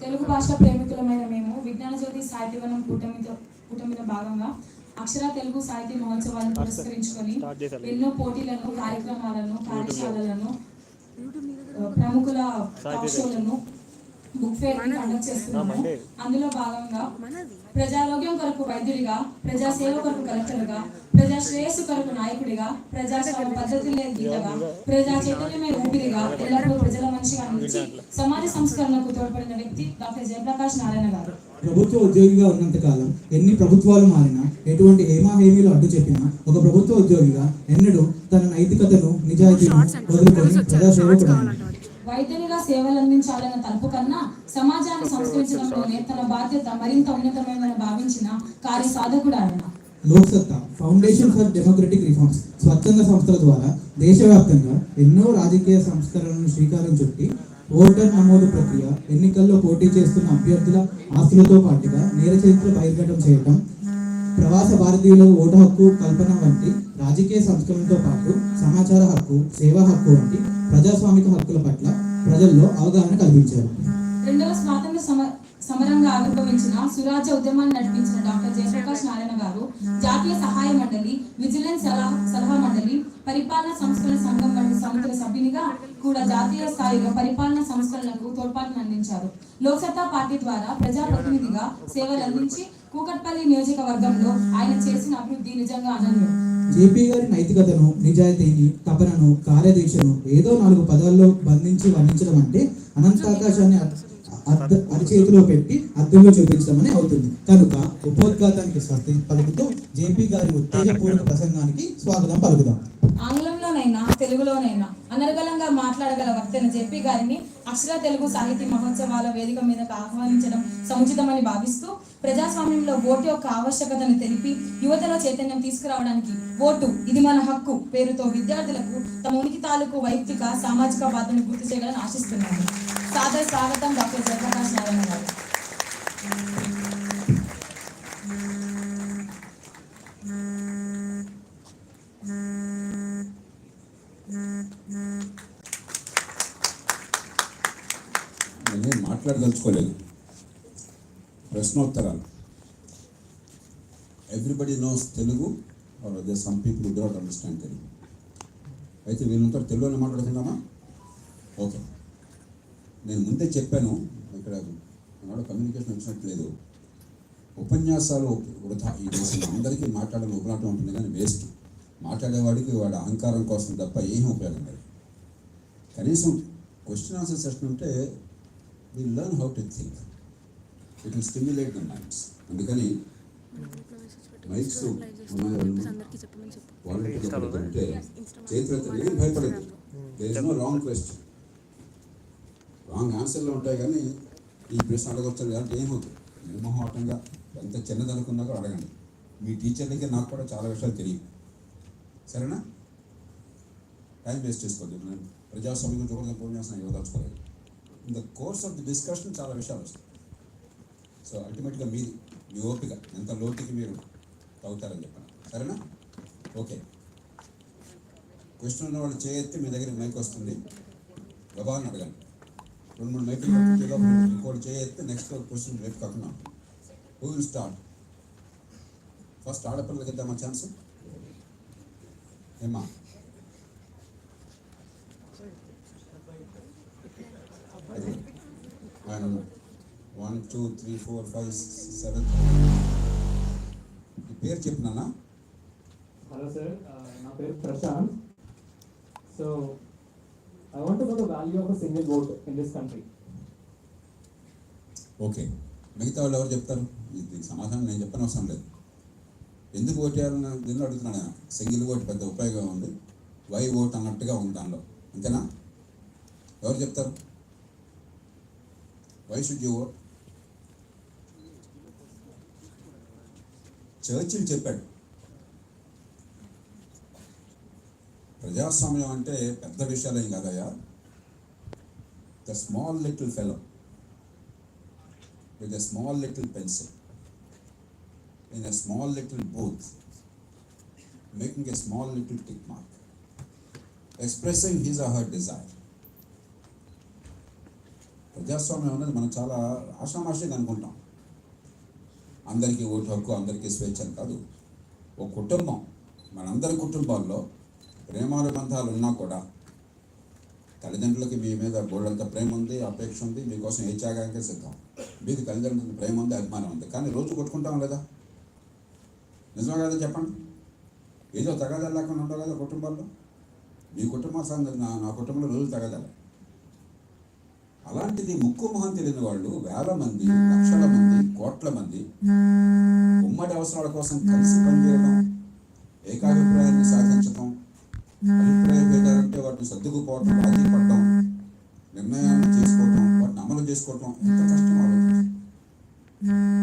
తెలుగు భాష ప్రేమికులమైన మేము విజ్ఞాన జ్యోతి సాహిత్యవనం కూటమిలో భాగంగా అక్షర తెలుగు సాహితీ మహోత్సవాలను పురస్కరించుకొని ఎన్నో పోటీలను, కార్యక్రమాలను, కార్యశాలలను, ప్రముఖుల టాక్ షోలను, బుక్ ఫేర్ కండక్ట్ చేస్తున్నాము. అందులో భాగంగా ప్రజారోగ్యం కొరకు వైద్యుడిగా, ప్రజా సేవ కొరకు కలెక్టర్గా, ప్రజా శ్రేయస్సు కొరకు నాయకుడిగా, ప్రజాస్వామ్య పద్ధతులే గీతగా, ప్రజా చైతన్యమే ఊపిరిగా, ఎల్లప్పుడూ ప్రజల మనిషిగా నిలిచి సమాజ సంస్కరణకు తోడ్పడిన వ్యక్తి డాక్టర్ జయప్రకాష్ నారాయణ గారు. ప్రభుత్వ ఉద్యోగిగా ఉన్నంత కాలం ఎన్ని ప్రభుత్వాలు మారినా, ఎటువంటి హేమాహేమీలు అడ్డు చెప్పినా, ఒక ప్రభుత్వ ఉద్యోగిగా ఎన్నడూ తన నైతికతను, నిజాయితీను వదులుకొని ప్రజాసేవకుడు. వైద్యునిగా సేవలు అందించాలన్న తలుపు కన్నా సమాజాన్ని సంస్కరించడంలోనే తన బాధ్యత మరింత ఉన్నతమైనదని భావించిన కార్య సాధకుడు ఆయన. Loksatta foundation for democratic reforms స్వచ్ఛంద సంస్థల ద్వారా దేశవ్యాప్తంగా ఎన్నో రాజకీయ సంస్కరణలను శ్రీకారం చుట్టి ఓటర్ నమోదు ప్రక్రియ, ఎన్నికల్లో పోటీ చేస్తున్న అభ్యర్థుల ఆస్తులతో పాటుగా నేర చరిత్ర బహిర్గతం చేయడం, ప్రవాస భారతీయులకు ఓటు హక్కు కల్పన వంటి రాజకీయ సంస్కరణలతో పాటు సమాచార హక్కు, సేవా హక్కు వంటి ప్రజాస్వామిక హక్కుల పట్ల ప్రజల్లో అవగాహన కల్పించారు. రెండవ స్వాతంత్ర సమరంగా ఆవిర్భవించిన సురాజ్య ఉద్యమాన్ని నడిపించిన డాక్టర్ జయప్రకాష్ నారాయణ గారు జాతీయ సహాయ మండలి, విజిలెన్స్ సలహా మండలి, పరిపాలన సంస్కరణ సంఘం వంటి సంస్థల సభ్యునిగా కూడా జాతీయ స్థాయిలో పరిపాలన సంస్కరణలకు తోడ్పాటును అందించారు. లోక్సత్తా పార్టీ ద్వారా ప్రజాప్రతినిధిగా సేవలు అందించి కూకట్పల్లి నియోజకవర్గంలో ఆయన చేసిన అభివృద్ధి నిజంగా అనన్యం. జేపీ గారి నైతికతను, నిజాయితీని, తపనను, కార్యదీక్షను ఏదో 4 పదాల్లో బంధించి వర్ణించడం అంటే అనంతాకాశాన్ని అరిచేతిలో పెట్టి అద్దంలో చూపించడమని అవుతుంది. కనుక ఉపోద్ఘాతానికి స్వాగతం పలుకుతూ జేపీ గారి ఉత్తేజపూర్వక ప్రసంగానికి స్వాగతం పలుకుదాం. ఆంగ్లంలోనైనా తెలుగులోనైనా అనర్గళంగా మాట్లాడగల వక్తైన జేపీ గారిని అక్షర తెలుగు సాహితీ మహోత్సవాల వేదిక మీదకు ఆహ్వానించడం సముచితమని భావిస్తూ, ప్రజాస్వామ్యంలో ఓటు యొక్క ఆవశ్యకతను తెలిపి యువతలో చైతన్యం తీసుకురావడానికి ఓటు ఇది మన హక్కు పేరుతో విద్యార్థులకు తమ ఉనికి తాలూకు వైయక్తిక, సామాజిక బాధ్యతను గుర్తు చేయాలని ఆశిస్తున్నాను. సాదర స్వాగతం డాక్టర్ జయప్రకాష్ నారాయణ గారు. నేనేం మాట్లాడదలుచుకోలేదు. ప్రశ్నోత్తరాలు. Everybody knows Telugu are there some people do not understand Telugu. అయితే వీళ్ళంతా తెలుగులోనే మాట్లాడుతున్నామా? ఓకే. నేను ముందే చెప్పాను, ఇక్కడ నాడు కమ్యూనికేషన్ వచ్చినట్లేదు. ఉపన్యాసాలు వృధా. ఈ దేశంలో అందరికీ మాట్లాడాలని ఉపలాటం ఉంటుంది, కానీ వేస్ట్. మాట్లాడేవాడికి వాడి అహంకారం కోసం తప్ప ఏమీ ఉపయోగం లేదు. కనీసం క్వశ్చన్ ఆన్సర్ సెషన్ ఉంటే we'll learn how to think. It will stimulate the minds. అందుకని మైక్స్ వాలంటీర్లు ఉంటే చేతులతో ఏం భయపడదు. There is no wrong question. Wrong ఆన్సర్లు ఉంటాయి, కానీ ఈ ప్రశ్న అడగొచ్చు అంటే ఏమవుతుంది? నిర్మోహమాటంగా ఎంత చిన్నదనుకున్నా కూడా అడగండి. మీ టీచర్లకి నాకు కూడా చాలా విషయాలు తెలియదు. సరేనా? టైం వేస్ట్ చేసుకోవద్దు. నేను ప్రజాస్వామ్యం గురించి ఫోన్ చేస్తున్నాను, ఇవ్వదలుచుకోలేదు. In the course of the discussion చాలా విషయాలు వస్తాయి. సో అల్టిమేట్గా మీ ఓపిక ఎంత లోతుకి మీరు తవ్వుతారని చెప్పాను. సరేనా? ఓకే. క్వశ్చన్ ఉన్న వాళ్ళు చేయెత్తి మీ దగ్గర మైక్ వస్తుంది, గబాన్ని అడగండి. 2-3 మైకులు ఇంకోటి చేయెత్తి నెక్స్ట్ క్వశ్చన్ రేపు కాకుండా. Who will start? ఫస్ట్ ఆడపిల్లలకి ఇద్దామా ఛాన్స్? ఏమ్మా? And 1 2 3 4 5 7. ఈ పేరు చెప్పినానా? హలో సార్, నా పేరు Prashant. So I want to know the value of a single vote in this country. Okay. మిగతా వాళ్ళు ఎవరు చెప్తారు? దీనికి సమాధానం నేను చెప్పని అవసరం లేదు. ఎందుకు ఓటు వేయాలని దీనిలో అడుగుతున్నాను నేను. సింగిల్ ఓటు పెద్ద ఉపయోగం ఉంది, వై ఓట్ అన్నట్టుగా ఉంది దానిలో. అంతేనా? ఎవరు చెప్తారు? Why should you vote? Churchill చెప్పాడు, ప్రజాస్వామ్యం అంటే పెద్ద విషయాలేం కాదయ్యా. The small little fellow with a small little pencil in a small little booth making a small little tick mark, expressing his or her desire. ప్రజాస్వామ్యం అనేది మనం చాలా ఆషామాషిగా అనుకుంటాం. అందరికీ ఓటు హక్కు, అందరికీ స్వేచ్ఛ అని కాదు. ఒక కుటుంబం, మనందరి కుటుంబాల్లో ప్రేమానుబంధాలు ఉన్నా కూడా తల్లిదండ్రులకి మీ మీద బోళ్ళంత ప్రేమ ఉంది, అపేక్ష ఉంది, మీకోసం ఏ త్యాగానికే సిద్ధం. మీకు తల్లిదండ్రులకి ప్రేమ ఉంది, అభిమానం ఉంది, కానీ రోజు కొట్టుకుంటాం లేదా? నిజమే కదా చెప్పండి? ఏదో తగాదాలు లేకుండా ఉండవు కదా కుటుంబాల్లో. మీ కుటుంబ సంగతి నా కుటుంబంలో రోజు తగాదాలు. అలాంటిది ముక్కు మొహం తెలియని వాళ్ళు వేల మంది, లక్షల మంది, కోట్ల మంది ఉమ్మడి అవసరాల కోసం కలిసి పనిచేయడం, ఏకాభిప్రాయాన్ని సాధించడం, అభిప్రాయ భేదాలంటే వాటిని సర్దుకుపోవటం, రాజీ పడటం, నిర్ణయాన్ని చేసుకోవటం, వాటిని అమలు చేసుకోవటం ఎంత కష్టం ఆలోచించండి.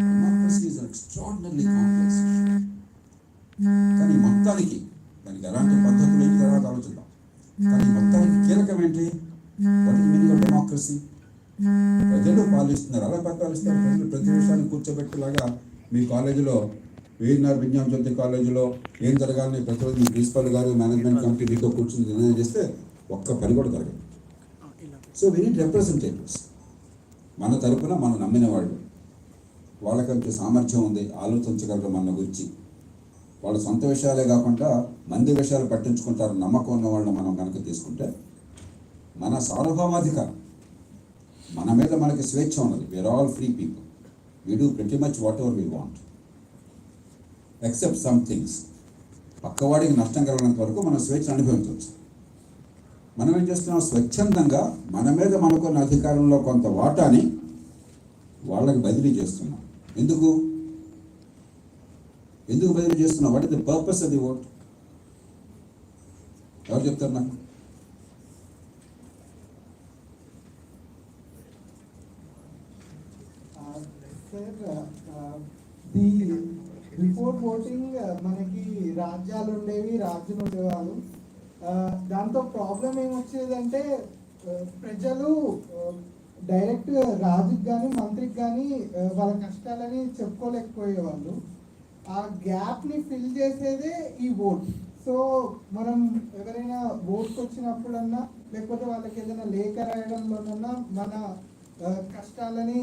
Democracy is extraordinary complex. కానీ మొత్తానికి దానికి ఎలాంటి పద్ధతులు ఏంటి తర్వాత ఆలోచిద్దాం. కానీ మొత్తానికి కీలకం ఏంటి? వాటి మీనింగ్ ఆఫ్ డెమోక్రసీ. ప్రజలు పాలిస్తున్నారు. అలా పరిపాలిస్తారు. ప్రజలు ప్రతి విషయాన్ని కూర్చోబెట్టేలాగా మీ కాలేజీలో VNRVJIET కాలేజీలో ఏం జరగాలని ప్రతిరోజు మీ ప్రిన్సిపల్ గారు, మేనేజ్మెంట్ కమిటీ మీతో కూర్చొని నిర్ణయం చేస్తే ఒక్క పని కూడా జరగదు. So we need representatives. మన తరపున మనం నమ్మిన వాళ్ళు, వాళ్ళకంటే సామర్థ్యం ఉంది, ఆలోచించగలరు మన గురించి. వాళ్ళ సొంత విషయాలే కాకుండా మంది విషయాలు పట్టించుకుంటారు నమ్మకం ఉన్న వాళ్ళని మనం కనుక తీసుకుంటే మన సార్వభౌమాధికారం, మన మీద మనకి స్వేచ్ఛ ఉన్నది. We are all free people. We do pretty much whatever we want except some things. పక్కవాడికి నష్టం కలగనంత వరకు మనం స్వేచ్ఛ అనుభవించవచ్చు. మనం ఏం చేస్తున్నాం? స్వచ్ఛందంగా మన మీద మనకున్న అధికారంలో కొంత వాటాని వాళ్ళకి బదిలీ చేస్తున్నాం. ఎందుకు బదిలీ చేస్తున్నాం? What is the purpose of the vote? ఎవరు చెప్తారు నాకు? బిఫోర్ ఓటింగ్ మనకి రాజ్యాలు ఉండేవి, రాజులు ఉండేవాళ్ళు. దాంతో ప్రాబ్లం ఏమొచ్చేదంటే ప్రజలు డైరెక్ట్ రాజుకి కానీ మంత్రికి కానీ వాళ్ళ కష్టాలని చెప్పుకోలేకపోయేవాళ్ళు. ఆ గ్యాప్ని ఫిల్ చేసేదే ఈ ఓట్. సో మనం ఎవరైనా ఓట్కి వచ్చినప్పుడన్నా లేకపోతే వాళ్ళకి ఏదైనా లేఖ రాయడంలోనన్నా మన కష్టాలని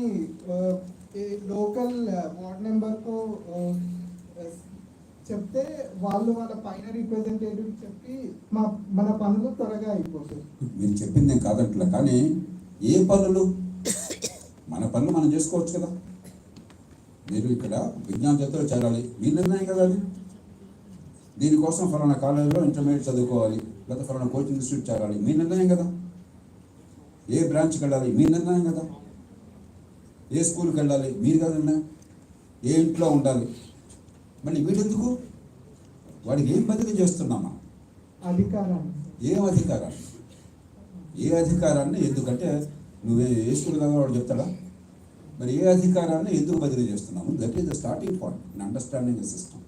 లోకల్ వార్డ్ మెంబర్కు చెప్తే వాళ్ళు వాళ్ళ పైన రిప్రజెంటేటివ్ చెప్పి మన పనులు త్వరగా అయిపోతాయి. మీరు చెప్పింది నేను కాదట్లే, కానీ ఏ పనులు? మన పనులు మనం చేసుకోవచ్చు కదా. మీరు ఇక్కడ విజ్ఞాన జగత్తులో చేరాలి, మీ నిర్ణయం కదా అది. దీనికోసం ఫలానా కాలేజీలో ఇంటర్మీడియట్ చదువుకోవాలి, లేదా ఫలానా కోచింగ్ ఇన్స్టిట్యూట్ చేరాలి, మీ నిర్ణయం కదా. ఏ బ్రాంచ్కి వెళ్ళాలి, మీ నిర్ణయం కదా. ఏ స్కూల్కి వెళ్ళాలి, మీరు కదా నిర్ణయం. ఏ ఇంట్లో ఉండాలి. మళ్ళీ వీటెందుకు? వాడికి ఏం బదిలీ చేస్తున్నామా? అధికారాన్ని. ఏ అధికారాన్ని ఎందుకంటే నువ్వే ఏ స్కూల్ కదా వాడు చెప్తాడా? మరి ఏ అధికారాన్ని ఎందుకు బదిలీ చేస్తున్నాము? That is the starting point in understanding the system.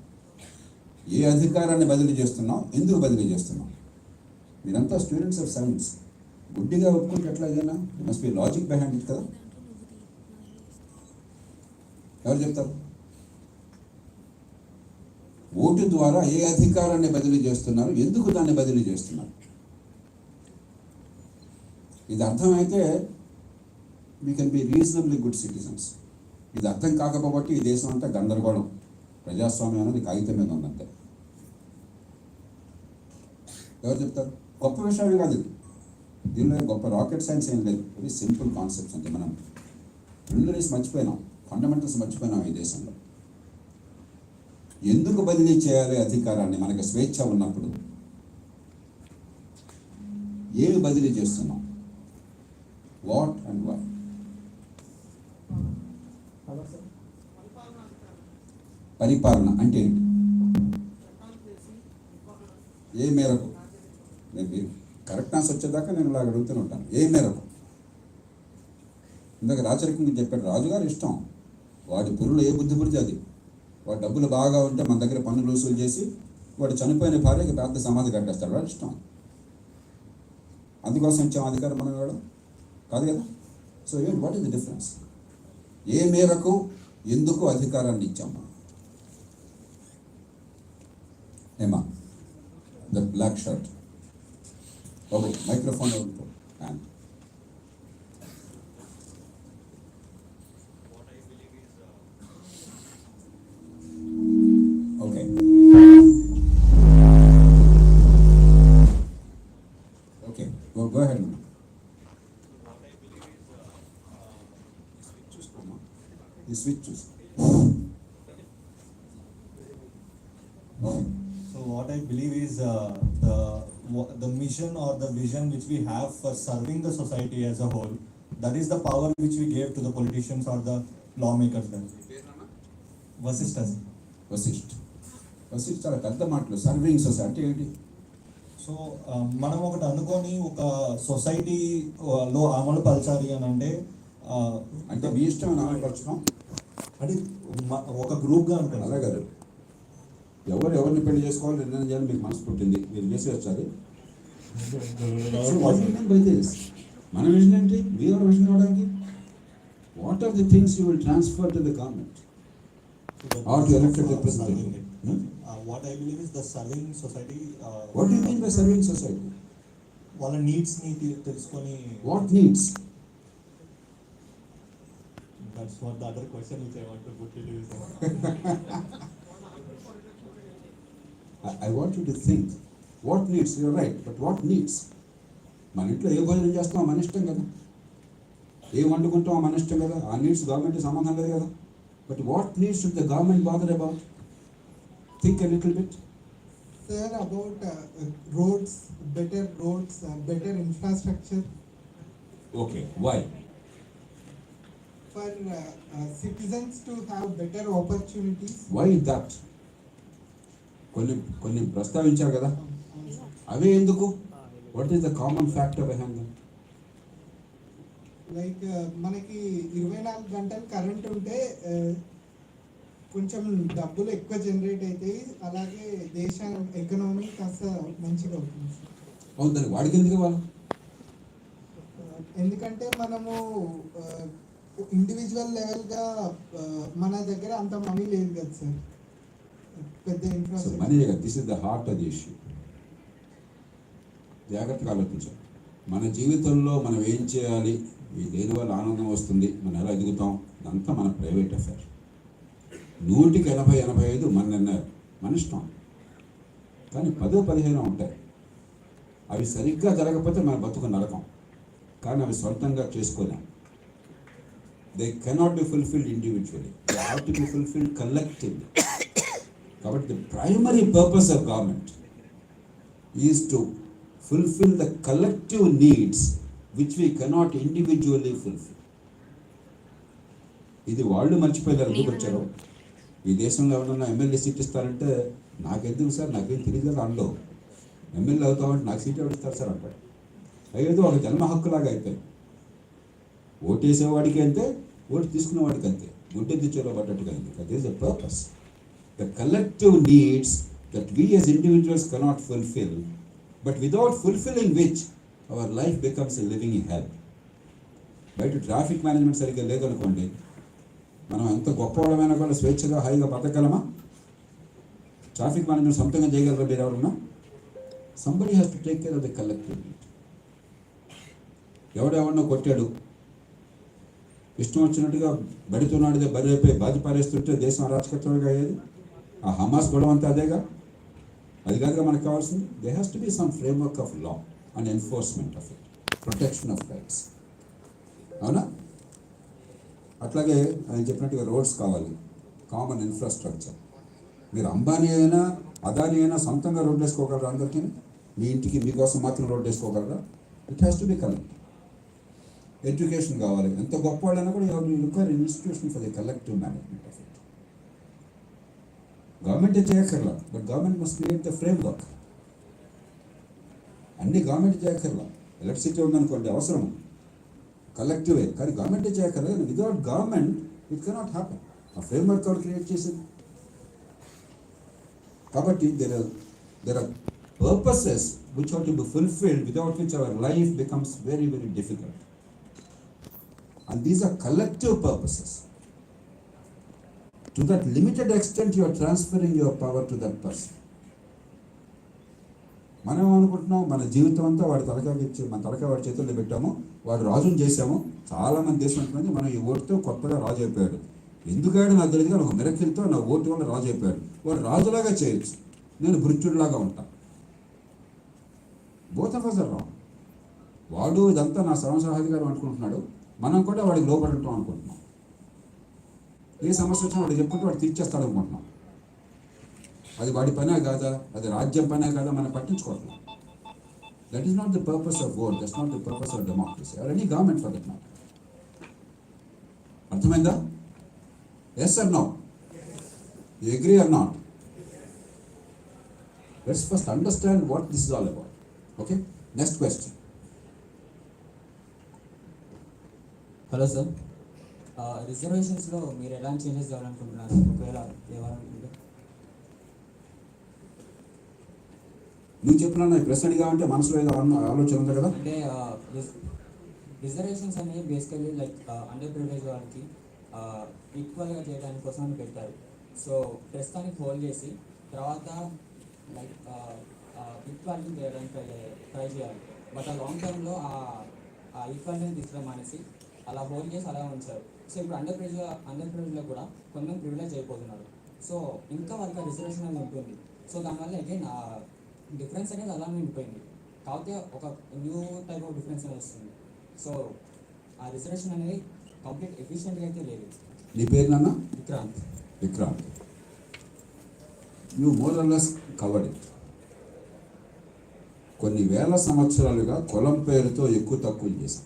ఏ అధికారాన్ని బదిలీ చేస్తున్నాం, ఎందుకు బదిలీ చేస్తున్నాం? మీరంతా స్టూడెంట్స్ ఆఫ్ సైన్స్. గుడ్డిగా ఒప్పుకుంటే ఎట్లా? ఏదైనా must be logic behind it కదా. ఎవరు చెప్తారు? ఓటు ద్వారా ఏ అధికారాన్ని బదిలీ చేస్తున్నారు, ఎందుకు దాన్ని బదిలీ చేస్తున్నారు? ఇది అర్థమైతే we can be reasonably good citizens. ఇది అర్థం కాకపోబట్టి ఈ దేశం అంతా గందరగోళం. ప్రజాస్వామ్యం అనేది కాగితం మీద ఉందంటే. ఎవరు చెప్తారు? గొప్ప విషయమే కాదు ఇది. దీనిలో గొప్ప రాకెట్ సైన్స్ ఏం లేదు. వెరీ సింపుల్ కాన్సెప్ట్స్ అంటే మనం ప్రిలిమినరీస్ మర్చిపోయినాం, ఫండమెంటల్స్ మర్చిపోయినాం ఈ దేశంలో. ఎందుకు బదిలీ చేయాలి అధికారాన్ని? మనకు స్వేచ్ఛ ఉన్నప్పుడు ఏమి బదిలీ చేస్తున్నాం? What and why? పరిపాలన అంటే ఏంటి? ఏ మేరకు? నేను కరెక్ట్ ఆన్సర్ వచ్చేదాకా నేను ఇలా అడుగుతూనే ఉంటాను. ఏ మేరకు? ఇందాక రాచరికంగా చెప్పాడు, రాజుగారు ఇష్టం, వాడి పురులు ఏ బుద్ధి పుడితే అది. వాడు డబ్బులు బాగా ఉంటే మన దగ్గర పన్నులు వసూలు చేసి వాడు చనిపోయిన భార్యకి పెద్ద సమాధి కట్టేస్తాడు. వాడు ఇష్టం. అందుకోసం ఇచ్చాం అధికారం మనం ఇవ్వడం కాదు కదా. So what is the difference? ఏ మేరకు, ఎందుకు అధికారాన్ని ఇచ్చాము? ఏమా the black shirt? Okay, microphone ఈ స్విచ్ చూసి. So what I believe is the mission or the vision which we have for serving the society as a whole, that is the power which we gave to the politicians or the lawmakers then. Vasistas. Vasishta చాలా పెద్ద మాటలు. Serving society ఏంటి? So మనం ఒకటి అనుకొని ఒక సొసైటీలో అమలు పరచాలి అని అంటే అంటే మీ ఇష్టం నామపరచడం అంటే ఒక గ్రూప్గా ఉంటుంది. అలా కాదు, ఎవరిని పెళ్లి చేసుకోవాలి నిర్ణయం చేయాలని మీకు మనసు పుట్టింది, మీరు చేసి వచ్చారు. మన విజన్ ఏంటి? మీరు విజన్ ఇవ్వడానికి what are the things you will transfer to the government or to elected representative? What I believe is the serving society. What do you mean by serving society? వాళ్ళ నీడ్స్ని తెలుసుకొని. What needs? That's what the other question which I want to put it is. I want you to think. What needs? You're right, but what needs? మన ఇంట్లో ఏ భోజనం చేస్తామో మన ఇష్టం కదా, ఏ వండుకుంటామో మన ఇష్టం కదా. ఆ నీడ్స్ గవర్నమెంట్ సంబంధం లేదు కదా. But what needs should the government bother about? Think a little bit. Sir, about roads, better infrastructure. Okay, why? For citizens to have better opportunities. Why that? కొన్ని ప్రస్తావించారు కదా, అవే ఎందుకు? What is the common factor behind that? Like మనకి 24 గంటలు current ఉంటే కొంచెం డబ్బులు ఎక్కువ జనరేట్ అవుతాయి, అలాగే దేశ ఎకనామీ కాస్త మంచిగా అవుతుంది. అవును, దానికి వాడికి ఎందుకు ఇవ్వాలి? ఎందుకంటే మనము ఇండివిజువల్ లెవెల్గా మన దగ్గర అంత మనీ లేదు కదా సార్, పెద్ద ఇన్ఫ్రాస్ట్రక్చర్. మనీ కదా, this is the heart of the issue. జాగ్రత్తగా ఆలోచించాలి. మన జీవితంలో మనం ఏం చేయాలి, దేనివల్ల ఆనందం వస్తుంది, మనం ఎలా ఎదుగుతాం, ఇదంతా మన ప్రైవేట్ అఫేర్. 100-85 మన నిర్ణయం, మన ఇష్టం. కానీ 10-15 ఉంటాయి. అవి సరిగ్గా జరగకపోతే మన బతుకు నరకం. కానీ అవి సొంతంగా చేసుకోలేం. They cannot be fulfilled individually, they have to be fulfilled collectively. కాబట్టి the primary purpose of government is to fulfill the collective needs which we cannot individually fulfill. ఇది వాళ్ళు మర్చిపోయారు. ఎందుకు వచ్చారు? ఈ దేశంలో ఎవరన్నా ఎమ్మెల్యే సీట్ ఇస్తారంటే నాకెందుకు సార్, నాకేం తెలియదు కదా, అందులో ఎమ్మెల్యే అవుతామంటే నాకు సీట్ ఎవరు ఇస్తారు సార్ అంటాడు. అయ్యేదో ఒక జన్మ హక్కులాగా అయిపోయింది. ఓటు వేసేవాడికి అంతే, ఓటు తీసుకునేవాడికి అంతే, గుడ్డె తెచ్చేలో పడ్డట్టుగా అయింది. That is the purpose. The collective needs that we as individuals cannot fulfil, but without fulfilling which our life becomes a living hell. బయట ట్రాఫిక్ మేనేజ్మెంట్ సరిగ్గా లేదనుకోండి, మనం ఎంత గొప్పవాళ్ళమైనా కూడా స్వేచ్ఛగా హాయిగా బతకగలమా? ట్రాఫిక్ మేనేజ్మెంట్ సొంతంగా చేయగలరా మీరు ఎవరన్నా? Somebody has to take care of the collective need. ఎవడెవడన్నా కొట్టాడు, ఇష్టం వచ్చినట్టుగా బడితున్నాడిదే బరి అయిపోయి బాధ పారేస్తుంటే దేశం అరాచకత్వంగా అయ్యేది. ఆ హమాస్ గొడవ అంతా అదేగా. అది కాదుగా మనకు కావాల్సింది. They has to be some framework of law and enforcement of it, protection of rights. అవునా? అట్లాగే ఆయన చెప్పినట్టుగా రోడ్స్ కావాలి, కామన్ ఇన్ఫ్రాస్ట్రక్చర్. మీరు అంబానీ అయినా అదానీ అయినా సొంతంగా రోడ్లు వేసుకోగలరా? అందరికీ మీ ఇంటికి మీకోసం మాత్రం రోడ్డు వేసుకోగలరా? It has to be collect. Education కావాలి. ఎంత గొప్ప వాళ్ళైనా కూడా you require institution for the collective management of it. గవర్నమెంటే చేయక్కర్లా, but government must create the framework. అన్ని గవర్నమెంట్ చేయక్కర్లా. ఎలక్ట్రిసిటీ ఉందనుకోండి, అవసరం కలెక్టివే, కానీ గవర్నమెంటే చేయక్కర్లా. Without government it cannot happen. ఆ ఫ్రేమ్ వర్క్ ఎవరు క్రియేట్ చేసింది? కాబట్టి there are purposes which have to be fulfilled, without which our life becomes very very difficult. And these are collective purposes. To that limited extent, you are transferring your power to that person. మనం అనుకుంటున్నాం మన జీవితం అంతా వాడి మన తలకాయ వాడి చేతుల్లో పెట్టాము, వాడు రాజుని చేసాము. చాలామంది దేశం అంటున్నది మనం ఈ ఓటుతో కొత్తగా రాజు అయిపోయాడు. ఎందుకంటే నాకు తెలియదు, కానీ ఒక మిరకిల్తో నా ఓటు వల్ల రాజు అయిపోయాడు. వాడు రాజులాగా చేయొచ్చు, నేను భృత్యుడిలాగా ఉంటాను. Both of us are wrong. వాడు ఇదంతా నా సర్వసహాధికారం అనుకుంటున్నాడు, మనం కూడా వాడికి లోపడి ఉంటాం అనుకుంటున్నాం. ఏ సమస్య వచ్చినా వాడు చెప్పుకుంటే వాడు తీర్చేస్తాడు అనుకుంటున్నాం. అది వాడి పనే కాదా, అది రాజ్యం పనే కాదా, మనం పట్టించుకోవట్లేదు. That is not the purpose of vote, that's not the purpose of democracy or any government for that matter. అర్థమైందా? Yes or no? You agree or not? Let's first understand what this is all about. Okay, next question. Hello sir, రిజర్వేషన్స్లో మీరు ఎలాంటి changes కావాలనుకుంటున్నారు? ఒకవేళ ఇవ్వాలనుకుంటే నువ్వు చెప్పినా నాకు ప్రశ్న అడిగా మనసులో ఏదో ఆలోచన ఉంది కదా. అంటే రిజర్వేషన్స్ అనేవి బేసికలీ లైక్ అండర్ ప్రివిలేజ్ వాళ్ళకి ఈక్వల్గా చేయడానికి కోసం పెట్టారు. సో ప్రస్తుతానికి హోల్డ్ చేసి తర్వాత లైక్ ఈక్వాలిటీ చేయడానికి ట్రై చేయాలి. బట్ ఆ లాంగ్ టర్మ్లో ఆ ఈక్వాలిటీని తీసుకురాం అనేసి అలా హోల్డ్ చేసి అలా ఉంచారు. సో ఇప్పుడు అండర్ ప్రివిలేజ్లో కూడా కొంతమంది ప్రివిలేజ్ అయిపోతున్నారు. సో ఇంకా వాళ్ళకి రిజర్వేషన్ అనేది ఉంటుంది. సో దానివల్ల అగైన్ డిఫరెన్స్ అనేది అలానే ఉండిపోయింది. కాకపోతే ఒక న్యూ టైప్ ఆఫ్ డిఫరెన్స్ అనేది వస్తుంది. సో ఆ రిజర్వేషన్ అనేది కంప్లీట్ ఎఫిషియెంట్గా అయితే లేదు. నీ పేరు నాన్న? Vikrant. Vikrant, you more or less covered it. కొన్ని వేల సంవత్సరాలుగా కులం పేరుతో ఎక్కువ తక్కువ చేశాం.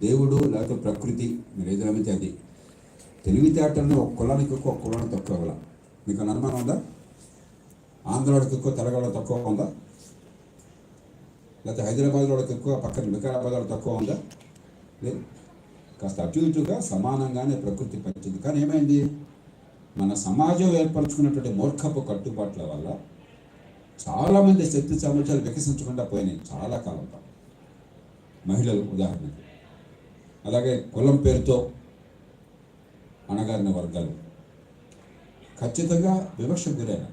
దేవుడు లేకపోతే ప్రకృతి, మీరు ఏది నమ్మితే అది. తెలివితేటలను ఒక కులానికి ఎక్కువ, ఒక కులానికి తక్కువ అవ్వాల. మీకు అనుమానం ఉందా? ఆంధ్రాడికి ఎక్కువ, తెలంగాణ తక్కువ ఉందా? లేకపోతే హైదరాబాద్ వాడికి ఎక్కువ, పక్కన వికారాబాద్ వాడు తక్కువ ఉందా? లేదు. కాస్త అటు ఇటుగా సమానంగానే ప్రకృతి పంచింది. కానీ ఏమైంది? మన సమాజం ఏర్పరచుకున్నటువంటి మూర్ఖపు కట్టుబాట్ల వల్ల చాలామంది శక్తి సామర్థ్యాలు వికసించకుండా పోయినాయి చాలా కాలం పాటు. మహిళలు ఉదాహరణకి, అలాగే కులం పేరుతో అణగారిన వర్గాలు ఖచ్చితంగా వివక్షకు గురైన.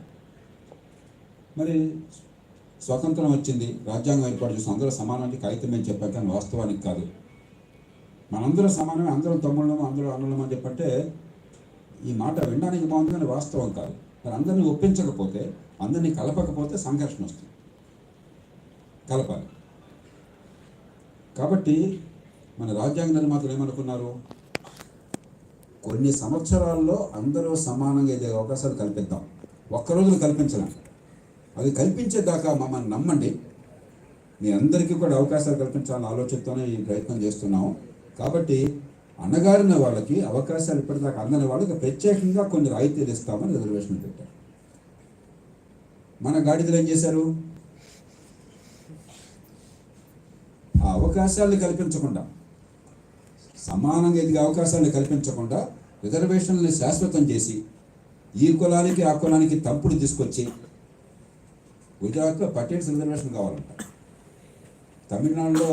మరి స్వాతంత్రం వచ్చింది, రాజ్యాంగం ఏర్పాటు చేసి అందరూ సమానానికి కాగితమే చెప్పాక, కానీ వాస్తవానికి కాదు. మనందరూ సమానమే, అందరం తమ్ముళ్ళము, అందరూ అన్నలము అని చెప్పంటే ఈ మాట వినడానికి బాగుంది, కానీ వాస్తవం కాదు. మరి అందరినీ ఒప్పించకపోతే, అందరినీ కలపకపోతే సంఘర్షణ వస్తుంది. కలపాలి. కాబట్టి మన రాజ్యాంగ నిర్మాతలు ఏమనుకున్నారు? కొన్ని సంవత్సరాల్లో అందరూ సమానంగా ఎదిగే అవకాశాలు కల్పిద్దాం. ఒక్కరోజులు కల్పించలేం. అది కల్పించేదాకా మమ్మల్ని నమ్మండి, మీ అందరికీ కూడా అవకాశాలు కల్పించాలన్న ఆలోచనతోనే ఈ ప్రయత్నం చేస్తున్నాం. కాబట్టి అణగారిన వాళ్ళకి అవకాశాలు ఇప్పటిదాకా అందని వాళ్ళకి ప్రత్యేకంగా కొన్ని రాయితీలు ఇస్తామని రిజర్వేషన్ పెట్టారు. మన గాడిదలు ఏం చేశారు? ఆ అవకాశాలను కల్పించకుండా, సమానంగా ఎదిగే అవకాశాలను కల్పించకుండా రిజర్వేషన్లని శాశ్వతం చేసి ఈ కులానికి ఆ కులానికి తప్పుడు తీసుకొచ్చి, గుజరాత్లో పటేల్స్ రిజర్వేషన్ కావాలంట. తమిళనాడులో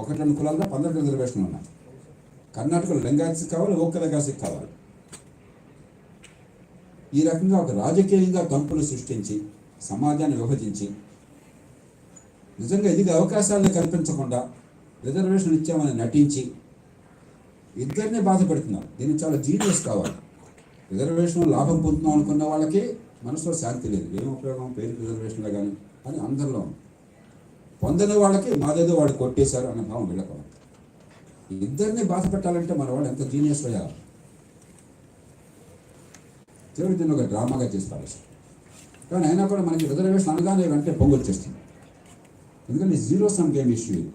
1-2 కులాల్లో 15 రిజర్వేషన్లు ఉన్నాయి. కర్ణాటకలో లింగాయత్స్కి కావాలి, ఓక్కలిగాసికి కావాలి. ఈ రకంగా ఒక రాజకీయంగా తంపులు సృష్టించి సమాజాన్ని విభజించి నిజంగా ఎదిగే అవకాశాలను కల్పించకుండా రిజర్వేషన్ ఇచ్చామని నటించి ఇద్దరినే బాధ పెడుతున్నారు. దీనికి చాలా జీనియస్ కావాలి. రిజర్వేషన్ లాభం పొందుతున్నాం అనుకున్న వాళ్ళకి మనసులో శాంతి లేదు. ఏం ఉపయోగం పేరు రిజర్వేషన్లో కానీ అని అందరిలో. పొందని వాళ్ళకి మాదేదో వాళ్ళు కొట్టేశారు అన్న భావం వీళ్ళకోవాలి. ఇద్దరిని బాధ పెట్టాలంటే మన వాళ్ళు ఎంత జీనియస్ అయ్యారు. చివరికి దీన్ని ఒక డ్రామాగా చేసి పారేశారు. కానీ అయినా కూడా మనకి రిజర్వేషన్ అనగానే వెంటనే పొంగొలు చేస్తుంది. ఎందుకంటే జీరో సమ్ గేమ్ ఇష్యూ ఇది.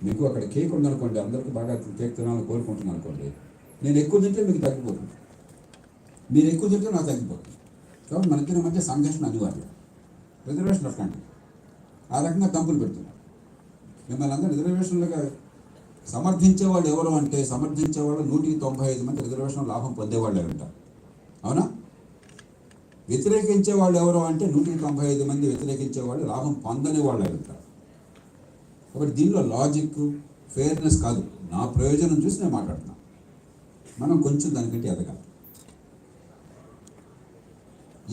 మీకు అక్కడ కేక్ ఉందనుకోండి, అందరికీ బాగా కేక్ తినాలని కోరుకుంటున్నాను అనుకోండి, నేను ఎక్కువ తింటే మీకు తగ్గిపోతుంది, మీరు ఎక్కువ తింటే నాకు తగ్గిపోతుంది. కాబట్టి మన ఇద్దరి మధ్య సంఘర్షణ అనివార్యం. రిజర్వేషన్ అట్లాంటి ఆ రకంగా తంపులు పెడుతున్నారు. మిమ్మల్ని అందరూ రిజర్వేషన్లుగా సమర్థించే వాళ్ళు ఎవరు అంటే, సమర్థించేవాళ్ళు 195 మంది రిజర్వేషన్ లాభం పొందేవాళ్ళు ఉంటారు. అవునా? వ్యతిరేకించే వాళ్ళు ఎవరు అంటే 195 మంది వ్యతిరేకించే వాళ్ళు లాభం పొందని వాళ్ళు ఉంటారు. కాబట్టి దీనిలో లాజిక్, ఫెయిర్నెస్ కాదు, నా ప్రయోజనం చూసి నేను మాట్లాడుతున్నాను. మనం కొంచెం దానికంటే ఎదగాలి.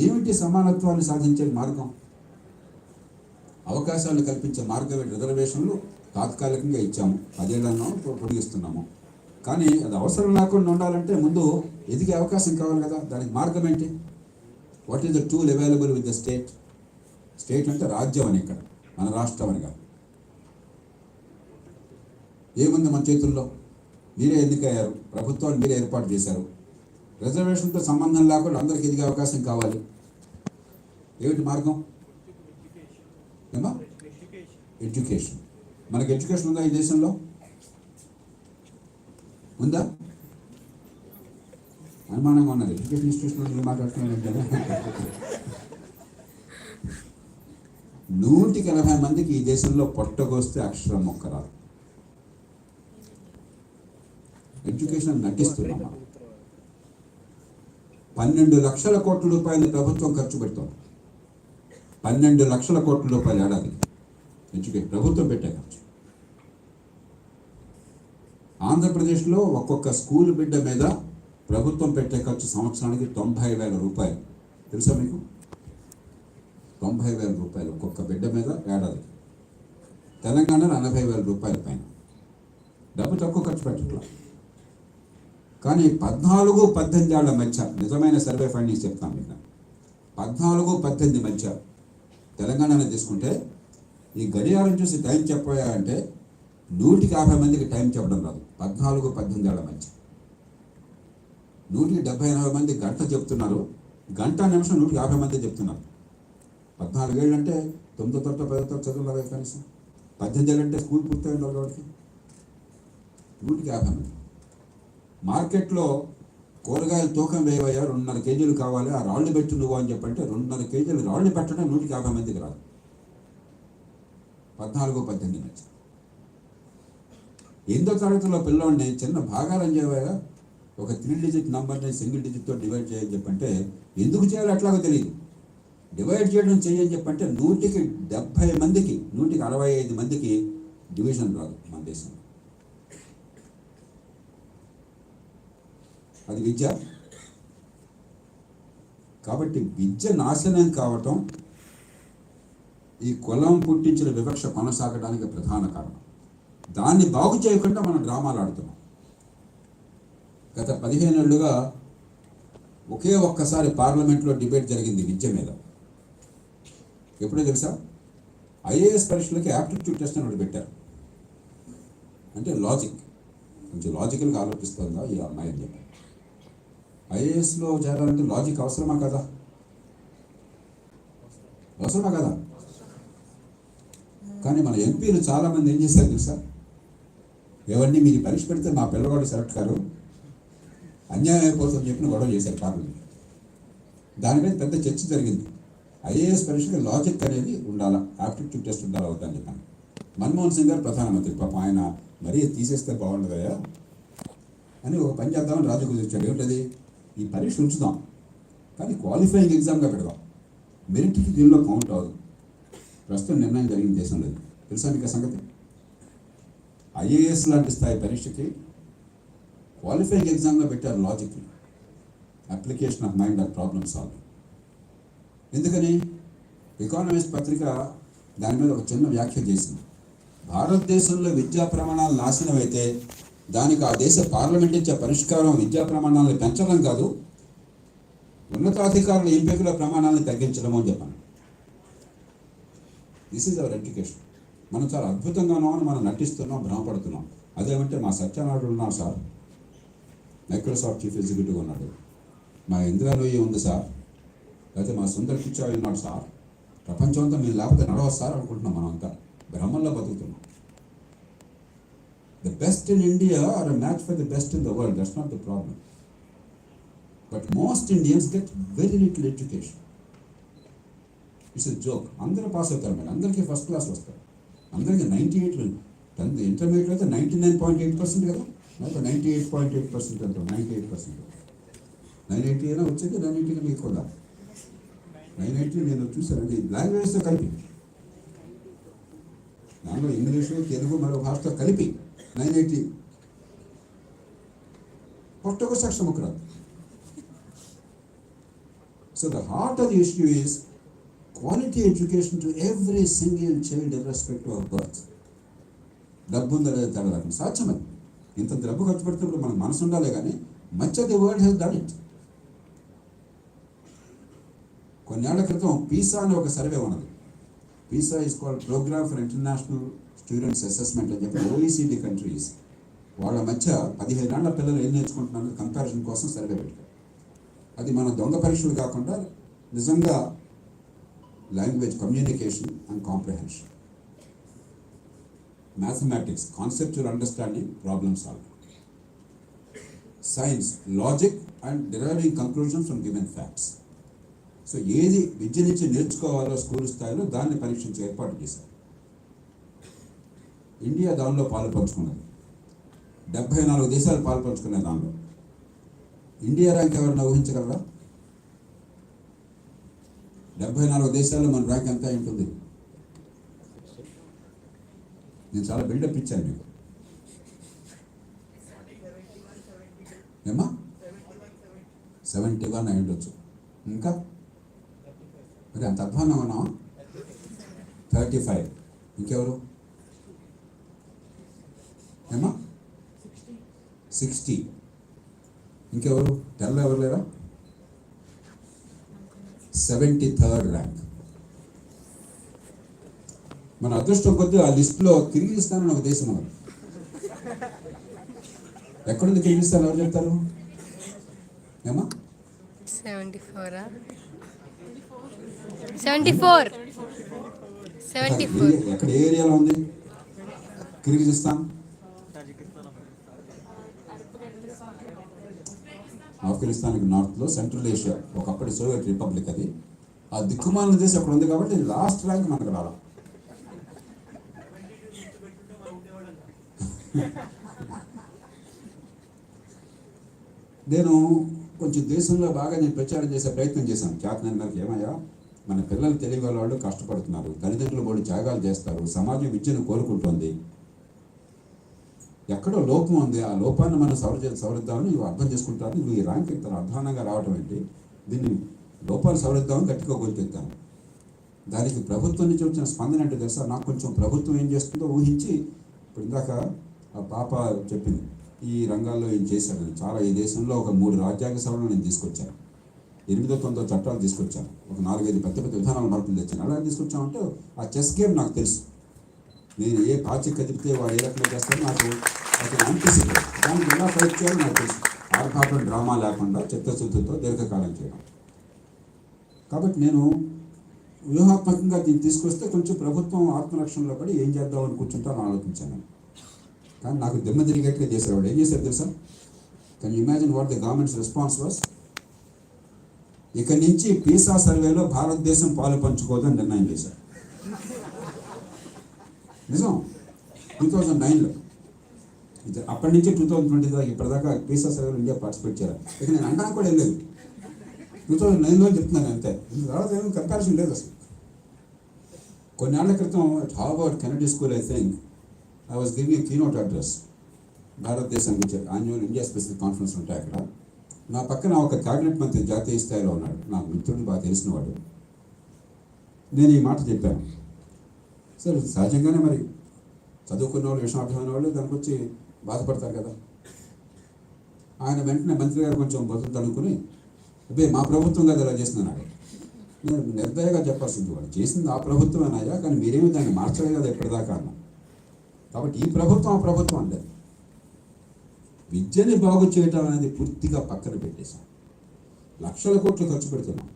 ఏమిటి సమానత్వాన్ని సాధించే మార్గం? అవకాశాలు కల్పించే మార్గం ఏంటి? రిజర్వేషన్లు తాత్కాలికంగా ఇచ్చాము, 10 ఏళ్ళను పొడిగిస్తున్నాము. కానీ అది అవసరం లేకుండా ఉండాలంటే ముందు ఎదిగే అవకాశం కావాలి కదా. దానికి మార్గం ఏంటి? What is the tool available with the state? State అంటే రాజ్యం అని, ఇక్కడ మన రాష్ట్రం అని కాదు. ఏముంది మన చేతుల్లో? మీరే ఎన్నికయ్యారు, ప్రభుత్వాన్ని మీరే ఏర్పాటు చేశారు. రిజర్వేషన్తో సంబంధం లేకుండా అందరికీ ఎదిగే అవకాశం కావాలి. ఏమిటి మార్గం? ఏమా? ఎడ్యుకేషన్. మనకి ఎడ్యుకేషన్ ఉందా ఈ దేశంలో? ఉందా? అనుమానంగా ఉన్నది. ఎడ్యుకేషన్ ఇన్స్టిట్యూషన్ మాట్లాడుతున్నాను కదా. 180 మందికి ఈ దేశంలో పొట్టగొస్తే అక్షరం మొక్క రాదు. ఎడ్యుకేషన్ నటిస్తున్నాం. 12 లక్షల కోట్ల రూపాయలు ప్రభుత్వం ఖర్చు పెడుతోంది. 12 లక్షల కోట్ల రూపాయలు ఏడాది ఎడ్యుకేషన్ ప్రభుత్వం పెట్టే ఖర్చు. ఆంధ్రప్రదేశ్లో ఒక్కొక్క స్కూల్ బిడ్డ మీద ప్రభుత్వం పెట్టే ఖర్చు సంవత్సరానికి 90,000 రూపాయలు. తెలుసా మీకు? 90,000 రూపాయలు ఒక్కొక్క బిడ్డ మీద ఏడాది. తెలంగాణలో 80,000 రూపాయల పైన. డబ్బు తక్కువ ఖర్చు పెట్టట్లా. కానీ 14-18 ఏళ్ల మధ్య నిజమైన సర్వే ఫైండింగ్స్ చెప్తాను మీకు. 14-18 మధ్య తెలంగాణలో తీసుకుంటే ఈ గడియారం చూసి టైం చెప్పాయా అంటే 150 మందికి టైం చెప్పడం రాదు. 14-18 ఏళ్ల మధ్య 170-80 మంది గంట చెప్తున్నారు. గంట నిమిషం 150 మంది చెప్తున్నారు. 14 ఏళ్ళు అంటే 9వ తరగతి 10వ తరగతి చదువులు కనీసం. 18 ఏళ్ళు అంటే స్కూల్ పూర్తయింది వాళ్ళకి. 150 మంది. మార్కెట్లో కూరగాయలు తూకం వేయవయ్యా 2.5 కేజీలు కావాలి, ఆ రాళ్ళు పెట్టు నువ్వు అని చెప్పంటే 2.5 కేజీలు రాళ్ళు పెట్టడం 150 మందికి రాదు. 14-18 మధ్య. 8వ తరగతిలో పిల్లవాడిని చిన్న భాగాలను చేయవయ్యా, ఒక 3 డిజిట్ నంబర్ని సింగిల్ డిజిట్తో డివైడ్ చేయని చెప్పంటే ఎందుకు చేయాలో అట్లాగో తెలియదు. డివైడ్ చేయడం చేయని చెప్పంటే 170 మందికి 165 మందికి డివిజన్ రాదు మన దేశంలో. అది విద్య. కాబట్టి విద్య నాశనం కావటం ఈ కులం పుట్టించిన వివక్ష కొనసాగడానికి ప్రధాన కారణం. దాన్ని బాగు చేయకుండా మనం డ్రామాలు ఆడుతున్నాం. గత 15 ఏళ్ళుగా ఒకే ఒక్కసారి పార్లమెంట్లో డిబేట్ జరిగింది విద్య మీద. ఎప్పుడో తెలుసా? ఐఏఎస్ పరీక్షలకి యాప్టిట్యూడ్ టెస్ట్ అని ఒకటి పెట్టారు. అంటే లాజిక్, కొంచెం లాజికల్గా ఆలోచిస్తుందా ఈ అమ్మాయి అని చెప్పి. ఐఏఎస్లో చేరాలంటే లాజిక్ అవసరమా కదా? అవసరమా కదా? కానీ మన ఎంపీలు చాలామంది ఏం చేశారు తెలుసా? ఎవరిని మీరు పరీక్ష పెడితే మా పిల్లవాడు సెలెక్ట్ కారు, అన్యాయం అయిపోతుందని చెప్పిన గొడవ చేశారు పార్లమెంట్. దాని మీద పెద్ద చర్చ జరిగింది. ఐఏఎస్ పరీక్షకి లాజిక్ అనేది ఉండాలా, యాప్టిట్యూడ్ టెస్ట్ ఉండాలా అవుతాను చెప్పాను. మన్మోహన్ సింగ్ గారు ప్రధానమంత్రి, పాపం ఆయన మరీ తీసేస్తే బాగుండదయా అని ఒక పని చేద్దామని రాజు కుదిర్చాడు. ఏమిటది? ఈ పరీక్ష ఉంచుదాం కానీ క్వాలిఫైయింగ్ ఎగ్జామ్గా పెడదాం, మెరిట్కి దీనిలో కౌంట్ అవ్వదు. ప్రస్తుతం నిర్ణయం జరిగిన దేశంలో తెలుసా మీకు ఆ సంగతి? ఐఏఎస్ లాంటి స్థాయి పరీక్షకి క్వాలిఫైయింగ్ ఎగ్జామ్గా పెట్టారు logic, application of mind or problem solve. ఎందుకని? ఎకానమిస్ట్ పత్రిక దాని మీద ఒక చిన్న వ్యాఖ్య చేసింది. భారతదేశంలో విద్యా ప్రమాణాలు నాశనం అయితే దానికి ఆ దేశ పార్లమెంట్ ఇచ్చే పరిష్కారం విద్యా ప్రమాణాలను పెంచడం కాదు, ఉన్నతాధికారుల ఎంపికల ప్రమాణాలను తగ్గించడం అని చెప్పాను. This is our education. మనం చాలా అద్భుతంగానో అని మనం నటిస్తున్నాం, భ్రమపడుతున్నాం. అదేమంటే మా సత్యనారాయణ ఉన్నారు సార్, మైక్రోసాఫ్ట్ చీఫ్ ఎగ్జిక్యూటివ్ ఉన్నాడు, మా ఇందిరా నోయి ఉంది సార్, లేకపోతే మా సుందర్ పిచ్చాయి ఉన్నాడు సార్, ప్రపంచం అంతా మీరు లేకపోతే నడవచ్చు సార్ అనుకుంటున్నాం. మనం అంతా భ్రమంలో బతుకుతున్నాం. The best in India are a match for the best in the world. That's not the problem. But most Indians get very little education. It's a joke. అందరూ పాస్ అవుతారు మేడం, అందరికీ ఫస్ట్ క్లాస్ వస్తారు, అందరికీ 98, 10th intermediate అయితే 99.8% కదా, లేకపోతే 98.8% అంటారు. 98%, 980 అయినా వచ్చేది, 980 మీకు కూడా 980 నేను చూసానండి. లాంగ్వేజ్తో కలిపి, దానిలో ఇంగ్లీషు తెలుగు మరో భాషతో కలిపి 980 పొట్టకు సాక్షముఖరాదు. So the heart of the issue is quality education to every single child irrespective of birth. డబ్బు ఉందా లేదా తేడా రాకుండా సాధ్యమని. ఇంత డబ్బు ఖర్చు పెడుతున్నప్పుడు మనకు మనసు ఉండాలి, కానీ much of the world has done it. కొన్నేళ్ల క్రితం పీసా అని ఒక సర్వే ఉన్నది. PISA is called programme for international students assessment అని చెప్పి OECD కంట్రీస్ వాళ్ళ మధ్య 15 ఏళ్ల పిల్లలు ఏం నేర్చుకుంటున్నారు కంపారిజన్ కోసం సర్వే పెట్టారు. అది మన దొంగ పరీక్షలు కాకుండా నిజంగా language communication and comprehension, mathematics conceptual understanding, problem solving, science logic and deriving conclusion from given facts. So ఏది విద్య నుంచి నేర్చుకోవాలో స్కూల్ స్థాయిలో దాన్ని పరీక్షించే ఏర్పాటు చేశారు. ఇండియా దానిలో పాలు పంచుకున్నది. 74 దేశాలు పాలు పంచుకునే దానిలో ఇండియా ర్యాంక్ ఎవరైనా ఊహించగలరా? 74 దేశాల్లో మన ర్యాంక్ ఎంత ఉంటుంది? నేను చాలా బిల్డప్ ఇచ్చాను మీకు. ఏమా 71 అయి ఉండొచ్చు. ఇంకా మరి అంత అధ్వానం ఉన్నావా? 35. ఇంకెవరు? ఏమా 60. ఇంకెవరు? 10లో ఎవరు లేరా? 73rd rank. మన అదృష్టం కొద్దీ ఆ లిస్టులో కిర్గిజిస్తాన్ అని ఒక దేశం ఉంది. ఎక్కడుంది కిర్గిజిస్తాన్? ఎవరు చెప్తారు? ఏమా 74 ఎక్కడ ఏ ఏరియాలో ఉంది కిర్గిజిస్తాన్? ఆఫ్ఘనిస్తాన్కి నార్త్లో, సెంట్రల్ ఏషియా, ఒకప్పటి సోవియట్ రిపబ్లిక్ అది. ఆ దిక్కుమాలిన దేశం అక్కడ ఉంది కాబట్టి లాస్ట్ ర్యాంక్ మనకు రాలా. నేను కొంచెం దేశంలో బాగా ప్రచారం చేసే ప్రయత్నం చేశాను. ఖ్యాతనందరికి ఏమయ్యా, మన పిల్లలు తెలివి వాళ్ళు కష్టపడుతున్నారు, తల్లిదండ్రులు బోడి త్యాగాలు చేస్తారు, సమాజం విద్యను కోరుకుంటుంది, ఎక్కడో లోపం ఉంది, ఆ లోపాన్ని మనం సవరిద్దామని నువ్వు అర్థం చేసుకుంటాను. నువ్వు ఈ ర్యాంక్ ఇంత అధ్వానంగా రావటం ఏంటి? దీన్ని లోపాలు సవరిద్దామని గట్టిగా గొంతెత్తాను. దానికి ప్రభుత్వం నుంచి వచ్చిన స్పందన అంటే తెలుసా? నాకు కొంచెం ప్రభుత్వం ఏం చేస్తుందో ఊహించి, ఇప్పుడు ఇందాక ఆ పాప చెప్పింది ఈ రంగాల్లో ఏం చేశాడని. చాలా ఈ దేశంలో ఒక 3 రాజ్యాంగ సభలు నేను తీసుకొచ్చాను, 8వ 9వ చట్టాలు తీసుకొచ్చాను, ఒక 4-5 పెద్ద పెద్ద విధానాలు మార్పులు తెచ్చాను. అలా తీసుకొచ్చామంటే ఆ చెస్ గేమ్ నాకు తెలుసు. నేను ఏ పాచి కదిపితే వాడు ఏ రకంగా చేస్తారో నాకు యాంటిసిపేట్, దానికి ఎలా ఫైట్ చేయాలో నాకు తెలుసు. ఆర్భాటం డ్రామా లేకుండా చిత్తశుద్ధితో దీర్ఘకాలం చేయడం. కాబట్టి నేను వ్యూహాత్మకంగా దీన్ని తీసుకొస్తే కొంచెం ప్రభుత్వం ఆత్మరక్షణలో పడి ఏం చేద్దామని కూర్చుంటానని ఆలోచించాను. కానీ నాకు దిమ్మ తిరిగేట్టుగా చేసేవాడు. ఏం చేశారు తెలుసా? Can you imagine what the governments response was? ఇక నుంచి పీసా సర్వేలో భారతదేశం పాలు పంచుకోదని నిర్ణయం చేశారు. నిజం. 2009లో. అప్పటి నుంచి 2020 దాకా ఇప్పటిదాకా పీసా సర్వేలో ఇండియా పార్టిసిపేట్ చేయాలి. ఇక నేను అనడానికి కూడా వెళ్ళలేదు. 2009లో చెప్తున్నాను అంతే. తర్వాత ఏమో కంపారిజన్ లేదు అసలు. కొన్నేళ్ల క్రితం Harvard Kennedy school I think I was giving a keynote address. భారతదేశం గురించి యాన్యువల్ ఇండియా స్పెసిఫిక్ కాన్ఫరెన్స్ ఉంటాయి అక్కడ. నా పక్కన ఒక క్యాబినెట్ మంత్రి జాతీయ స్థాయిలో ఉన్నాడు, నాకు మిత్రుడు, బాగా తెలిసినవాడు. నేను ఈ మాట చెప్పాను. సరే, సహజంగానే మరి చదువుకున్న వాళ్ళు, విషయం అర్థమైన వాళ్ళు దానికి వచ్చి బాధపడతారు కదా. ఆయన వెంటనే మంత్రి గారు కొంచెం బదులు తనుకుని, అబ్బే మా ప్రభుత్వం కదా ఇలా చేస్తున్నాడు. నేను నిర్దయగా చెప్పాల్సింది, వాడు చేసింది ఆ ప్రభుత్వమేనాయా, కానీ మీరేమి దాన్ని మార్చలేదు కదా ఇప్పటిదాకా అన్నా. కాబట్టి ఈ ప్రభుత్వం ఆ ప్రభుత్వం అంటే విద్యని బాగు చేయటం అనేది పూర్తిగా పక్కన పెట్టేశాం. లక్షల కోట్లు ఖర్చు పెడుతున్నాం.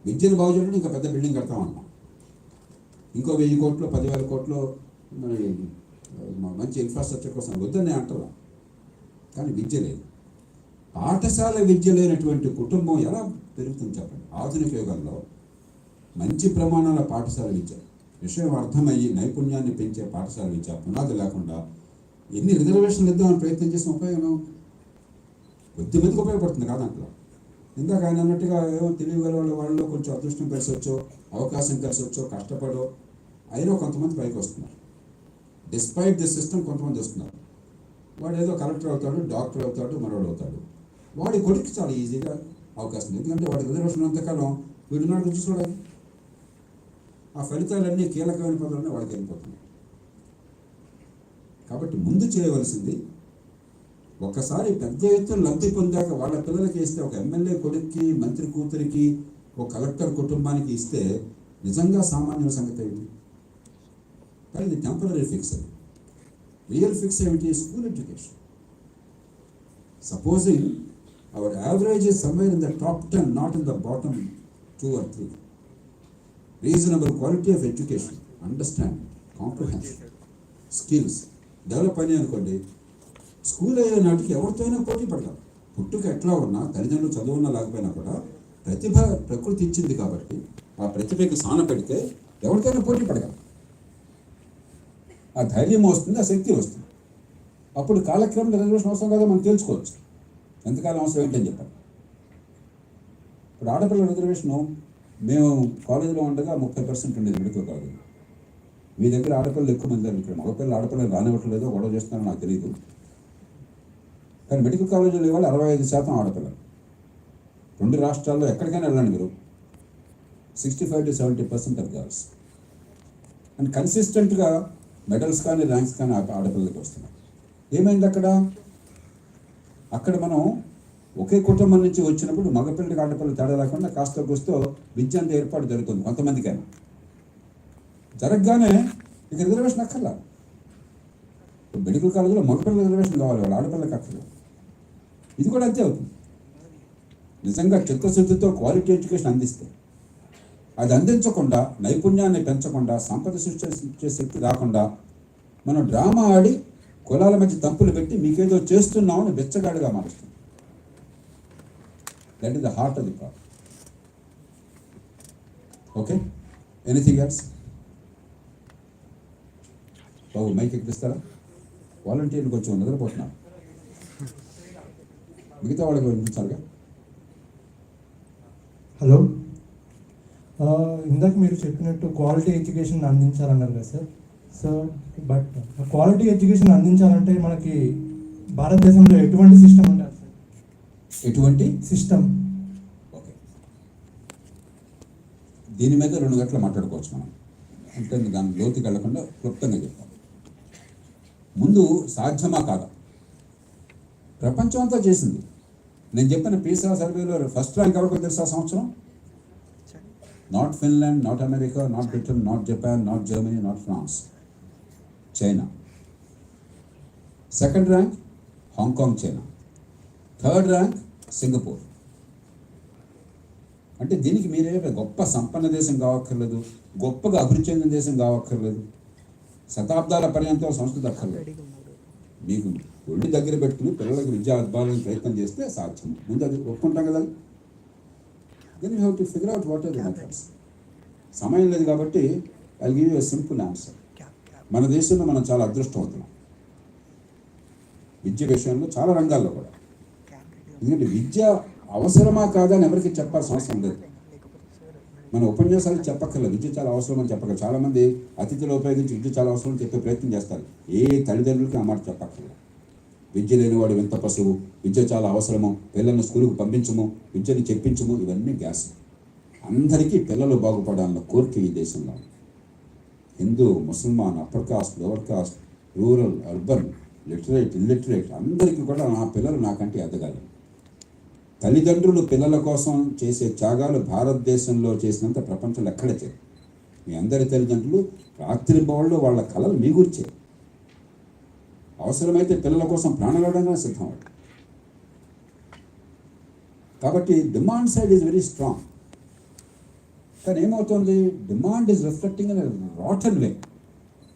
విద్యను బాగు చేయడం ఇంకా పెద్ద బిల్డింగ్ కడతామన్నాం. ఇంకో 1000 కోట్లు 10,000 కోట్లు మరి మంచి ఇన్ఫ్రాస్ట్రక్చర్ కోసం వద్దని అంటారు. కానీ విద్య లేదు. పాఠశాల విద్య లేనటువంటి కుటుంబం ఎలా పెరుగుతుంది చెప్పండి? ఆధునిక యుగంలో మంచి ప్రమాణాల పాఠశాల విద్య, విషయం అర్థమయ్యి నైపుణ్యాన్ని పెంచే పాఠశాల విద్య పునాది లేకుండా ఎన్ని రిజర్వేషన్లు ఇద్దామని ప్రయత్నం చేసిన ఉపయోగం కొద్దిమందికి ఉపయోగపడుతుంది కాదంట్లో. ఇందాక ఆయన అన్నట్టుగా ఏమో తెలియగల వాళ్ళు కొంచెం అదృష్టం కలిసి వచ్చో, అవకాశం కలిసి వచ్చో, కష్టపడో అయినా కొంతమంది పైకి వస్తున్నారు. డిస్పైట్ ది సిస్టమ్ కొంతమంది వస్తున్నారు. వాడు ఏదో కలెక్టర్ అవుతాడు, డాక్టర్ అవుతాడు, మరోడు అవుతాడు. వాడి కొడుకు చాలా ఈజీగా అవకాశం ఉంది. ఎందుకంటే వాడి రిజర్వేషన్ అంతకాలం వీడున్నాడు చూసుకోవడానికి. ఆ ఫలితాలన్నీ కీలకమైన పదాలన్నీ వాడికి వెళ్ళిపోతున్నాయి. కాబట్టి ముందు చేయవలసింది, ఒక్కసారి పెద్ద ఎత్తున లబ్ధి పొందాక వాళ్ళ పిల్లలకి ఇస్తే, ఒక ఎమ్మెల్యే కొడుక్కి, మంత్రి కూతురికి, ఒక కలెక్టర్ కుటుంబానికి ఇస్తే నిజంగా సామాన్యుల సంగతి ఏమిటి? కానీ ఇది టెంపరీ ఫిక్స్. అది రియల్ ఫిక్స్ ఏమిటి? School education. Supposing our average is somewhere in the top 10, not in the bottom 2 or 3. Reasonable quality of education, understanding, comprehension, skills develop అయినాయి అనుకోండి, స్కూల్ అయ్యే నాటికి ఎవరితో అయినా పోటీ పడతాం. పుట్టుక ఎట్లా ఉన్నా, తల్లిదండ్రులు చదువున్నా లేకపోయినా కూడా ప్రతిభ ప్రకృతి ఇచ్చింది కాబట్టి ఆ ప్రతిభకి సాన పెడితే ఎవరితోనైనా పోటీ పడగలం. ఆ ధైర్యం వస్తుంది, ఆ శక్తి వస్తుంది. అప్పుడు కాలక్రమం రిజర్వేషన్ అవసరం కాదో మనం తెలుసుకోవచ్చు. ఎంతకాలం అవసరం ఏంటని చెప్పాలి. ఇప్పుడు ఆడపిల్లల రిజర్వేషను మేము కాలేజీలో ఉండగా 30% ఉండేది మెడికల్ కాలేజీలో. మీ దగ్గర ఆడపిల్లలు ఎక్కువ మంది లేరు. ఇక్కడ మగపిల్లలు ఆడపిల్లలు రానివ్వట్లేదో గొడవ చేస్తున్నారో నాకు తెలియదు. కానీ మెడికల్ కాలేజీలో ఇవాళ 65% ఆడపిల్లలు. 2 రాష్ట్రాల్లో ఎక్కడికైనా వెళ్ళండి మీరు, 65 to 70% ఆఫ్ గర్ల్స్. అండ్ కన్సిస్టెంట్గా మెడల్స్ కానీ ర్యాంక్స్ కానీ ఆడపిల్లలకి వస్తున్నాయి. ఏమైంది అక్కడ మనం ఒకే కుటుంబం నుంచి వచ్చినప్పుడు మగపిల్లలకి ఆడపిల్లలు తేడా లేకుండా కాస్త కూస్తో విద్య అంత ఏర్పాటు జరుగుతుంది కొంతమందికైనా. జరగగానే ఇక రిజర్వేషన్ అక్కర్లా. మెడికల్ కాలేజీలో మగపిల్లల రిజర్వేషన్ కావాలి, వాళ్ళు ఆడపిల్లలకి అక్కర్లా. ఇది కూడా అంతే అవుతుంది. నిజంగా చిత్తశుద్ధితో క్వాలిటీ ఎడ్యుకేషన్ అందిస్తే, అది అందించకుండా, నైపుణ్యాన్ని పెంచకుండా, సంపద సృష్టించే శక్తి రాకుండా మనం డ్రామా ఆడి కులాల మధ్య తంపులు పెట్టి మీకేదో చేస్తున్నామని బెచ్చగాడిగా మారుస్తాం. That is the heart of the problem. Okay, anything else? బాబు మైక్ ఎక్కిస్తారా? వాలంటీర్లు కొంచెం నిద్రపోతున్నారు, మిగతా వాళ్ళకి వినిపించాలిగా. హలో, ఇందాక మీరు చెప్పినట్టు క్వాలిటీ ఎడ్యుకేషన్ అందించాలన్నారు కదా sir. So but quality education అందించాలంటే మనకి భారతదేశంలో ఎటువంటి సిస్టమ్ ఉంటుంది సార్? ఎటువంటి సిస్టమ్? ఓకే, దీని మీద 2 గంటలు మాట్లాడుకోవచ్చు మనం. అంటే దాని లోతుకి వెళ్లకుండా క్లుప్తంగా చెప్తాం. ముందు సాధ్యమా కాదా? ప్రపంచం అంతా చేసింది. నేను చెప్పిన పీసా సర్వేలో ఫస్ట్ ర్యాంక్ ఎవరికో తెలుసా సంవత్సరం? Not Finland, not America, not Britain, not Japan, not Germany, not France, China. Second rank Hong Kong, China. Third rank Singapore. అంటే దీనికి మీరే గొప్ప సంపన్న దేశం కావక్కర్లేదు, గొప్పగా అభివృద్ధి చెందిన దేశం కావక్కర్లేదు, శతాబ్దాల పర్యంతం సంస్కృతి అక్కర్లేదు. మీకు ఒళ్ళు దగ్గర పెట్టుకుని పిల్లలకు విద్యా అద్భుతాలను ప్రయత్నం చేస్తే సాధ్యం. ముందు అది ఒప్పుకుంటాం కదా. Then you have to figure out what are the methods. సమయం లేదు కాబట్టి I give you a simple answer. మన దేశంలో మనం చాలా అదృష్టవంతులం విద్య విషయంలో, చాలా రంగాల్లో కూడా. ఎందుకంటే విద్య అవసరమా కాదా అని ఎవరికి చెప్పాల్సిన అవసరం లేదు. మన ఉపన్యాసాలు చెప్పక్కర్లేదు, విద్య చాలా అవసరం అని చెప్పగలరు. చాలామంది అతిథులు ఉపయోగించి విద్య చాలా అవసరం అని చెప్పే ప్రయత్నం చేస్తారు. ఏ తల్లిదండ్రులకి ఆ మాట చెప్పక్కర్లేదు. విద్య లేనివాడు ఎంత పశువు, విద్య చాలా అవసరము, పిల్లల్ని స్కూలుకు పంపించము, విద్యని చెప్పించము, ఇవన్నీ గ్యాస్. అందరికీ పిల్లలు బాగుపడాలన్న కోరిక ఈ దేశంలో. హిందూ, ముసల్మాన్, upper caste, lower caste, rural, urban, literate, illiterate, అందరికీ కూడా నా పిల్లలు నాకంటే ఎదగాలి. తల్లిదండ్రులు పిల్లల కోసం చేసే త్యాగాలు భారతదేశంలో చేసినంత ప్రపంచంలో ఎక్కడ చేయరు. మీ అందరి తల్లిదండ్రులు రాత్రి బౌళ్ళు వాళ్ళ కళలు మీ గురించే. అవసరమైతే పిల్లల కోసం ప్రాణాలడానికి సిద్ధం. కాబట్టి demand side is very strong. కానీ ఏమవుతుంది, demand is reflecting in rotten way.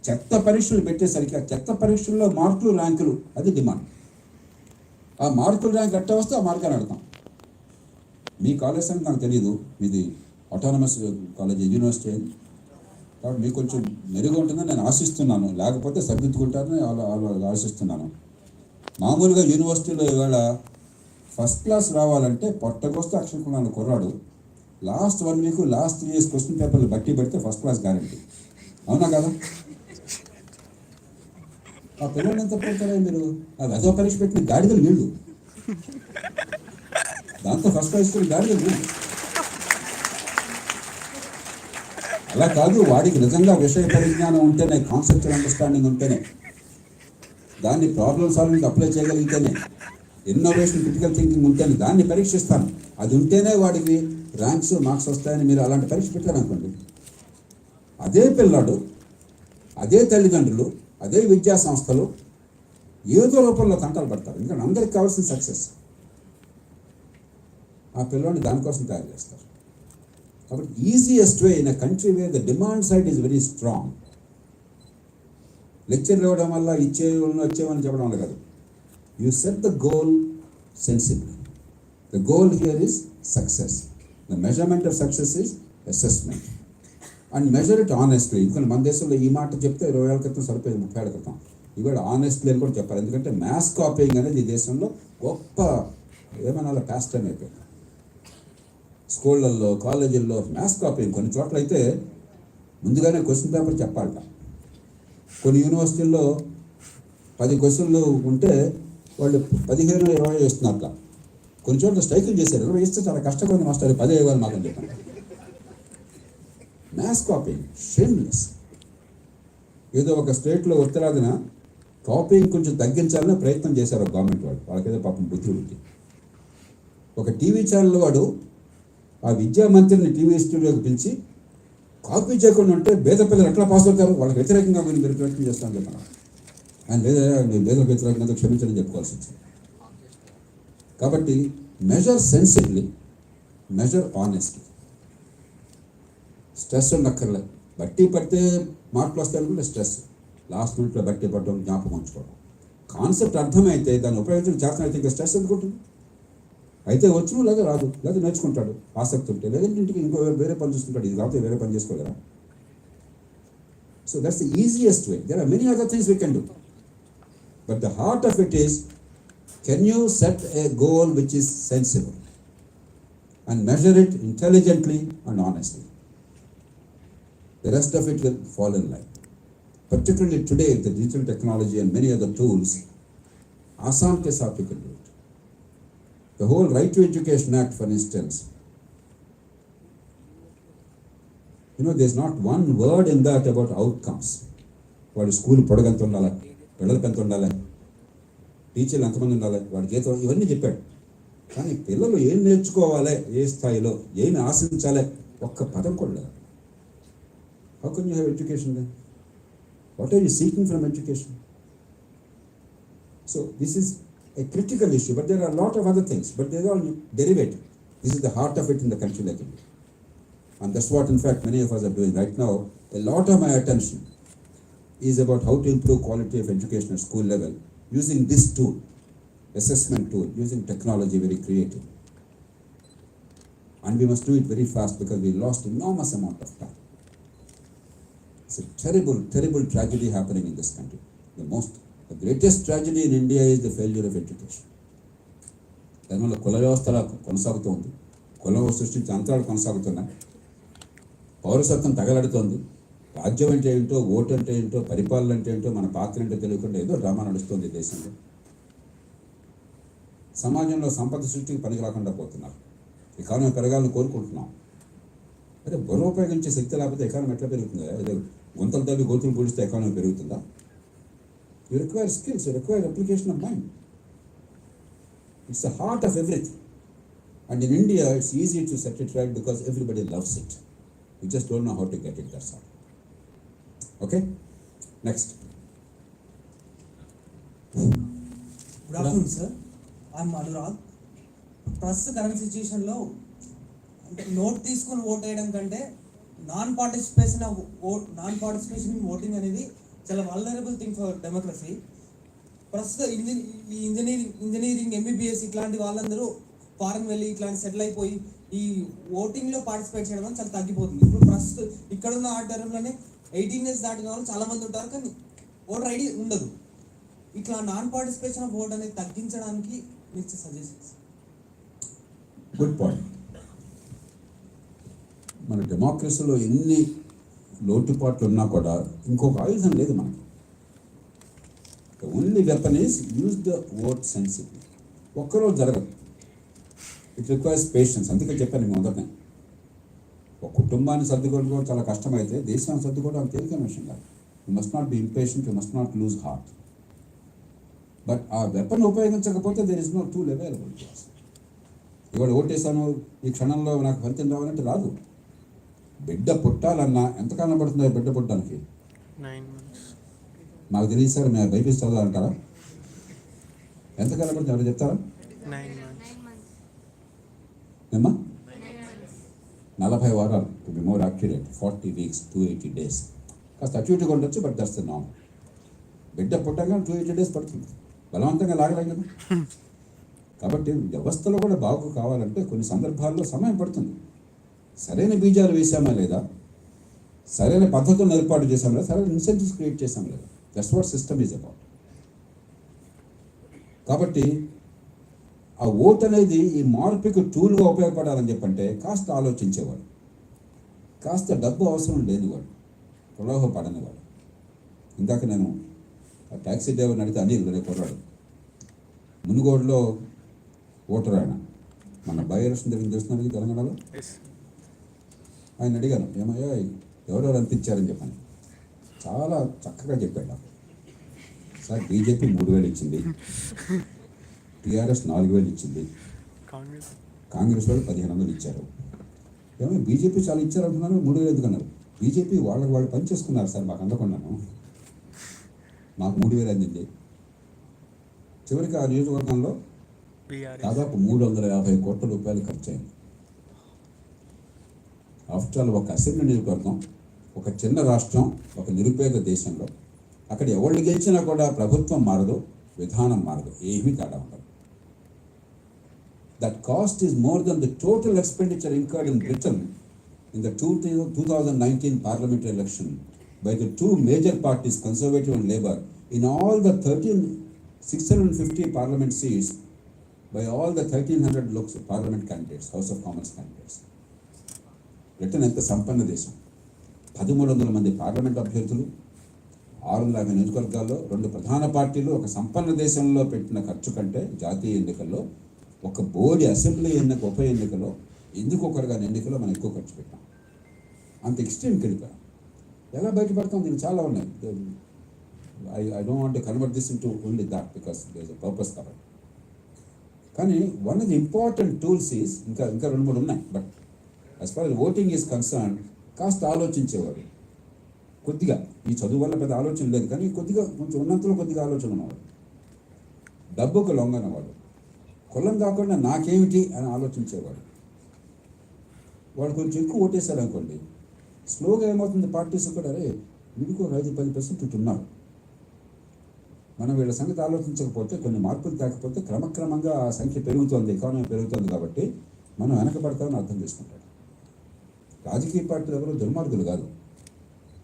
చెత్త పరీక్షలు పెట్టేసరికి ఆ చెత్త పరీక్షల్లో మార్కులు, ర్యాంకులు, అది డిమాండ్. ఆ మార్కులు ర్యాంక్ ఎట్ట వస్తే ఆ మార్కులు అడతాం. మీ కాలేజ్ అంటే నాకు తెలియదు, మీది ఆటోనమస్ కాలేజ్, యూనివర్సిటీ, కాబట్టి మీకు కొంచెం మెరుగు ఉంటుందని నేను ఆశిస్తున్నాను. లేకపోతే సరిదిద్దుకుంటారని ఆశిస్తున్నాను. మామూలుగా యూనివర్సిటీలో ఇవాళ ఫస్ట్ క్లాస్ రావాలంటే పొట్టకొస్తే అక్షరకున్నాను కుర్రాడు last 1 week, last 3 years question పేపర్లు బట్టి పెడితే ఫస్ట్ క్లాస్ గ్యారంటీ. అవునా కదా? ఆ పిల్లల్ని ఎంత పెడతారా మీరు? ఆ వెధవ పరీక్ష పెట్టిన గాడిదలు వీళ్ళు, దాంతో ఫస్ట్ క్లాస్ గాడిదలు వీళ్ళు. అలా కాదు, వాడికి నిజంగా విషయ పరిజ్ఞానం ఉంటేనే, కాన్సెప్చువల్ అండర్స్టాండింగ్ ఉంటేనే, దాన్ని ప్రాబ్లమ్ సాల్వింగ్ అప్లై చేయగలిగితేనే, ఇన్నోవేషన్, క్రిటికల్ థింకింగ్ ఉంటేనే దాన్ని పరీక్షిస్తాను. అది ఉంటేనే వాడికి ర్యాంక్స్, మార్క్స్ వస్తాయని మీరు అలాంటి పరీక్ష పెట్టారనుకోండి, అదే పిల్లాడు, అదే తల్లిదండ్రులు, అదే విద్యా సంస్థలు ఏదో రూపంలో తంటాలు పడతారు. ఎందుకంటే అందరికి కావాల్సిన సక్సెస్ ఆ పిల్లవాడిని దానికోసం తయారు చేస్తారు. కాబట్టి easiest way in a country where the demand side is very strong. లెక్చర్లు ఇవ్వడం వల్ల వచ్చేవని చెప్పడం వల్ల కాదు. You set the goal sensibly. The goal here is success. The measurement of success is assessment and measure it honestly. ఎందుకంటే మన దేశంలో ఈ మాట చెప్తే 20 ఏళ్ళ క్రితం సరిపోయింది, 30 ఏళ్ళ క్రితం. ఇవాళ ఆనెస్ట్లీ అని కూడా చెప్పాలి. ఎందుకంటే మ్యాథ్స్ కాపీయింగ్ అనేది ఈ దేశంలో గొప్ప ఏమన్నా ప్యాస్ట్ అని అయిపోయింది. స్కూళ్ళల్లో, కాలేజీల్లో మ్యాథ్స్ కాపీయింగ్. కొన్ని చోట్ల అయితే ముందుగానే క్వశ్చన్ పేపర్ చెప్పాలట. కొన్ని యూనివర్సిటీల్లో 10 క్వశ్చన్లు ఉంటే వాళ్ళు 15-20 వేస్తున్నట్ల. కొన్ని చోట్ల స్ట్రైకులు చేశారు. 20 ఇస్తే చాలా కష్టంగా ఉంది మాస్టర్, 10 ఇవ్వాలి మాకని చెప్పండి. Maths copying shameless. ఏదో ఒక స్టేట్లో ఉత్తరాదిన కాపీయింగ్ కొంచెం తగ్గించాలని ప్రయత్నం చేశారు గవర్నమెంట్ వాళ్ళు. వాళ్ళకేదో పాపం బుద్ధి ఉంది. ఒక టీవీ ఛానల్ వాడు ఆ విద్యామంత్రిని టీవీ స్టూడియోకి పిలిచి కాపీ చేయకుండా ఉంటే పేద పిల్లలు ఎట్లా పాస్ అవుతారు, వాళ్ళకి వ్యతిరేకంగా మీరు ప్రయత్నం చేస్తామని చెప్పాను. ఆయన లేదా నేను పేదలకు వ్యతిరేకంగా క్షమించని చెప్పుకోవాల్సి వచ్చింది. కాబట్టి మెజర్ సెన్సిబ్లీ, మెజర్ ఆనెస్ట్లీ. స్ట్రెస్ ఉండక్కర్లే. బట్టి పడితే మార్కులు వస్తాయి అనుకుంటే స్ట్రెస్, లాస్ట్ మినిట్లో బట్టి పడడం, జ్ఞాపకం ఉంచుకోవడం. కాన్సెప్ట్ అర్థమైతే దాన్ని ఉపయోగించడం చేతనం అయితే ఇంకా స్ట్రెస్ ఎందుకుంటుంది. అయితే వచ్చును లేదా రాదు, లేదా నేర్చుకుంటాడు ఆసక్తి ఉంటే, లేదంటే ఇంటికి ఇంకో వేరే పని చూసుకుంటాడు. ఇది కాకపోతే వేరే పని చేసుకోగలరా. So that's the easiest way. There are many other things we can do, but the heart of it is can you set a goal which is sensible and measure it intelligently and honestly. The rest of it will fall in line. Particularly today, the digital technology and many other tools, आसान के साथ we can do it. The whole Right to Education Act, for instance, there's not one word in that about outcomes. వాడి school పొడగంత ఉండాలి, పిల్లలకి ఎంత ఉండాలి, టీచర్లు ఎంతమంది ఉండాలి, వాడి జీతం, ఇవన్నీ చెప్పాడు. కానీ పిల్లలు ఏం నేర్చుకోవాలి, ఏ స్థాయిలో ఏమి ఆశించాలి, ఒక్క పదం కూడా లేదు. How can you have education then? What are you seeking from education? So this is a critical issue, but there are a lot of other things, but they are all derivative. This is the heart of it in the country like India. And that's what in fact many of us are doing right now. A lot of my attention is about how to improve quality of education at school level using this tool, assessment tool, using technology, very creative. And we must do it very fast because we lost enormous amount of time. It's a terrible, terrible tragedy happening in this country. The greatest tragedy in India is the failure of education. దానివల్ల కుల వ్యవస్థ కొనసాగుతోంది, కులం సృష్టించి అంతరాలు కొనసాగుతున్నాయి, పౌరసత్వం తగలడుతోంది, రాజ్యం అంటే ఏంటో, ఓటు అంటే ఏంటో, పరిపాలన అంటే ఏంటో, మన పాత్ర ఏంటో తెలియకుండా ఏదో డ్రామా నడుస్తుంది దేశంలో. సమాజంలో సంపద సృష్టికి పనికి రాకుండా పోతున్నారు. ఎకానమీ పెరగాలని కోరుకుంటున్నాం. అదే బుర్ర ఉపయోగించే శక్తి లేకపోతే ఎకానమీ ఎట్లా పెరుగుతుందా? అదే గుంతలు తవ్వి గోతులు పూడిస్తే ఎకానమీ పెరుగుతుందా? You require skills, you require application of mind. It's the heart of everything. And in India it's easy to set it right because everybody loves it. You just don't know how to get it, that's all. Okay, next. Good afternoon sir, I'm Anurag. ప్రస్తుత current సిచ్యుయేషన్లో అంటే note తీసుకుని vote వేయడం కంటే non participation in voting అనేది చాలా vulnerable thing for democracy. ప్రస్తుతం engineering MBBS ఇట్లాంటి వాళ్ళందరూ ఫారెన్ వెళ్ళి ఇట్లాంటి సెటిల్ అయిపోయి ఈ ఓటింగ్లో పార్టిసిపేట్ చేయడం చాలా తగ్గిపోతుంది. ఇప్పుడు ప్రస్తుతం ఇక్కడున్న ఆడిటోరియంలోనే 18 years దాటిన వాళ్ళు చాలామంది ఉంటారు, కానీ ఓటర్ ఐడి ఉండదు. ఇట్లా నాన్ పార్టిసిపేషన్ ఆఫ్ ఓట్ అనేది తగ్గించడానికి మీరు సజెషన్స్? Good point. మన డెమోక్రసీలో ఎన్ని లోటుపాట్లు ఉన్నా కూడా ఇంకొక ఆయుధం లేదు మనకి. The only weapon is use the vote sensibly. ఒక్కరోజు జరగదు, ఇట్ రిక్వైర్స్ పేషెన్స్. అందుకే చెప్పాను మొదటనే, ఒక కుటుంబాన్ని సర్దుకోవడం చాలా కష్టమైతే దేశాన్ని సర్దుకోవడం అంత తేలికైన విషయం కాదు. You must not be impatient, you must not lose heart. But ఆ వెపన్ ఉపయోగించకపోతే there is no tool available to us. ఇవాళ ఓటేసాను, ఈ క్షణంలో నాకు ఫలితం రావాలంటే రాదు. బిడ్డ పుట్టాలన్నా ఎంతకాలం పడుతుంది బిడ్డ పుట్టడానికి? 9 months. మాకు తెలియదు సార్, మేము బైపీసీ చదవాలంటారా? ఎంతకాలం పడుతుంది ఎవరు చెప్తారా? ఏమ్మా 40 వారాలు, to be more accurate 40 weeks, 280 days. కాస్త అటు ఇటుగా ఉండొచ్చు, బట్ దట్స్ ద నార్మ్. బిడ్డ పుట్టగా 280 days పడుతుంది, బలవంతంగా లాగలేం కదా. కాబట్టి వ్యవస్థలో కూడా బాగు కావాలంటే కొన్ని సందర్భాల్లో సమయం పడుతుంది. సరైన బీజాలు వేసామా లేదా, సరైన పద్ధతులను ఏర్పాటు చేసాం లేదా, సరైన ఇన్సెంటివ్స్ క్రియేట్ చేసాం లేదా, that's what system is about. కాబట్టి ఆ ఓట్ అనేది ఈ మార్పుకి టూల్గా ఉపయోగపడాలని చెప్పంటే కాస్త ఆలోచించేవాడు, కాస్త డబ్బు అవసరం లేనివాడు, ప్రలోభపడనివాడు. ఇందాక నేను ఆ ట్యాక్సీ డ్రైవర్ని అడిగితే అనిల్ అనే కుర్రాడు మునుగోడులో ఓటర్, ఆయన మన బై ఎలక్షన్ జరిగింది తెలుస్తున్నాడు తెలంగాణలో. ఆయన అడిగాను, ఏమయ్యా ఎవరెవరు అనిపించారని చెప్పాను. చాలా చక్కగా చెప్పాడు నాకు. సార్ బీజేపీ 3,000 ఇచ్చింది, టీఆర్ఎస్ 4,000 ఇచ్చింది, కాంగ్రెస్ వాళ్ళు 1,500 ఇచ్చారు. ఏమో బీజేపీ చాలా ఇచ్చారు అంటున్నారు, 3,000 ఎందుకన్నారు? బీజేపీ వాళ్ళకి వాళ్ళు పని చేసుకున్నారు సార్, మాకు అందకున్నాను, మాకు 3,000 అందింది. చివరికి ఆ నియోజకవర్గంలో దాదాపు 350 కోట్ల రూపాయలు ఖర్చు అయింది. ఆఫ్టర్ ఆల్ ఒక అసెంబ్లీ నియోజకవర్గం, ఒక చిన్న రాష్ట్రం, ఒక నిరుపేద దేశంలో అక్కడ ఎవరు గెలిచినా కూడా ప్రభుత్వం మారదు, విధానం మారదు, ఏమీ తేడా ఉండదు. That cost is more than the total expenditure incurred in Britain in the 2019 parliamentary election by the two major parties, Conservative and Labour, in all the 650 parliament seats by all the 1,300 local parliament candidates, House of Commons candidates. Britain ఎంత సంపన్న దేశం, 1,300 మంది parliament అభ్యర్థులు, 650 నియోజకవర్గాల్లో 2 ప్రధాన పార్టీలు. ఒక సంపన్న దేశంలో పెట్టిన ఖర్చు కంటే జాతీయ ఎన్నికల్లో, ఒక బోర్డు అసెంబ్లీ ఉప ఎన్నికలో, ఎందుకు ఒకరుగా ఎన్నికలో మనం ఎక్కువ ఖర్చు పెట్టాం. అంత ఎక్స్ట్రీమ్కి వెళ్ళిపోయాం. ఎలా బయటపడతాం? దీనికి చాలా ఉన్నాయి. I don't want to convert this into only that because there is a purpose కాబట్టి. కానీ one of the important tools is, ఇంకా 2-3 ఉన్నాయి, but as far voting is concern కాస్త ఆలోచించేవాడు. కొద్దిగా ఈ చదువు వల్ల పెద్ద ఆలోచన లేదు, కానీ కొద్దిగా కొంచెం ఉన్నంతలో కొద్దిగా ఆలోచన ఉన్నవాడు, డబ్బుకు లొంగనవాడు, కులం కాకుండా నాకేమిటి అని ఆలోచించేవాడు. వాడు కొంచెం ఎక్కువ ఓటేశారు అనుకోండి, స్లోగా ఏమవుతుంది, పార్టీస్ కూడా అరే వీడికి 5-10% ఇటున్నారు, మనం వీళ్ళ సంగతి ఆలోచించకపోతే, కొన్ని మార్పులు తేకపోతే క్రమక్రమంగా ఆ సంఖ్య పెరుగుతుంది, ఎకానమీ పెరుగుతుంది, కాబట్టి మనం వెనకబడతామని అర్థం చేసుకుంటాడు. రాజకీయ పార్టీలు ఎవరు దుర్మార్గులు కాదు,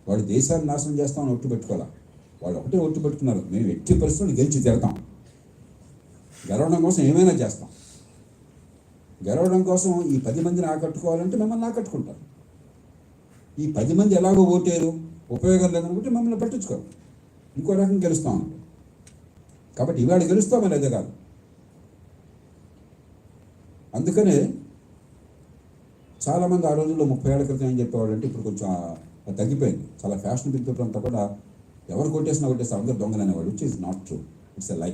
వాడు దేశాన్ని నాశనం చేస్తామని ఒట్టు పెట్టుకోవాలా. వాళ్ళు ఒకటే ఒట్టు పెట్టుకున్నారు, మేము ఎట్టి పరిస్థితులు గెలిచి తీరతాం, గెలవడం కోసం ఏమైనా చేస్తాం, గెలవడం కోసం ఈ 10 మందిని ఆకట్టుకోవాలంటే మిమ్మల్ని ఆకట్టుకుంటారు. ఈ 10 మంది ఎలాగో ఓటేరు, ఉపయోగం లేదనుకుంటే మమ్మల్ని పట్టించుకోరు, ఇంకో రకం గెలుస్తాం అనుకో. కాబట్టి ఇవాళ గెలుస్తామని లేదా కాదు. అందుకనే చాలామంది ఆ రోజుల్లో 30 ఏళ్ల క్రితం ఏం చెప్పేవాడు అంటే, ఇప్పుడు కొంచెం తగ్గిపోయింది. చాలా ఫ్యాషనబుల్ పీపుల్ అంతా కూడా ఎవరు కొట్టేసినా అందరూ దొంగలనేవాడు, which is not true, it's a lie.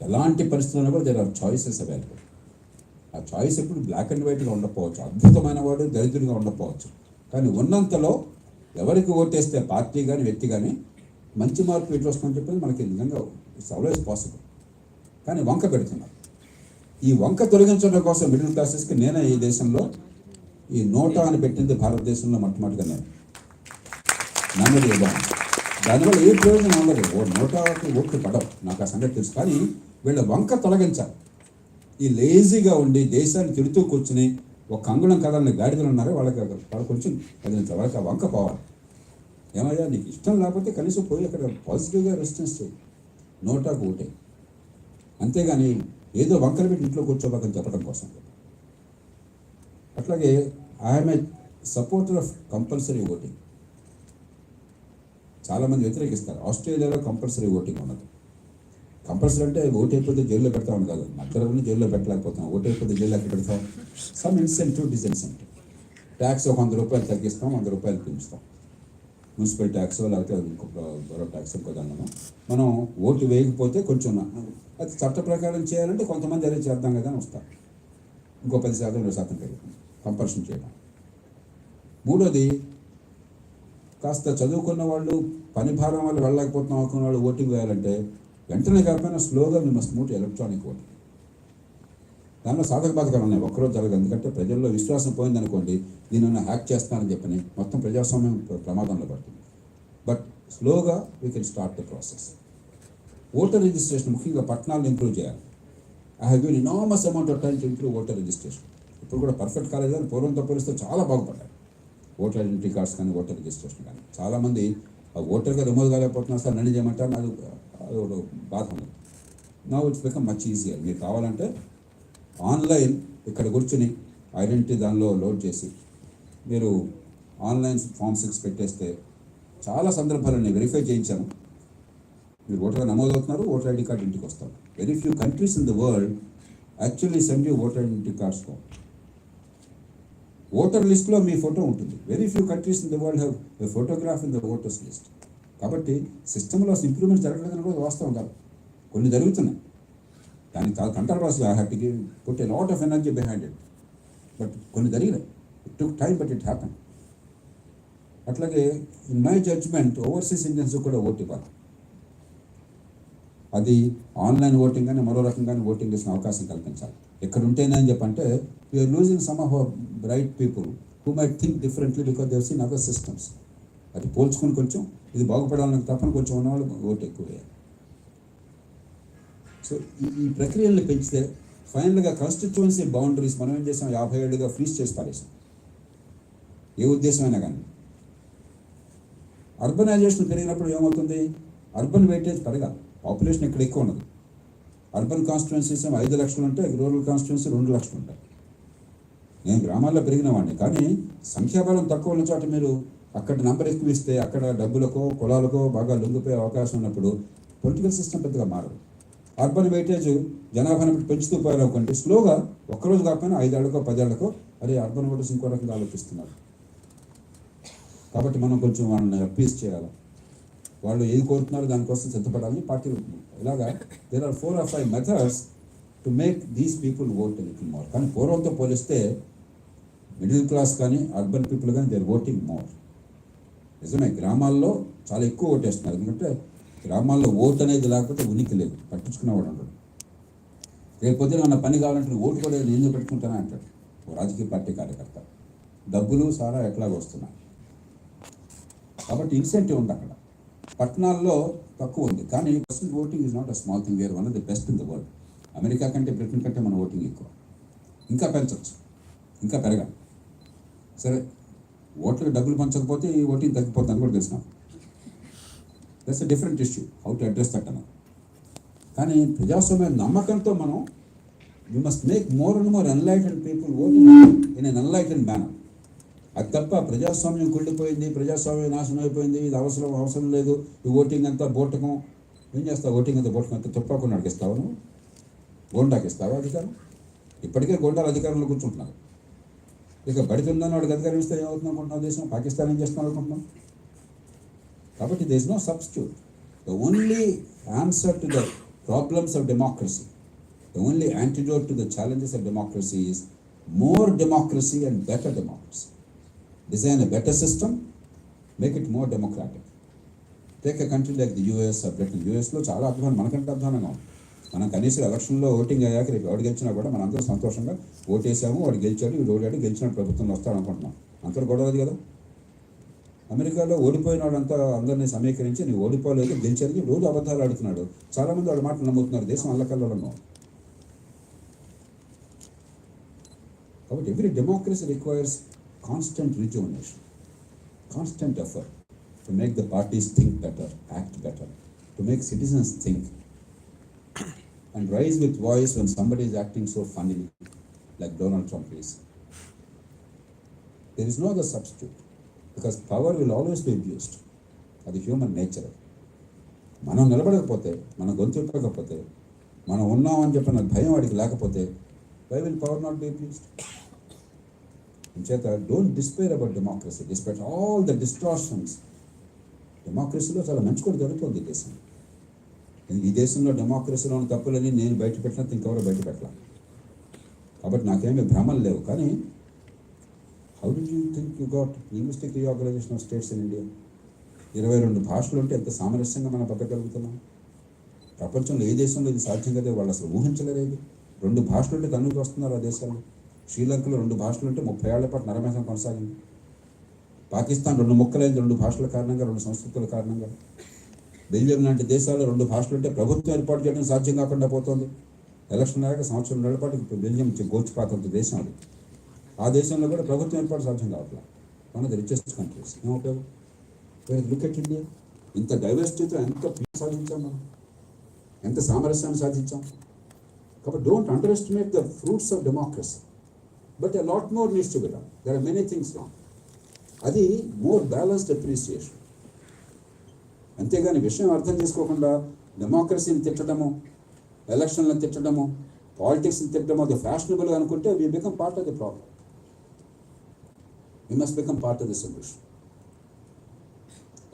ఎలాంటి పరిస్థితుల్లో కూడా దేర్ ఆర్ చాయిసెస్ అవైలబుల్. ఆ చాయిస్ ఎప్పుడు బ్లాక్ అండ్ వైట్గా ఉండకపోవచ్చు, అద్భుతమైన వాడు దరిద్రుడిగా ఉండకపోవచ్చు, కానీ ఉన్నంతలో ఎవరికి ఓటేస్తే పార్టీ కానీ వ్యక్తి కానీ మంచి మార్పు ఎట్లా వస్తుందని చెప్పేది మనకి నిజంగా ఇట్స్ ఆల్వేస్ పాసిబుల్. కానీ వంక పెడుతున్నారు. ఈ వంక తొలగించడం కోసం మిడిల్ క్లాసెస్కి నేనే ఈ దేశంలో ఈ నోటా అని పెట్టింది భారతదేశంలో మొట్టమొదటిగా నేను. నన్నది ఇవ్వాలి, దానివల్ల ఏ ప్రయోజనం ఉండదు. నోటాకి ఓట్లు పడవు, నాకు ఆ సంగతి తెలుసు. కానీ వీళ్ళ వంక తొలగించాలి. ఈ లేజీగా ఉండి దేశాన్ని తిడుతూ కూర్చుని ఒక అంగుళం కదలని గాడిదలు ఉన్నారో వాళ్ళకి కొంచెం కదిలించాలి, వాళ్ళకి ఆ వంక పోవాలి. ఏమయ్యా నీకు ఇష్టం లేకపోతే కనీసం పోయి అక్కడ పాజిటివ్గా రెస్పాన్స్ చేయి, నోటాకు ఓటే. అంతేగాని ఏదో వంకర పెట్టి ఇంట్లో కూర్చోబాకని చెప్పడం కోసం. అట్లాగే I'm a supporter of compulsory voting. చాలామంది వ్యతిరేకిస్తారు. ఆస్ట్రేలియాలో కంపల్సరీ ఓటింగ్ ఉన్నది. కంపల్సరీ అంటే ఓటు అయిపోతే జైల్లో పెడతామని కాదు, మధ్యలో జైల్లో పెట్టలేకపోతాం. ఓటు అయిపోతే జైల్లో ఎక్కడ పెడతాం? Some incentive, డిస్ఇన్సెంటివ్. ట్యాక్స్ ఒక 100 రూపాయలు తగ్గిస్తాం, 100 రూపాయలు పెంచుతాం. మున్సిపల్ ట్యాక్స్ లేకపోతే ఇంకొక ట్యాక్స్ ఇంకోదాన్ని మనం ఓటు వేయకపోతే కొంచెం అది చట్ట ప్రకారం చేయాలంటే కొంతమంది అదే చేద్దాం కదా అని వస్తారు. ఇంకో 10%, 20% పెరుగుతుంది కంపల్షన్ చేయడం. మూడోది, కాస్త చదువుకున్న వాళ్ళు, పని భారం వల్ల వెళ్ళలేకపోతున్నాం అనుకున్న వాళ్ళు ఓటింగ్ వేయాలంటే వెంటనే కాకపోయినా స్లోగా we must move to electronic voting. దానిలో సాధక బాధకాలు ఉన్నాయి, ఒక్కరోజు జరగదు. ఎందుకంటే ప్రజల్లో విశ్వాసం పోయిందనుకోండి, దీనిని హ్యాక్ చేస్తానని చెప్పని మొత్తం ప్రజాస్వామ్యం ప్రమాదంలో పడుతుంది. బట్ స్లోగా we can start the process. Voter registration ముఖ్యంగా పట్టణాలను ఇంప్రూవ్ చేయాలి. I have given enormous amount of time to improve voter registration. ఇప్పుడు కూడా పర్ఫెక్ట్ కాలేదు కానీ పూర్వంతో పోలిస్తే చాలా బాగుపడ్డాయి. ఓటర్ ఐడెంటిటీ కార్డ్స్ కానీ ఓటర్ రిజిస్ట్రేషన్ కానీ. చాలామంది ఆ ఓటర్గా రిమూవ్ కాలేకపోతున్నారు సార్, నన్ను చేయమంటారు, అది ఒక బాధ ఉంది. Now it's become much easier. మీరు కావాలంటే ఆన్లైన్ ఇక్కడ కూర్చుని ఐడెంటిటీ దానిలో లోడ్ చేసి మీరు ఆన్లైన్ ఫామ్ 6 పెట్టేస్తే చాలా సందర్భాలు నేను వెరిఫై చేయించాను. మీరు ఓటర్గా నమోదు అవుతున్నారు, ఓటర్ ఐడి కార్డు ఇంటికి వస్తారు. Very few countries in the world actually send you voter identity cards form. Voter లిస్ట్లో మీ ఫోటో ఉంటుంది. Very few countries in the world have a photograph in the voters list. కాబట్టి సిస్టంలో improvement జరగలేదని కూడా వాస్తవం కాదు, కొన్ని జరుగుతున్నాయి. దానికి చాలా control process. I have to give put a lot of energy behind it. But కొన్ని జరిగినాయి. It took time but it happen. అట్లాగే in my judgement overseas Indians కూడా ఓటు ఇవ్వాలి. అది ఆన్లైన్ ఓటింగ్ కానీ మరో రకంగానే ఓటింగ్ చేసిన అవకాశం కల్పించాలి. ఎక్కడ ఉంటేనని చెప్పంటే we're losing some of bright people who might think differently because they've seen other systems. అది పోల్చుకొని కొంచెం ఇది బాగుపడాలని తప్పని కొంచెం ఉన్నవాళ్ళు ఓటు ఎక్కువ వేయాలి. సో ఈ ప్రక్రియలను పెంచితే ఫైనల్గా కాన్స్టిట్యుయెన్సీ బౌండరీస్ మనం ఏం చేసాం, 50 ఏళ్ళుగా ఫ్రీజ్ చేసి పారేసాం. ఏ ఉద్దేశమైనా కానీ అర్బనైజేషన్ పెరిగినప్పుడు ఏమవుతుంది, అర్బన్ వెయిటేజ్ పెరగాలి. పాపులేషన్ ఇక్కడ ఎక్కువ ఉండదు. అర్బన్ కాన్స్టిట్యుయెన్సీస్ 5 లక్షలు ఉంటాయి, రూరల్ కాన్స్టిట్యుయెన్సీ 2 లక్షలు ఉంటాయి. నేను గ్రామాల్లో పెరిగిన వాడిని, కానీ సంఖ్యాబలం తక్కువ ఉన్న చోట మీరు అక్కడ నంబర్ ఎక్కువ ఇస్తే అక్కడ డబ్బులకో కులాలకో బాగా లొంగిపోయే అవకాశం ఉన్నప్పుడు పొలిటికల్ సిస్టమ్ పెద్దగా మారదు. అర్బన్ వెయిటేజ్ జనాభాను పెంచుతూ పోయారనుకోండి, స్లోగా ఒక్కరోజు కాకపోయినా 5 ఏళ్లకో 10 ఏళ్లకో అరే అర్బన్ ఓటర్స్ ఇంకో రకంగా ఆలోచిస్తున్నారు. కాబట్టి మనం కొంచెం వాళ్ళని అప్పీస్ చేయాలి. వాళ్ళు ఏది కోరుతున్నారో దానికోసం సిద్ధపడాలని పార్టీలు. ఇలాగా there are 4 or 5 methods to make these people vote little more. కానీ పూర్వంతో పోలిస్తే మిడిల్ క్లాస్ కానీ అర్బన్ పీపుల్ కానీ దేర్ ఓటింగ్ మోర్. నిజమే, గ్రామాల్లో చాలా ఎక్కువ ఓటేస్తున్నారు. ఎందుకంటే గ్రామాల్లో ఓటు అనేది లేకపోతే ఉనికి లేదు, పట్టించుకునేవాడు ఉండడు. రేపు పొద్దున ఉన్న పని కావాలంటే ఓటు కూడా నేను పెట్టుకుంటానా అంటాడు ఓ రాజకీయ పార్టీ కార్యకర్త. డబ్బులు సారా ఎట్లాగో వస్తున్నాయి కాబట్టి ఇన్సెంటివ్ ఉంది అక్కడ. పట్టణాల్లో తక్కువ ఉంది, కానీ percent voting is not a small thing. We're one of the best in the world. America కంటే బ్రిటన్ కంటే మన ఓటింగ్ ఎక్కువ. ఇంకా పెంచవచ్చు, ఇంకా పెరగాలి. సరే, ఓట్లకు డబ్బులు పంచకపోతే ఈ ఓటింగ్ తగ్గిపోతుంది అని కూడా తెలిసినాం. That's a different issue, how to address that అన్నది. కానీ ప్రజాస్వామ్య నమ్మకంతో మనం we must make more and more enlightened people voting in an enlightened manner. అది తప్ప ప్రజాస్వామ్యం కుళ్ళిపోయింది, ప్రజాస్వామ్యం నాశనం అయిపోయింది, ఇది అవసరం లేదు, ఈ ఓటింగ్ అంతా బోటకం. ఏం చేస్తావు? ఓటింగ్ అంతా బోటకం అంతా తుప్పకుండా నడికిస్తావు, నువ్వు గోండాకి ఇస్తావా అధికారం? ఇప్పటికే గోండాలు అధికారంలో కూర్చుంటున్నారు. ఇక బడితుందని వాడికి అధికారం ఇస్తే ఏమవుతుంది అనుకుంటున్నావు? దేశం పాకిస్తాన్ ఏం చేస్తున్నారు అనుకుంటున్నాం? కాబట్టి there is no substitute. The only answer to the problems of democracy, the only antidote to the challenges of democracy is more democracy and better democracy. Design a better system, make it more democratic. Take a country like the US or Britain. US లో చాలా అధ్వానం, మనకంటే అధ్వానంగా ఉంది. మనం కనీసం ఎలక్షన్లో voting అయ్యాక రేపు ఎవడు గెలిచినా కూడా మనం అందరూ సంతోషంగా ఓటేసాము, వాడు గెలిచాడు, వీడు ఓడాడు, గెలిచిన ప్రభుత్వంలో వస్తాడు అనుకుంటున్నాం. అంతా గొడవది కదా. అమెరికాలో ఓడిపోయిన వాడంతా అందరినీ సమీకరించి నీవు ఓడిపోలేదు, గెలిచారు, రోజు అబద్ధాలు ఆడుతున్నాడు. చాలామంది వాడి మాటలు నమ్ముతున్నారు. దేశం అల్లకల్లోనూ. కాబట్టి every democracy requires constant rejuvenation, constant effort to make the parties think better, act better, to make citizens think and rise with voice when somebody is acting so funnily like Donald Trump is. There is no other substitute, because power will always be abused. అది human nature. మనం నిలబడకపోతే, మన గొంతు ఇప్పకపోతే, మనం ఉన్నామని చెప్పిన భయం వాడికి లేకపోతే, why will power not be abused? ఇంచేత don't despair about democracy despite all the distortions. డెమోక్రసీలో చాలా మంచి కూడా జరుగుతుంది ఈ దేశం. ఈ దేశంలో డెమోక్రసీలో ఉన్న తప్పులని నేను బయట పెట్టినంత ఇంకెవరో బయట పెట్టాలి. కాబట్టి నాకేమీ భ్రమలు లేవు. కానీ how do you think you got linguistic reorganisation of states in India? 22 భాషలు ఉంటే ఎంత సామరస్యంగా మనం బతకగలుగుతున్నాం. ప్రపంచంలో ఏ దేశంలో ఇది సాధ్యం కదా, వాళ్ళు అసలు ఊహించలేరు. ఇది 2 భాషలు ఉంటే కన్నుకు వస్తున్నారు ఆ దేశాల్లో. శ్రీలంకలో 2 భాషలు ఉంటే 30 ఏళ్ల పాటు నరమేధం కొనసాగింది. పాకిస్తాన్ 2 ముక్కలైంది 2 భాషల కారణంగా, 2 సంస్కృతుల కారణంగా. బెల్జియం లాంటి దేశాల్లో 2 భాషలు ఉంటే ప్రభుత్వం ఏర్పాటు చేయడం సాధ్యం కాకుండా పోతుంది. ఎలక్షన్ అయ్యాక సంవత్సరం నెలల పాటు బెల్జియం గోచిపాతంత దేశం అది. ఆ దేశంలో కూడా ప్రభుత్వం ఏర్పాటు సాధ్యం కావట్లేదు. One of the richest countries. ఏం ఉపయోగం? Look at India. ఇంత డైవర్సిటీతో ఎంత పీస్ సాధించాం మనం, ఎంత సామరస్యాన్ని సాధించాం. కాబట్టి don't underestimate the fruits of democracy, but a lot more needs to be done. There are many things wrong. అది మోర్ బ్యాలెన్స్డ్ అప్రిసియేషన్. అంతేగాని విషయం అర్థం చేసుకోకుండా డెమోక్రసీని తిట్టడము, ఎలక్షన్లను తిట్టడము, పాలిటిక్స్ని తిట్టడము అది ఫ్యాషనబుల్గా అనుకుంటే we become part of the problem. We must become part of the solution.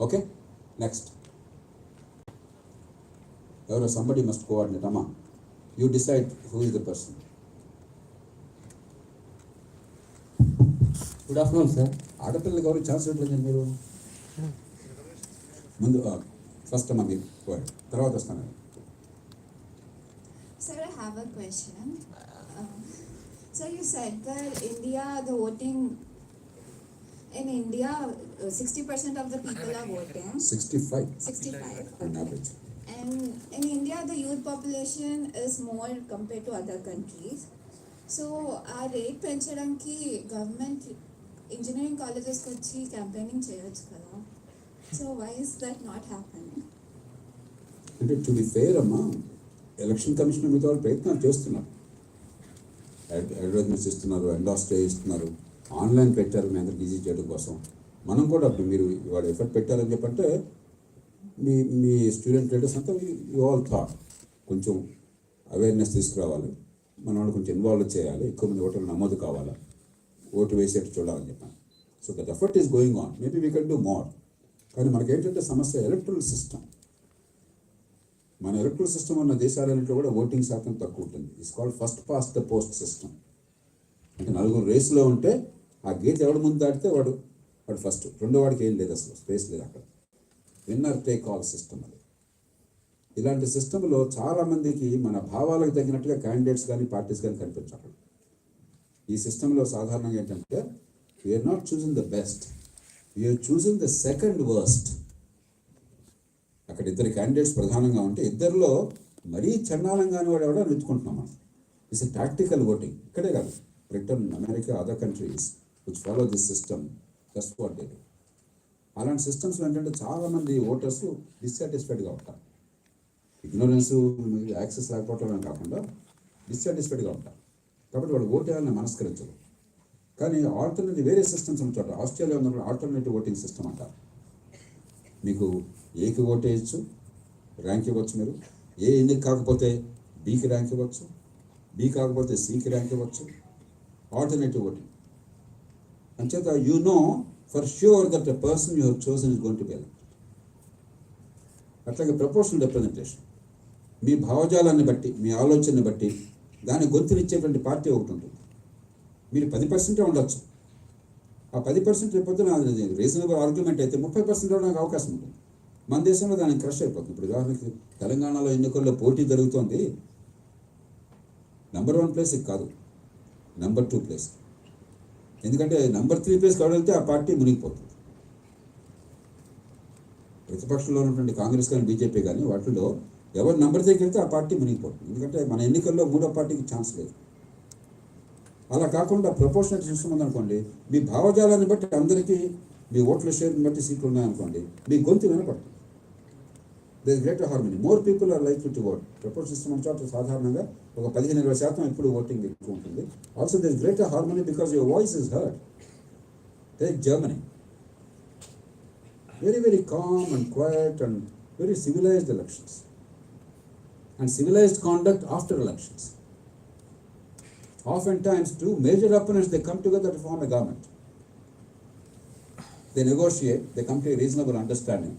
Okay, next. ఎవరో somebody must coordinate. అమ్మా, you decide who is the person. Good afternoon sir. ఆడపిల్లలకి ఎవరు ఛాన్స్ ఇవ్వట్లేదు మీరు. ముందు ఫస్ట్ అమ్మా మీరు తర్వాత వస్తాను. Sir, I have a question. So you said that India, the voting in India, 60% of the people are voting. 65 on average. And in India, the youth population is more compared to other countries. So our rate పెంచడానికి government engineering colleges కి వచ్చి campaigning చేయొచ్చు కదా. So why is that not happening? అంటే to be fair అమ్మా, election commission మీద వాళ్ళు ప్రయత్నాలు చేస్తున్నారు. అడ్వర్టైజ్మెంట్స్ ఇస్తున్నారు, ఎండాస్ చేయిస్తున్నారు, ఆన్లైన్ పెట్టారు మీ అందరికి ఈజీ చేయడం కోసం. మనం కూడా మీరు ఇవాళ ఎఫర్ట్ పెట్టారని చెప్పంటే మీ స్టూడెంట్ లీడర్స్ అంతా యూ ఆల్ థాట్ కొంచెం అవేర్నెస్ తీసుకురావాలి, మన వాళ్ళు కొంచెం ఇన్వాల్వ్ చేయాలి, ఎక్కువ మంది ఓటర్లు నమోదు కావాలా, ఓటు వేసేట్టు చూడాలని చెప్పాను. So that effort is going on. Maybe we can do more. కానీ మనకేంటంటే సమస్య ఎలక్ట్రల్ సిస్టమ్. మన ఎలక్ట్రల్ సిస్టమ్ ఉన్న దేశాలన్నింటిలో కూడా ఓటింగ్ శాతం తక్కువ ఉంటుంది. It's called first past the post system. అంటే 4 రేసులో ఉంటే ఆ గీత ఎవడు ముందు దాటితే వాడు ఫస్ట్, రెండో వాడికి ఏం లేదు, అసలు స్పేస్ లేదు అక్కడ. విన్నర్ టేక్ ఆల్ సిస్టమ్ అది. ఇలాంటి సిస్టంలో చాలామందికి మన భావాలకు తగినట్టుగా క్యాండిడేట్స్ కానీ పార్టీస్ కానీ కనిపించాలి. ఈ సిస్టంలో సాధారణంగా ఏంటంటే we're not choosing the best, we're choosing the second worst. అక్కడ 2 క్యాండిడేట్స్ ప్రధానంగా ఉంటే ఇద్దరిలో మరీ చండాలంగానే వాడు ఎవడో వెతుకుంటున్నాం మనం. It's a tactical voting. ఇక్కడే కాదు, Britain, America, other countries which follow this system, that's what they do. అలాంటి సిస్టమ్స్లో ఏంటంటే చాలామంది ఓటర్స్ డిస్సాటిస్ఫైడ్గా ఉంటారు. ఇగ్నోరెన్స్, యాక్సెస్ లేకపోవటమే కాకుండా డిస్సాటిస్ఫైడ్గా ఉంటారు. కాబట్టి వాళ్ళు ఓటు వేయాలని మనస్కరించరు. కానీ ఆల్టర్నేటివ్ వేరే సిస్టమ్స్ ఉన్న చోట, ఆస్ట్రేలియా ఉన్నప్పుడు ఆల్టర్నేటివ్ ఓటింగ్ సిస్టమ్ అంటారు. మీకు ఏకి ఓటు వేయచ్చు, ర్యాంక్ ఇవ్వచ్చు. మీరు ఏ ఎన్నిక కాకపోతే బీకి ర్యాంక్ ఇవ్వచ్చు, బి కాకపోతే సికి ర్యాంక్ ఇవ్వచ్చు. ఆల్టర్నేటివ్ ఓటింగ్ అంచేత you know for sure that the person you have chosen is going to be elected. అట్లాగే ప్రపోర్షనల్ రిప్రజెంటేషన్. మీ భావజాలాన్ని బట్టి, మీ ఆలోచనని బట్టి దాన్ని గొంతునిచ్చేటువంటి పార్టీ ఒకటి ఉంటుంది. మీరు 10% ఉండొచ్చు. ఆ 10% రేపొద్దున రీజనబుల్ ఆర్గ్యుమెంట్ అయితే 30% అవడానికి అవకాశం ఉంటుంది. మన దేశంలో దానికి క్రష్ అయిపోతుంది. ఇప్పుడు ఉదాహరణకి తెలంగాణలో ఎన్నికల్లో పోటీ జరుగుతోంది. నెంబర్ 1 ప్లేస్కి కాదు, నెంబర్ 2 ప్లేస్. ఎందుకంటే నెంబర్ 3 ప్లేస్కి వెళ్తే ఆ పార్టీ మునిగిపోతుంది. ప్రతిపక్షంలో ఉన్నటువంటి కాంగ్రెస్ కానీ బీజేపీ కానీ వాటిలో ఎవరు నెంబర్ 3కి వెళ్తే ఆ పార్టీ మునిగిపోతుంది. ఎందుకంటే మన ఎన్నికల్లో 3వ పార్టీకి ఛాన్స్ లేదు. అలా కాకుండా ప్రపోర్షనల్ సిస్టమ్ ఉందనుకోండి, మీ భావజాలాన్ని బట్టి అందరికీ మీ ఓట్ల షేర్ని బట్టి సీట్లు ఉన్నాయనుకోండి, మీ గొంతు వినపడుతుంది. There is greater harmony, more people are likely to vote. Proportional system ఉన్న చోట సాధారణంగా ఒక 15-20% ఎప్పుడు ఓటింగ్ ఎక్కువ ఉంటుంది. Also there is greater harmony because your voice is heard. Take Germany, very very calm and quiet and very civilized elections and civilized conduct after elections. Oftentimes, 2 major opponents, they come together to form a government. They negotiate, they come to a reasonable understanding,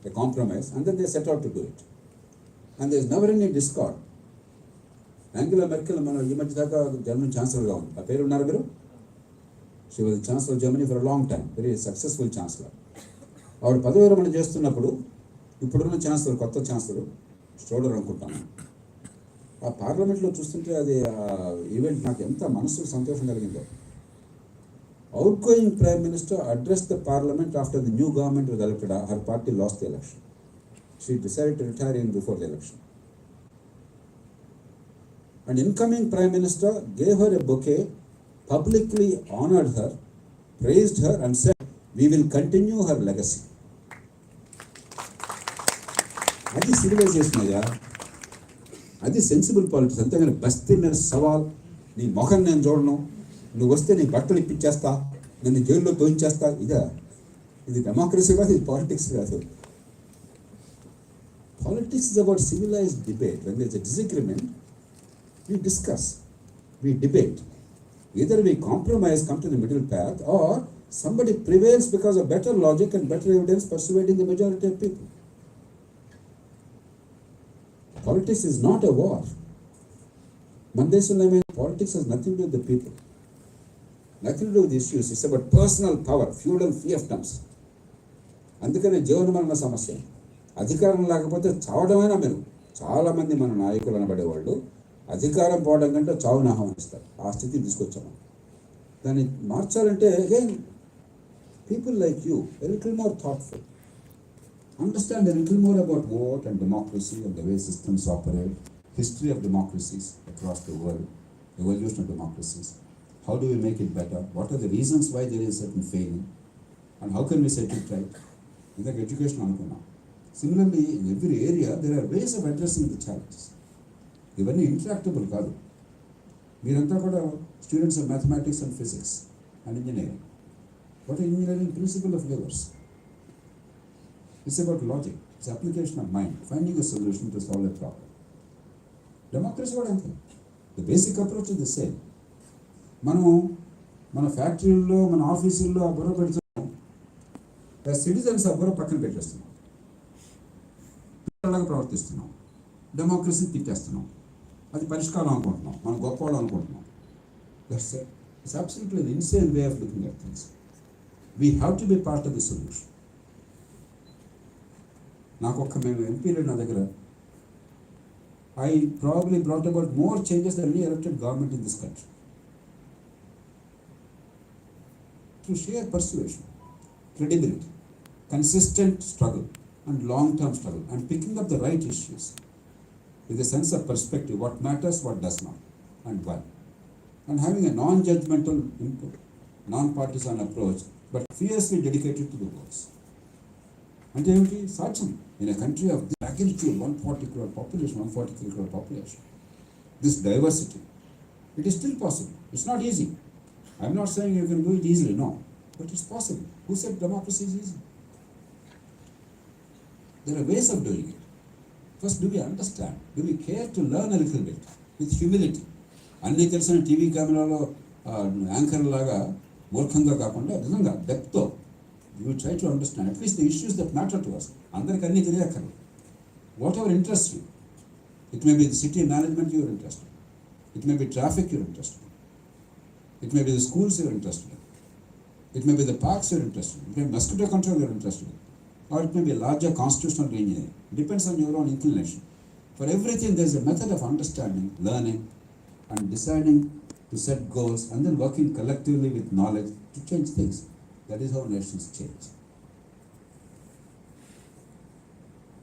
a compromise, and then they set out to do it. And there is never any discord. Angela Merkel, ఈ మధ్య దాకా German ఛాన్సలర్గా ఉంది. ఆ పేరు ఉన్నారు మీరు? She was chancellor of Germany for a long time, very successful chancellor. ఆవిడ పదవి విరమణ చేస్తున్నప్పుడు ఇప్పుడున్న ఛాన్సలర్, కొత్త ఛాన్సలర్ చూడరు అనుకుంటాను. ఆ పార్లమెంట్లో చూస్తుంటే అది ఈవెంట్ నాకు ఎంత మనసుకు సంతోషం కలిగిందో. Outgoing Prime Minister addressed the Parliament after the new government was elected. Her party lost the election. She decided to retire even before the election. And incoming Prime Minister gave her a bouquet, publicly honored her, praised her and said, "We will continue her legacy." అది civilisation అయ్యా, అది sensible politics. అంతేగాని బస్తీ మీద సవాల్, నీ మొఖం నేను చూడను, నువ్వు వస్తే నీ బట్టలు ఇప్పించేస్తా, నేను జైల్లో తోయించేస్తా, ఇది డెమోక్రసీ కాదు, ఇది పాలిటిక్స్ కాదు. Politics is about civilized debate. When there is a disagreement, we discuss, we debate. Either we compromise, come to the middle path, or somebody prevails because of better logic and better evidence persuading the majority of people. Politics is not a war. Politics has nothing to do with the people. Nothing to do with issues. It's about personal power, feudal fiefdoms. అందుకనే జీవనమరణ సమస్య. అధికారం లేకపోతే చావడమైనా మెరుగు. చాలామంది మన నాయకులు అనబడేవాళ్ళు అధికారం పోవడం కంటే చావుని ఆహ్వానిస్తారు. ఆ స్థితిని తీసుకొచ్చాము. దాన్ని మార్చాలంటే again people like you a little more thoughtful, understand a little more about vote and democracy and the way systems operate, history of democracies across the world, evolution of democracies. How do we make it better? What are the reasons why there is certain failing? And how can we set it right? ఇందాక education అనుకున్నాం. Similarly, in every area, there are ways of addressing the challenges. ఇవన్నీ intractable కాదు. మీరంతా కూడా students of mathematics and physics and engineering. What are engineering principle of levers? It's about logic, it's application of mind, finding a solution to solve a problem. Democracy కూడా అంతే. The basic approach is the same. మనము మన ఫ్యాక్టరీల్లో, మన ఆఫీసుల్లో ఆ బుర్ర పెడుతున్నాం, సిటిజన్స్ ఆ బుర్ర పక్కన పెట్టేస్తున్నాం, పిల్లలాగా ప్రవర్తిస్తున్నాం, డెమోక్రసీ తిట్టేస్తున్నాం, అది పరిష్కారం అనుకుంటున్నాం, మనం గొప్పవాళ్ళు అనుకుంటున్నాం. It's absolutely an insane way of looking at things. We have to be part of the solution. మేము ఎంపీలు నా దగ్గర, I probably brought about more changes than any elected government in this country. Through sheer persuasion, credibility, consistent struggle and long-term struggle, and picking up the right issues with a sense of perspective, what matters, what does not, and why. And having a non-judgmental input, non-partisan approach, but fiercely dedicated to the goals. అంటే ఏమిటి సాధ్యం? In a country of this magnitude, 140 crore population, 143 crore population, this diversity, it is still possible. It's not easy. I'm not saying you can do it easily, no, but it's possible. Who said democracy is easy? There are ways of doing it. First, do we understand? Do we care to learn a little bit with humility? అన్నీ తెలిసిన TV కెమెరాలో anchor లాగా మూర్ఖంగా కాకుండా నిజంగా డెప్త్తో we try to understand at least the issues that matter to us. అందరికి అన్నీ తెలియక్కర్లేదు. What ever interests you. It may be the city management you are interested in. It may be traffic you are interested in. It may be the schools you are interested in. It may be the parks you are interested in. It may be mosquito control you are interested in. Or it may be larger constitutional engineering. It depends on your own inclination. For everything there is a method of understanding, learning, and deciding to set goals, and then working collectively with knowledge to change things. That is how nations change.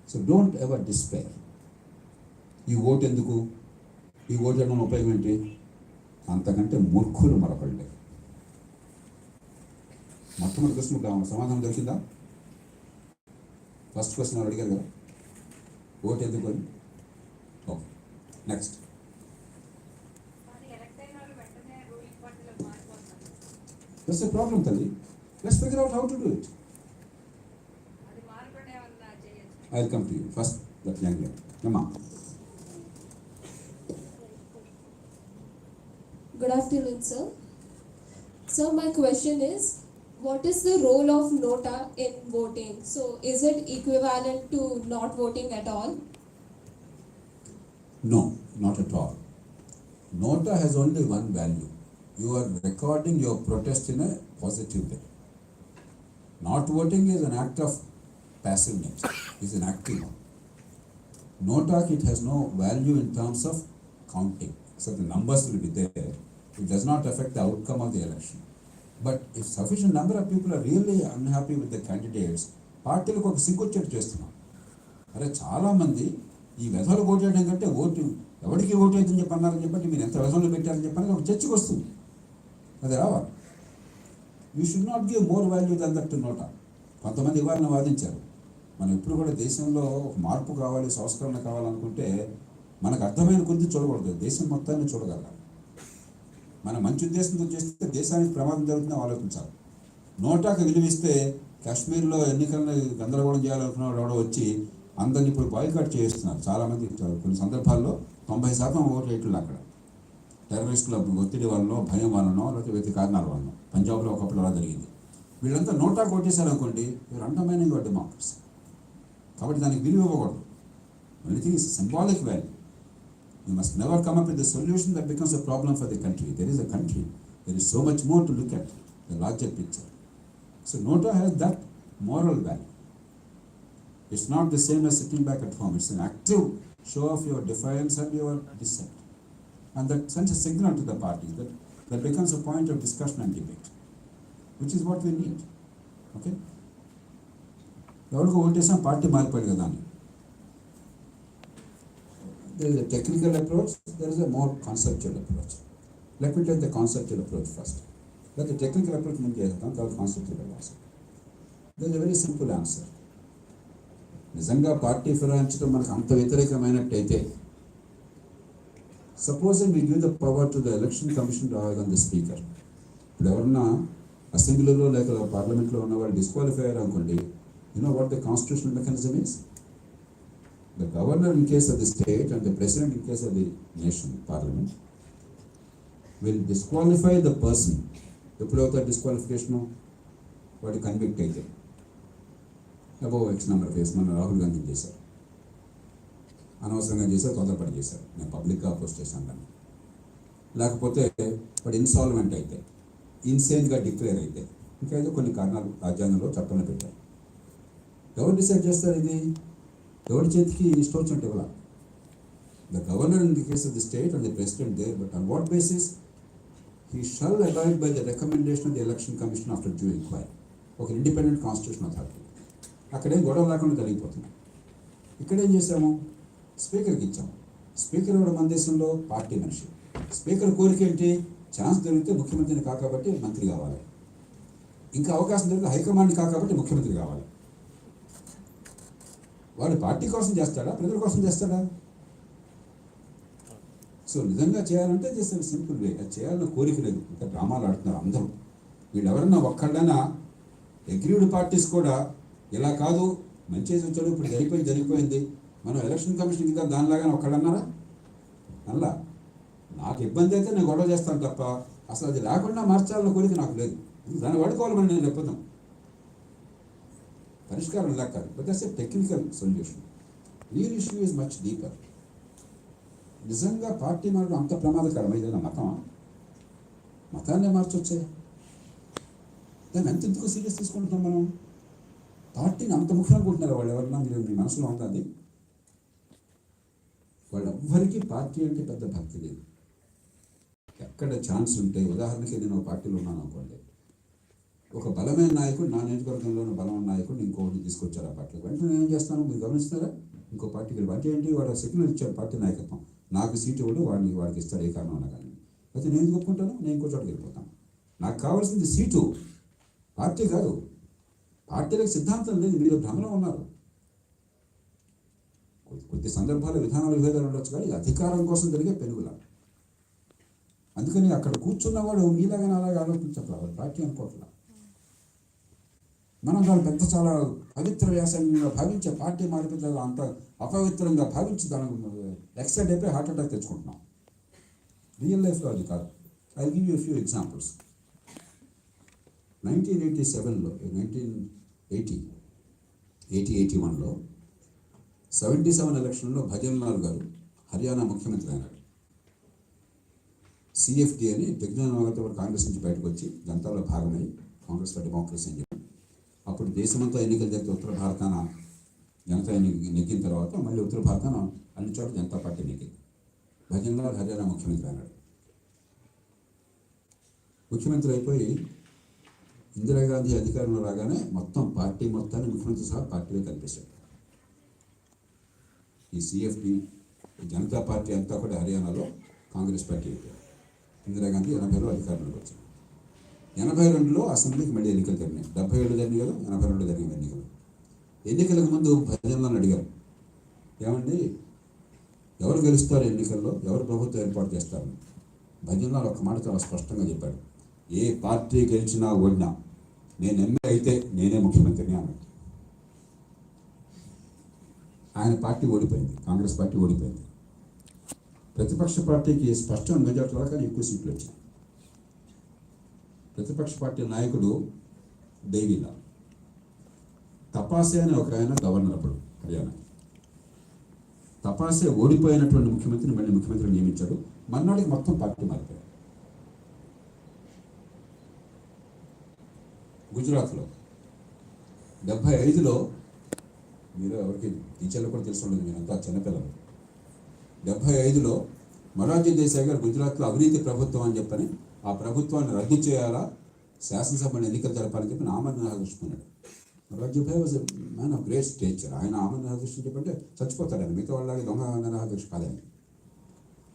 So don't ever despair. ఈ vote ఎందుకు, ఈ vote వేయడం ఉపయోగం ఏంటి? అంతకంటే మూర్ఖులు మరొకళ్ళే. మొట్టమొదటి ప్రశ్న సమాధానం దొరికిందా? ఫస్ట్ క్వశ్చన్ అడిగారు కదా, ఓటు ఎందుకు అని. Okay, next. That's a problem, Tali. Let's figure out how to do it. I'll come to you. First, that young lady. Amma. Good afternoon, sir. Sir, my question is, what is the role of nota in voting? So, is it equivalent to not voting at all? No, not at all. Nota has only one value. You are recording your protest in a positive way. Not voting is an act of passiveness. It's an active one. Notak, it has no value in terms of counting. So the numbers will be there. It does not affect the outcome of the election. But if sufficient number of people are really unhappy with the candidates, పార్టీలకు ఒక సిగ్గుచ్చేట్టు చేస్తున్నాం. అరే చాలామంది ఈ వెధలు vote వేయడం కంటే vote ఎవరికి vote వేయదని చెప్పి అన్నారని చెప్పండి, మీరు ఎంత వెధలు పెట్టారని చెప్పని ఒక చర్చకు వస్తుంది. అది రావాలి. You should not give more value than that to NOTA. కొంతమంది ఇవ్వాలని వాదించారు. మనం ఇప్పుడు కూడా దేశంలో ఒక మార్పు కావాలి, సంస్కరణ కావాలనుకుంటే మనకు అర్థమైన కొద్ది చూడకూడదు, దేశం మొత్తాన్ని చూడగలగాలి. మన మంచి ఉద్దేశంతో చేస్తే దేశానికి ప్రమాదం జరుగుతుందని ఆలోచించాలి. నోటాకు విలువిస్తే కాశ్మీర్లో ఎన్నికలను గందరగోళం చేయాలనుకున్న వాడు వచ్చి అందరినీ ఇప్పుడు బాయ్కాట్ చేస్తున్నారు. చాలామంది కొన్ని సందర్భాల్లో 90% ఓటు వేయట్లేదు అక్కడ. టెర్రరిస్టుల ఒత్తిడి వలనో, భయం వలనో, లేకపోతే వ్యక్తి కారణాల వలనో. పంజాబ్లో ఒకప్పుడు అలా జరిగింది. వీళ్ళంతా నోటాకు ఓటేశారనుకోండి, వీరు అండమైన యువర్ డెమోక్రసీ. కాబట్టి దానికి విలువ ఇవ్వకూడదు. Anything is symbolic value. You must never come up with a solution that becomes a problem for the country. There is a country. There is so much more to look at, the larger picture. So Nota has that moral value. It's not the same as sitting back at home. It's an active show of your defiance and your dissent. And that sends a signal to the parties that becomes a point of discussion and debate, which is what we need. Okay? ఎవరికి ఓటేసాం, party మారిపోయింది కదా అని. There is a technical approach, there is a more conceptual approach. Let me take the conceptual approach first. Let the technical approach ముందు చేద్దాం, తర్వాత conceptual approach. There is a very simple answer. నిజంగా party ఫిరాయించడం మనకు అంత వ్యతిరేకమైనట్టయితే, supposing we give the power to the election commission rather than the speaker. ఇప్పుడు ఎవరన్నా అసెంబ్లీలో లేక పార్లమెంట్లో ఉన్న వాళ్ళు డిస్క్వాలిఫై అయ్యారు అనుకోండి, you know what the constitutional mechanism is? The governor in case of the state and the president in case of the nation, parliament, will disqualify the person. ఎప్పుడవుతారు డిస్క్వాలిఫికేషను? వాడు కన్విక్ట్ అయితే above X number of years. మన రాహుల్ గాంధీ చేశారు, అనవసరంగా చేశారు, తొందరపడి చేశారు. నేను పబ్లిక్గా అపోజ్ చేశాను దాన్ని. లేకపోతే వాడు ఇన్సాల్వెంట్ అయితే, ఇన్సేన్గా డిక్లేర్ అయితే, ఇంకా ఏదో కొన్ని కారణాలు రాజ్యాంగంలో చట్టంలో పెట్టారు. ఎవరు డిసైడ్ చేస్తారు? ఇది ఎవరి చేతికి ఇష్టం వచ్చినట్టు ఇవ్వాలి. The governor in the case of the state and the president there, but on what basis? He shall abide by the recommendation of the election commission after due enquiry. ఒక ఇండిపెండెంట్ కాన్స్టిట్యూషన్ అథారిటీ. అక్కడేం గొడవ లేకుండా కలిగిపోతుంది. ఇక్కడేం చేసాము? స్పీకర్కి ఇచ్చాము. Speaker కూడా మన దేశంలో పార్టీ మనిషి. స్పీకర్ కోరిక ఏంటి? ఛాన్స్ దొరికితే ముఖ్యమంత్రిని కాకబట్టి మంత్రి కావాలి, ఇంకా అవకాశం దొరికితే హైకమాండ్ కాకబట్టి ముఖ్యమంత్రి కావాలి. వాడు పార్టీ కోసం చేస్తాడా, ప్రజల కోసం చేస్తాడా? సో నిజంగా చేయాలంటే చేస్తే సింపుల్ వే. అది చేయాలన్న కోరిక లేదు. ఇంకా డ్రామాలు ఆడుతున్నారు అందరూ. వీళ్ళు ఎవరన్నా ఒక్కళ్ళైనా అగ్రీడ్ పార్టీస్ కూడా ఇలా కాదు, మంచి వచ్చాడు, ఇప్పుడు జరిగిపోయింది, మనం ఎలక్షన్ కమిషన్ కింద దానిలాగానే ఒక్కళ్ళన్నారా? అలా నాకు ఇబ్బంది అయితే నేను గొడవ చేస్తాను తప్ప అసలు అది లేకుండా మార్చాలన్న కోరిక నాకు లేదు. దాన్ని వాడుకోవాలని నేను చెప్పదాం. పరిష్కారం ఇలా కాదు, but that's a technical solution. Real issue is much deeper. నిజంగా పార్టీ మారడం అంత ప్రమాదకరం ఏదైనా మతాన్నే మార్చొచ్చే. దాన్ని అంతెందుకు సీరియస్ తీసుకుంటున్నాం మనం? పార్టీని అంత ముఖ్యం అనుకుంటున్నారు వాళ్ళు ఎవరన్నా? మీరు మీ మనసులో ఉన్నది వాళ్ళెవ్వరికీ పార్టీ అంటే పెద్ద భక్తి లేదు. ఎక్కడ ఛాన్స్ ఉంటే, ఉదాహరణకి నేను ఒక పార్టీలో ఉన్నాను అనుకోండి, ఒక బలమైన నాయకుడు, నా నియోజకవర్గంలో ఉన్న బలమైన నాయకుడు ఇంకొకటి తీసుకొచ్చారు ఆ పార్టీకి, వెంటనే నేను ఏం చేస్తాను మీరు గమనిస్తారా? ఇంకో పార్టీకి వెళ్ళి పార్టీ ఏంటి, వాడు సిగ్నల్ ఇచ్చాడు పార్టీ నాయకత్వం, నాకు సీటు ఇవ్వడు, వాడికి ఇస్తాడు ఏ కారణం అన్నా కానీ. అయితే నేను ఒప్పుకుంటాను, నేను ఇంకో చోటకి వెళ్ళిపోతాను. నాకు కావాల్సింది సీటు, పార్టీ కాదు. పార్టీలకు సిద్ధాంతం లేదు, మీరు భ్రమలో ఉన్నారు. కొద్ది సందర్భాలు విధానాలు విభేదాలు ఉండొచ్చు, కానీ అధికారం కోసం జరిగే పెనుగుల. అందుకని అక్కడ కూర్చున్నవాడు మీలాగానే అలాగే ఆలోచించట్లేదు, పార్టీ అనుకోవట్లా. మనం దాన్ని పెద్ద చాలా పవిత్ర వ్యాసంగా భావించే పార్టీ మారిపోతే అంత అపవిత్రంగా భావించి దానికి ఎక్సైట్ అయిపోయి హార్ట్ అటాక్ తెచ్చుకుంటున్నాం. రియల్ లైఫ్లో అది కాదు. I give you few examples. 1987లో 1981లో 77 ఎలక్షన్లో భజన్లాల్ గారు హర్యానా ముఖ్యమంత్రి అయినాడు. CFD అని దిగ్విజయ్ కాంగ్రెస్ నుంచి బయటకు వచ్చి జనతాలో భాగమై కాంగ్రెస్ ఫర్ డెమోక్రసీ అని చెప్పి అప్పుడు దేశమంతా ఎన్నికలు జరిగితే ఉత్తర భారతాన జనతా నెగ్గిన తర్వాత మళ్ళీ ఉత్తర భారతాన అన్ని చోట్ల జనతా పార్టీ నెగ్గింది. భజన్లాల్ హర్యానా ముఖ్యమంత్రి అన్నాడు. ముఖ్యమంత్రి అయిపోయి ఇందిరాగాంధీ అధికారంలో రాగానే మొత్తం పార్టీ మొత్తాన్ని ముఖ్యమంత్రి సహా పార్టీలో కనిపించాడు. ఈ సిఎఫ్డి జనతా పార్టీ అంతా కూడా హర్యానాలో కాంగ్రెస్ పార్టీ అయిపోయారు. ఇందిరాగాంధీ 80లో అధికారంలోకి వచ్చారు. 82లో అసెంబ్లీకి మళ్ళీ ఎన్నికలు జరిగినాయి. 77 జరిగినాయి కదా, 82లో జరిగిన ఎన్నికలు. ఎన్నికలకు ముందు భజన్లను అడిగారు, ఏమండి ఎవరు గెలుస్తారు ఎన్నికల్లో, ఎవరు ప్రభుత్వం ఏర్పాటు చేస్తారు? భజన్లాల్ ఒక మాట చాలా స్పష్టంగా చెప్పాడు, ఏ పార్టీ గెలిచినా ఓడినా నేను ఎమ్మెల్యే అయితే నేనే ముఖ్యమంత్రిని అన్నాడు. ఆయన పార్టీ ఓడిపోయింది, కాంగ్రెస్ పార్టీ ఓడిపోయింది. ప్రతిపక్ష పార్టీకి స్పష్టమైన మెజార్టీ వల్ల కానీ ఎక్కువ సీట్లు వచ్చాయి. ప్రతిపక్ష పార్టీ నాయకుడు దేవీలా తపాసే అని ఒక ఆయన గవర్నర్ అప్పుడు హర్యానా. తపాసే ఓడిపోయినటువంటి ముఖ్యమంత్రిని మళ్ళీ ముఖ్యమంత్రిని నియమించాడు. మర్నాడికి మొత్తం పార్టీ మారిపోయాడు. గుజరాత్లో 75లో మీరు ఎవరికి టీచర్లు కూడా తెలుసు ఉండదు, మీరంతా చిన్నపిల్లలు. 75లో మొరార్జీ దేశాయ్ గారు గుజరాత్లో అవినీతి ప్రభుత్వం అని చెప్పని ఆ ప్రభుత్వాన్ని రద్దు చేయాలా, శాసనసభను ఎన్నికలు జరపాలని చెప్పి ఆమరణ నిరాకరించుకున్నాడు. Morarji Bhai was man of great stature. ఆయన ఆమరణ నిరాకరించు చెప్పంటే చచ్చిపోతాడు ఆయన, మిగతా వాళ్ళకి దొంగ నిరాకరించ కాదని.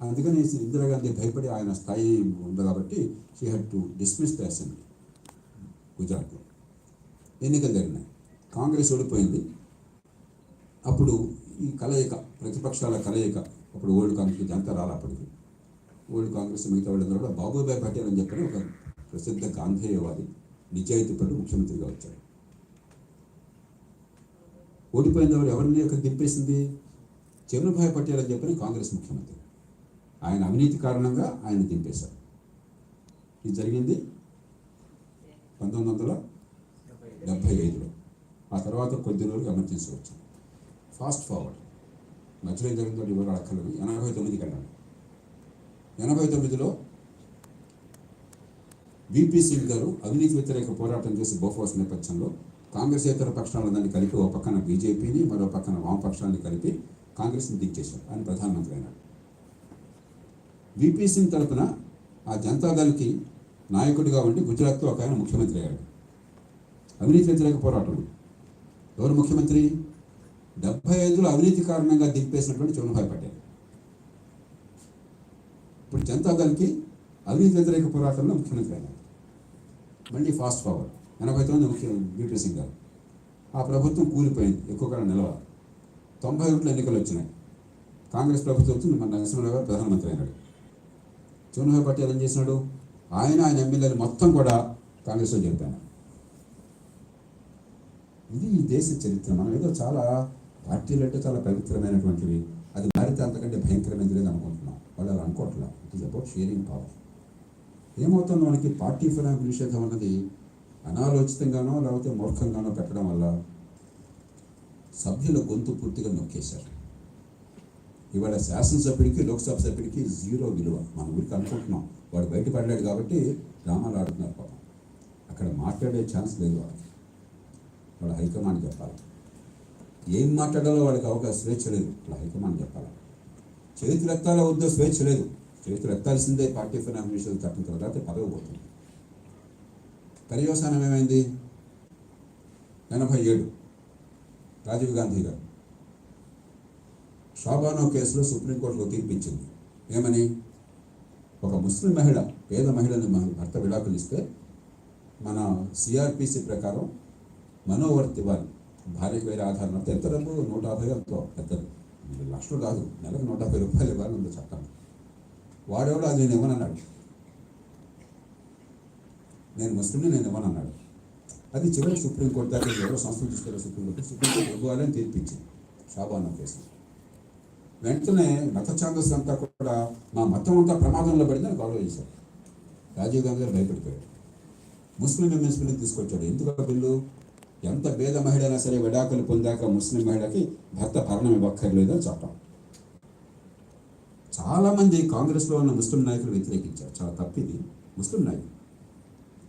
అందుకని ఇందిరాగాంధీ భయపడి ఆయన స్థాయి ఉంది కాబట్టి she had to dismiss the assembly. గుజరాత్లో ఎన్నికలు జరిగినాయి, కాంగ్రెస్ ఓడిపోయింది. అప్పుడు ఈ కలయిక, ప్రతిపక్షాల కలయిక, అప్పుడు ఓల్డ్ కాంగ్రెస్ జనతా రాలా, అప్పటికి ఓల్డ్ కాంగ్రెస్ మిగతా వాళ్ళందరూ కూడా బాబుభాయ్ పటేల్ అని చెప్పని ఒక ప్రసిద్ధ గాంధేయవాది, నిజాయితీపరుడు ముఖ్యమంత్రిగా వచ్చాడు. ఓడిపోయిన వాళ్ళు ఎవరిని అక్కడ దింపేసింది? చెన్నుభాయ్ పటేల్ అని చెప్పని కాంగ్రెస్ ముఖ్యమంత్రి. ఆయన అవినీతి కారణంగా ఆయన దింపేశారు. ఇది జరిగింది 1975లో. ఆ తర్వాత కొద్ది రోజులు ఎమర్జెన్సీ వచ్చింది. ఫాస్ట్ ఫార్వర్డ్ మధ్యలో జరిగిన వివరాలు అక్కర్లేదు. 89కి వెళ్ళాలి. 89లో విపి సింగ్ గారు అవినీతి వ్యతిరేక పోరాటం చేసి బోఫోర్స్ నేపథ్యంలో కాంగ్రెసేతర పక్షాలందరినీ కలిపి ఒక పక్కన బీజేపీని, మరో పక్కన వామపక్షాన్ని కలిపి కాంగ్రెస్ని దించేశారు. ఆయన ప్రధానమంత్రి అయినాడు. విపి సింగ్ తరపున ఆ జనతాదళ్కి నాయకుడిగా ఉండి గుజరాత్లో ఒక ఆయన ముఖ్యమంత్రి అయ్యాడు. అవినీతి వ్యతిరేక పోరాటం. ఎవరు ముఖ్యమంత్రి? 75లో అవినీతి కారణంగా దింపేసినటువంటి చెన్నుభాయ్ పటేల్. ఇప్పుడు జనతాదళ్కి అవినీతి వ్యతిరేక పోరాటంలో ముఖ్యమంత్రి అయినాడు. మళ్ళీ ఫాస్ట్ ఫార్వర్డ్ 89 విపి సింగ్ గారు. ఆ ప్రభుత్వం కూలిపోయింది, ఎక్కువ కాలం నిలవాలి. 91లో ఎన్నికలు వచ్చినాయి, కాంగ్రెస్ ప్రభుత్వం వచ్చింది. మన నరసింహరావు గారు ప్రధానమంత్రి అయినాడు. చెన్నుభాయ్ పటేల్ ఏం చేసినాడు? ఆయన ఎమ్మెల్యేలు మొత్తం కూడా కాంగ్రెస్లో చేరిపోయినారు. ఇది ఈ దేశ చరిత్ర. మనం ఏదో చాలా పార్టీలు అంటే చాలా పవిత్రమైనటువంటివి, అది మారితే అంతకంటే భయంకరమైనది లేదు అనుకుంటున్నాం. వాళ్ళు అలా అనుకోవట్లేదు. It is about sharing power. ఏమవుతుందో మనకి పార్టీ ఫిరాయింపు నిషేధం అన్నది అనాలోచితంగానో లేకపోతే మూర్ఖంగానో పెట్టడం వల్ల సభ్యుల గొంతు పూర్తిగా నొక్కేశారు. ఇవాళ శాసనసభ్యుడికి, లోక్సభ సభ్యుడికి 0 విలువ. మన ఊరికి అనుకుంటున్నాం వాడు బయటపడలేడు కాబట్టి డ్రామాలు ఆడుతున్నారు. పాపం అక్కడ మాట్లాడే ఛాన్స్ లేదు వాళ్ళకి. వాళ్ళ హైకమాండ్ చెప్పాలి, ఏం మాట్లాడాలో వాళ్ళకి అవకాశం, స్వేచ్ఛ లేదు. వాళ్ళ హైకమాండ్ చెప్పాలి. చేతులు ఎత్తాలో వద్దో స్వేచ్ఛ లేదు. చేతులు ఎత్తాల్సిందే పార్టీ ఫిరాయింపు నిషేధం తప్పిన తర్వాత పదవి పోతుంది. పర్యవసానం ఏమైంది? 87 రాజీవ్ గాంధీ గారు షాబానో కేసులో సుప్రీంకోర్టులో తీర్పిచ్చింది. ఏమని? ఒక ముస్లిం మహిళ, పేద మహిళని భర్త విడాకులు ఇస్తే మన సిఆర్పిసి ప్రకారం మనోవర్తి వారి భార్యకు వేరే ఆధారం అంటే ఎంత డబ్బు? 150 ఎంతో పెద్దది, లక్షలు కాదు, నెలకు 150 రూపాయలు ఇవ్వాలని ఉంది చట్టం. వాడెవడో అది నేను ఇవ్వనన్నాడు. నేను ముస్లింని, నేను ఇవ్వనన్నాడు. అది చివరికి సుప్రీంకోర్టు దాకా ఎవరో సంస్థలు తీసుకెళ్ళి సుప్రీంకోర్టు ఇవ్వాలని తీర్పిచ్చింది షాబానో కేసు. వెంటనే మత ఛాందస్ అంతా కూడా మా మతం అంతా ప్రమాదంలో పడిందని గౌరవ చేశారు. రాజీవ్ గాంధీ గారు భయపడిపోయాడు. ముస్లిం విమెన్స్ బిల్లు తీసుకొచ్చాడు. ఎందుకు బిల్లు? ఎంత పేద మహిళ అయినా సరే విడాకులు పొందాక ముస్లిం మహిళకి భర్త భరణం ఇవ్వక్కర్లేదని చట్టం. చాలామంది కాంగ్రెస్లో ఉన్న ముస్లిం నాయకులు వ్యతిరేకించారు. చాలా తప్పిది. ముస్లిం నాయకులు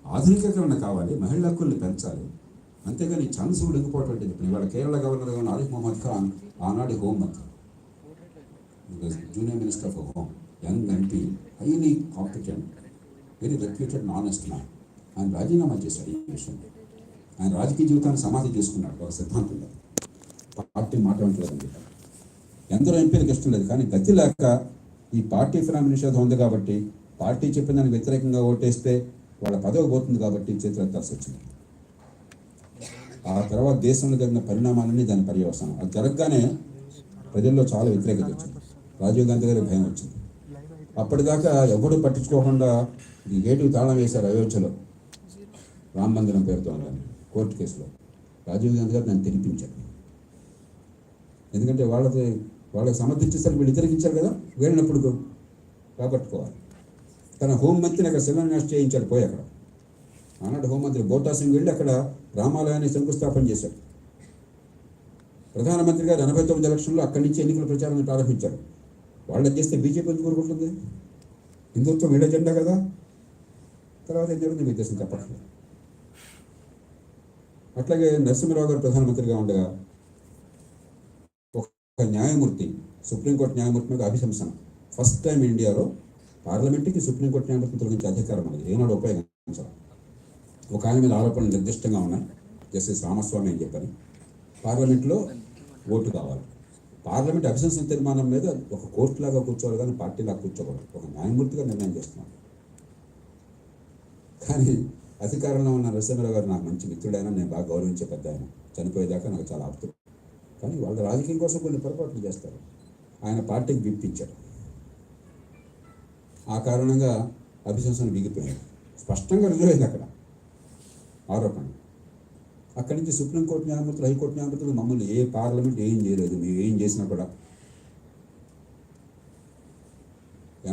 ఆధునికీకరణ కావాలి, మహిళా హక్కుల్ని పెంచాలి, అంతేగాని ఛాన్స్ కూడా ఇంకపోవటం అంటే ఇప్పుడు ఇవాళ కేరళ గవర్నర్ ఉన్న ఆరిఫ్ మొహమ్మద్ ఖాన్ ఆనాటి హోంమంత్రి, junior minister of home, young MP, highly competent, very reputed and honest man. ఆయన రాజీనామా చేశాడు ఈ విషయంలో. ఆయన రాజకీయ జీవితాన్ని సమాధి చేసుకున్నాడు ఒక సిద్ధాంతంలో. పార్టీ మాట అంటలేదని చెప్పారు. ఎందరో ఎంపీలకు ఇష్టం లేదు, కానీ గతి లేక ఈ పార్టీ ఫిరాయింపు నిషేధం ఉంది కాబట్టి, పార్టీ చెప్పిన దానికి వ్యతిరేకంగా ఓటేస్తే వాళ్ళ పదవి పోతుంది కాబట్టి చేతులెత్తాల్సి వచ్చింది. ఆ తర్వాత దేశంలో జరిగిన పరిణామాలన్నీ దాని పర్యవసానం. అది జరగగానే ప్రజల్లో చాలా వ్యతిరేకత వచ్చింది. రాజీవ్ గాంధీ గారికి భయం వచ్చింది. అప్పటిదాకా ఎవరు పట్టించుకోకుండా ఈ గేటుకు తాళం వేశారు అయోధ్యలో రామ మందిరం పేరుతో ఉందని కోర్టు కేసులో. రాజీవ్ గాంధీ గారు దాన్ని తెరిపించారు. ఎందుకంటే వాళ్ళకి సమర్థించేసరికి వీళ్ళు వ్యతిరేకించారు కదా, వెళ్ళినప్పుడు రాబట్టుకోవాలి. తన హోంమంత్రిని అక్కడ శిలాన్యాసం చేయించాడు పోయి అక్కడ. ఆనాడు హోంమంత్రి బోటా సింగ్ వెళ్ళి అక్కడ రామాలయాన్ని శంకుస్థాపన చేశారు. ప్రధానమంత్రి గారు 89 ఎలక్షన్లో అక్కడి నుంచి ఎన్నికల ప్రచారాన్ని ప్రారంభించారు. వాళ్ళని చేస్తే బీజేపీ ఎందుకు కోరుకుంటుంది? హిందుత్వం వీళ్ళ జెండా కదా. తర్వాత ఏం జరిగింది మీకు దేశం చెప్పట్లేదు. అట్లాగే నరసింహరావు గారు ప్రధానమంత్రిగా ఉండగా ఒక న్యాయమూర్తి, సుప్రీంకోర్టు న్యాయమూర్తి మీద అభిశంసన. ఫస్ట్ టైం ఇండియాలో పార్లమెంట్కి సుప్రీంకోర్టు న్యాయమూర్తిని తొలగించే అధికారం అనేది ఏనాడు ఉపయోగించాలి. ఒక ఆయన మీద ఆరోపణలు నిర్దిష్టంగా ఉన్నాయి. జస్టిస్ రామస్వామి అని చెప్పని పార్లమెంట్లో ఓటు కావాలి. పార్లమెంట్ అభిశంసన తీర్మానం మీద ఒక కోర్టులాగా కూర్చోవాలి, కానీ పార్టీలాగా కూర్చోకూడదు. ఒక న్యాయమూర్తిగా నిర్ణయం చేస్తున్నాడు. కానీ అధికారంలో ఉన్న నరసింహరావు గారు నాకు మంచి మిత్రుడైనా, నేను బాగా గౌరవించే పెద్ద ఆయన, చనిపోయేదాకా నాకు చాలా ఆప్తుడు. కానీ వాళ్ళ రాజకీయం కోసం కొన్ని పొరపాట్లు చేస్తారు. ఆయన పార్టీకి విప్పించారు. ఆ కారణంగా అభిశంసన బిగిపోయింది. స్పష్టంగా రుజువైంది అక్కడ ఆరోపణ. అక్కడి నుంచి సుప్రీంకోర్టు న్యాయమూర్తులు, హైకోర్టు న్యాయమూర్తులు మమ్మల్ని ఏ పార్లమెంట్ ఏం చేయలేదు, మేము ఏం చేసినా కూడా.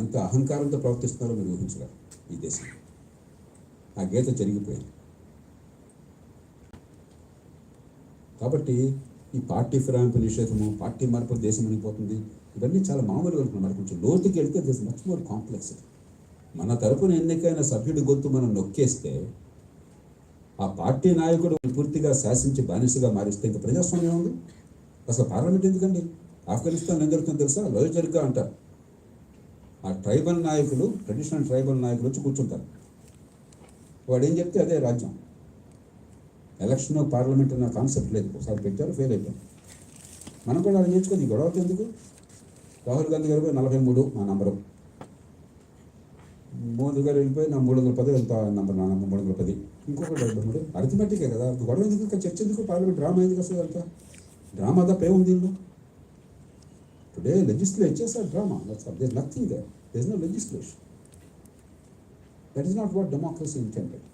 ఎంత అహంకారంతో ప్రవర్తిస్తున్నారో మీరు ఊహించగలరు ఈ దేశం. ఆ గీత జరిగిపోయింది. కాబట్టి ఈ పార్టీ ఫిరాయింపు నిషేధము, పార్టీ మార్పు దేశం అనిపోతుంది, ఇవన్నీ చాలా మామూలుగా అనుకున్నాం. కొంచెం లోతుకి వెళ్తే దిస్ మచ్ మోర్ కాంప్లెక్స్. మన తరపున ఎన్నికైన సభ్యుడి గొంతు మనం నొక్కేస్తే, ఆ పార్టీ నాయకుడు పూర్తిగా శాసించి బానిసగా మారిస్తే ఇంకా ప్రజాస్వామ్యం ఉంది. అసలు పార్లమెంట్ ఎందుకండి? ఆఫ్ఘనిస్తాన్ ఏం జరుగుతుందో తెలుసా? లోయజర్గా అంటారు. ఆ ట్రైబల్ నాయకులు, ట్రెడిషనల్ ట్రైబల్ నాయకులు వచ్చి కూర్చుంటారు. వాడు ఏం చెప్తే అదే రాజ్యం. ఎలక్షన్ పార్లమెంట్ అన్న కాన్సెప్ట్ లేదు. ఒకసారి పెట్టారు, ఫెయిల్ అయిపోయాం. మనం కూడా అది నేర్చుకొని గొడవకి ఎందుకు? రాహుల్ గాంధీ గారు 43 నా నంబరు, మోదీ గారు వెళ్ళిపోయి నా 310 ఎంత నంబర్, నా నంబర్ 310, ఇంకొకటి 73. అర్థమెటికే కదా. గొడవ ఎందుకు? ఇంకా చర్చ ఎందుకు? పార్లమెంట్ డ్రామా ఎందుకు అసలు? అంతా డ్రామా తప్ప ఏముంది దీనిలో? Today legislatures are drama. There nothing there. There is no legislation. That is not what democracy intended.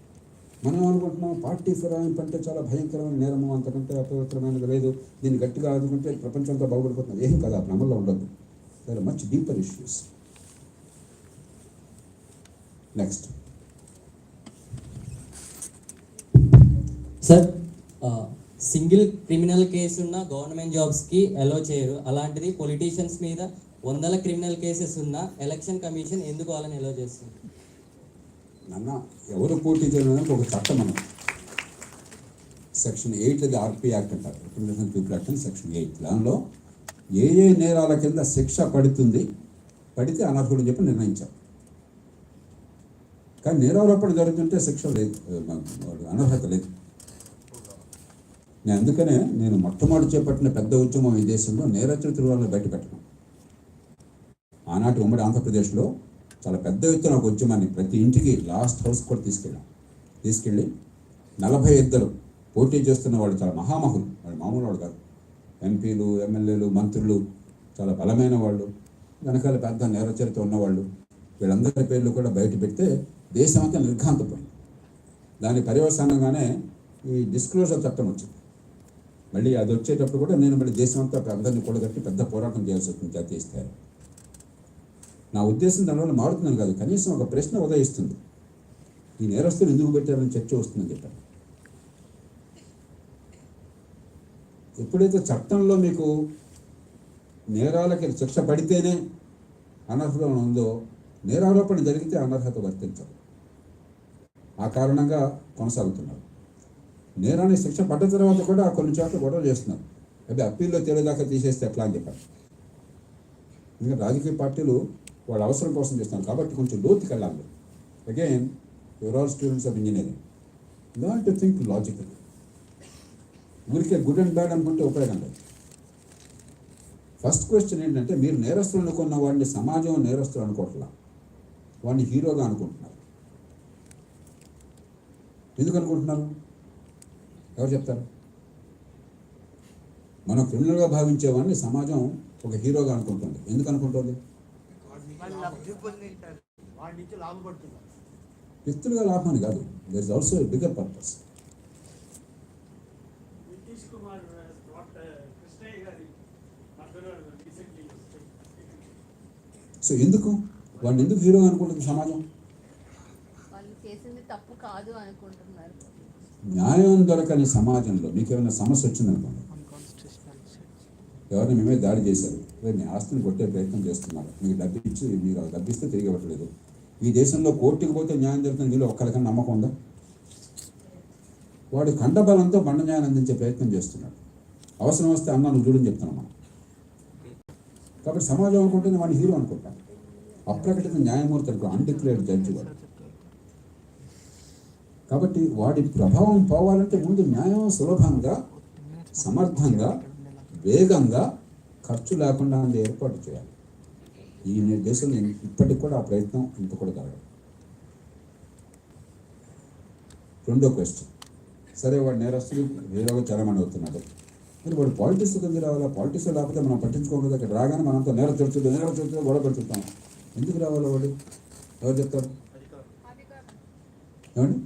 మనం అనుకుంటున్నాం పార్టీ ఫిరాయింపు అంటే చాలా భయంకరమైన నేరము, అంతకంటే అపవిత్రమైనది లేదు, దీన్ని గట్టిగా ఆదుకుంటే ప్రపంచంతో బాగుపడిపోతుంది. ఏం కదా, అమల్లో ఉండదు. There are much deeper issues. Next sir, single criminal case ఉన్న గవర్నమెంట్ జాబ్స్కి అలో చేయరు. అలాంటిది పొలిటీషియన్స్ మీద 100 క్రిమినల్ కేసెస్ ఉన్న ఎలక్షన్ కమిషన్ ఎందుకు వాళ్ళని అలో చేస్తుంది? నాన్న, ఎవరు పోటీ చేయడానికి ఒక చట్టం అన్నది. సెక్షన్ 8 అది ఆర్పీ యాక్ట్ అంటారు, రిప్రజెంటేషన్ పీపుల్ యాక్ట్ అని సెక్షన్ 8. దానిలో ఏ నేరాల కింద శిక్ష పడితే అనర్హుడు అని చెప్పి నిర్ణయించారు. కానీ నేరారోపణ జరుగుతుంటే శిక్ష లేదు, అనర్హత లేదు. అందుకనే నేను మొట్టమొదటి చేపట్టిన పెద్ద ఉద్యమం ఈ దేశంలో నేరచరిత్ర వాళ్ళని బయట పెట్టడం. ఆనాటి ఉమ్మడి ఆంధ్రప్రదేశ్లో చాలా పెద్ద ఎత్తున ఒక ఉద్యమాన్ని ప్రతి ఇంటికి లాస్ట్ హౌస్ కూడా తీసుకెళ్ళి 42 పోటీ చేస్తున్న వాళ్ళు, చాలా మహామహులు, వాళ్ళు మామూలు వాళ్ళు కాదు, ఎంపీలు, ఎమ్మెల్యేలు, మంత్రులు, చాలా బలమైన వాళ్ళు, వెనకాల పెద్ద నేరచరిత్ర ఉన్నవాళ్ళు, వీళ్ళందరి పేర్లు కూడా బయట పెడితే దేశం అంతా నిర్ఘాంతపోయింది. దాని పర్యవసానంగానే ఈ డిస్క్లోజర్ చట్టం వచ్చింది. మళ్ళీ అది వచ్చేటప్పుడు కూడా నేను మళ్ళీ దేశం అంతా అందరినీ కూడగట్టి పెద్ద పోరాటం చేయాల్సి వస్తుంది జాతీయ స్థాయిలో. నా ఉద్దేశం దానివల్ల మారుతుందని కాదు, కనీసం ఒక ప్రశ్న ఉదయిస్తుంది. ఈ నేరస్తులు ఎందుకు పెట్టారని చర్చ వస్తుందని చెప్పాను. ఎప్పుడైతే చట్టంలో మీకు నేరాలకి శిక్ష పడితేనే అనర్హత ఉందో, నేరారోపణ జరిగితే అనర్హత వర్తించదు. ఆ కారణంగా కొనసాగుతున్నారు. నేరానికి శిక్ష పడ్డ తర్వాత కూడా కొన్ని చోట్ల గొడవ చేస్తున్నారు. అవి అప్పీల్లో తేలేదాకా తీసేస్తే ఎట్లా అని చెప్పారు. ఇంకా రాజకీయ పార్టీలు వాళ్ళ అవసరం కోసం చేస్తున్నారు కాబట్టి కొంచెం లోతుకి వెళ్ళాలి. Again your all students of engineering, learn to think logical. ఊరికే గుడ్ అండ్ బ్యాడ్ అనుకుంటే ఉపయోగం లేదు. ఫస్ట్ క్వశ్చన్ ఏంటంటే, మీరు నేరస్తులు అనుకున్న వాడిని సమాజం నేరస్తులు అనుకోవట్లా, వాడిని హీరోగా అనుకుంటున్నారు. ఎందుకు అనుకుంటున్నారు? ఎవరు చెప్తారు? మనం క్రిమినల్గా భావించేవాడిని సమాజం ఒక హీరోగా అనుకుంటుంది. ఎందుకు అనుకుంటుంది? వ్యక్తులుగా లాభం అని కాదు, there is also a bigger purpose. So ఎందుకు వాడిని ఎందుకు హీరోగా అనుకుంటుంది సమాజం? వాళ్ళు చేసింది తప్పు కాదు అనుకుంటున్నారు. న్యాయం దొరకని సమాజంలో మీకు ఏమైనా సమస్య వచ్చిందనుకోండి, ఎవరిని మేమే దాడి చేశారు, మీ ఆస్తిని కొట్టే ప్రయత్నం చేస్తున్నారు, మీకు డబ్బిచ్చి మీరు డబ్బిస్తే తిరిగి ఇవ్వట్లేదు. ఈ దేశంలో కోర్టుకు పోతే న్యాయం జరుగుతుంది, మీలో ఒక్కరికన్నా నమ్మకం ఉందా? వాడు కండబలంతో బండ న్యాయం అందించే ప్రయత్నం చేస్తున్నాడు. అవసరం వస్తే అన్న నువ్వు చూడని చెప్తున్నాం మనం. కాబట్టి సమాజం అనుకుంటుంది వాడిని హీరో అనుకుంటాను. అప్రకటిత న్యాయమూర్తి అనుకో, అన్డిక్లేర్డ్ జడ్జి వాడు. కాబట్టి వాడి ప్రభావం పోవాలంటే ముందు న్యాయం సులభంగా, సమర్థంగా, వేగంగా, ఖర్చు లేకుండా అందే ఏర్పాటు చేయాలి. ఈ దేశంలో ఇప్పటికి కూడా ఆ ప్రయత్నం ఇంత కూడా జరగదు. రెండో క్వశ్చన్, సరే వాడు నేరస్తులు హీరోగా చరమణి అవుతున్నాడు, మరి వాడు పాలిటిక్స్ కింద రావాలా? పాలిటిక్స్ లేకపోతే మనం పట్టించుకోకూడదు. అక్కడ రాగానే మనంతా నేర చర్చలు గొడవ పెడుతుంటాం. ఎందుకు రావాలో వాడు? ఎవరు చెప్తారు? ఏమండి?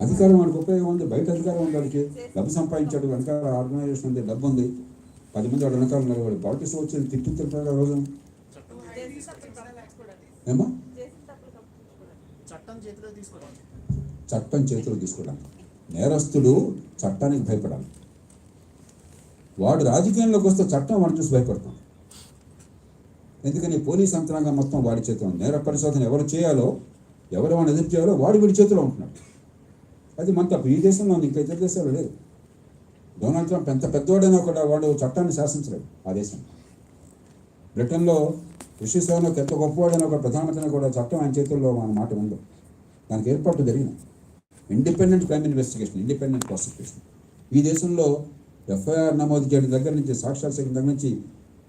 అధికారం వాడికి ఉపయోగం ఉంది, బయట అధికారం ఉంది, వాడికి డబ్బు సంపాదించాడు, వెనకాల ఆర్గనైజేషన్ ఉంది, డబ్బు ఉంది, 10 మంది వాడు వెనకాల ఉన్నారు. వాడు పాలిటిక్స్ వచ్చి తిట్టింటారు ఆ రోజు. ఏమా? చట్టం చేతిలో తీసుకోవడానికి. నేరస్తుడు చట్టానికి భయపడాలి. వాడు రాజకీయంలోకి వస్తే చట్టం వాడిని చూసి భయపడతాం. ఎందుకని పోలీస్ యంత్రాంగం మొత్తం వాడి చేతిలో ఉంది. నేర పరిశోధన ఎవరు చేయాలో, ఎవరు వాడిని ఎదురు చేయాలో వాడి వీడి చేతిలో ఉంటున్నాడు. అది మన తప్పు. ఈ దేశంలో ఉంది, ఇంకా ఇతర దేశాలు లేదు. డొనాల్డ్ ట్రంప్ ఎంత పెద్దవాడైనా కూడా వాడు చట్టాన్ని శాసించలేడు ఆ దేశం. బ్రిటన్లో రిషి సునాక్ ఎంత గొప్పవాడైనా ఒక ప్రధానమంత్రిని కూడా చట్టం ఆయన చేతుల్లో మన మాట ఉంది. దానికి ఏర్పాటు జరిగిన independent crime investigation, independent prosecution. ఈ దేశంలో ఎఫ్ఐఆర్ నమోదు చేయడం దగ్గర నుంచి, సాక్ష్యాల సేకరణ దగ్గర నుంచి,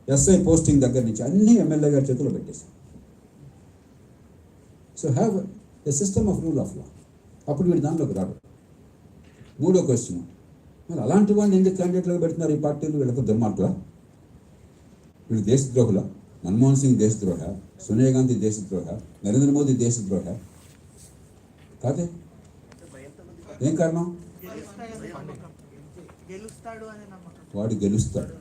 ఎస్ఐ పోస్టింగ్ దగ్గర నుంచి అన్నీ ఎమ్మెల్యే గారి చేతుల్లో పెట్టేశాం. So have a system of rule of law. అప్పుడు వీడు దానిలోకి రాడు. మూడో క్వశ్చన్, మరి అలాంటి వాడిని ఎందుకు క్యాండిడేట్లుగా పెడుతున్నారు ఈ పార్టీలు? వీళ్ళతో దుర్మార్గులా? వీళ్ళు దేశద్రోహుల? మన్మోహన్ సింగ్ దేశద్రోహ, సోనియా గాంధీ దేశద్రోహ, నరేంద్ర మోదీ దేశద్రోహ కాదే? ఏం కారణం? వాడు గెలుస్తాడు.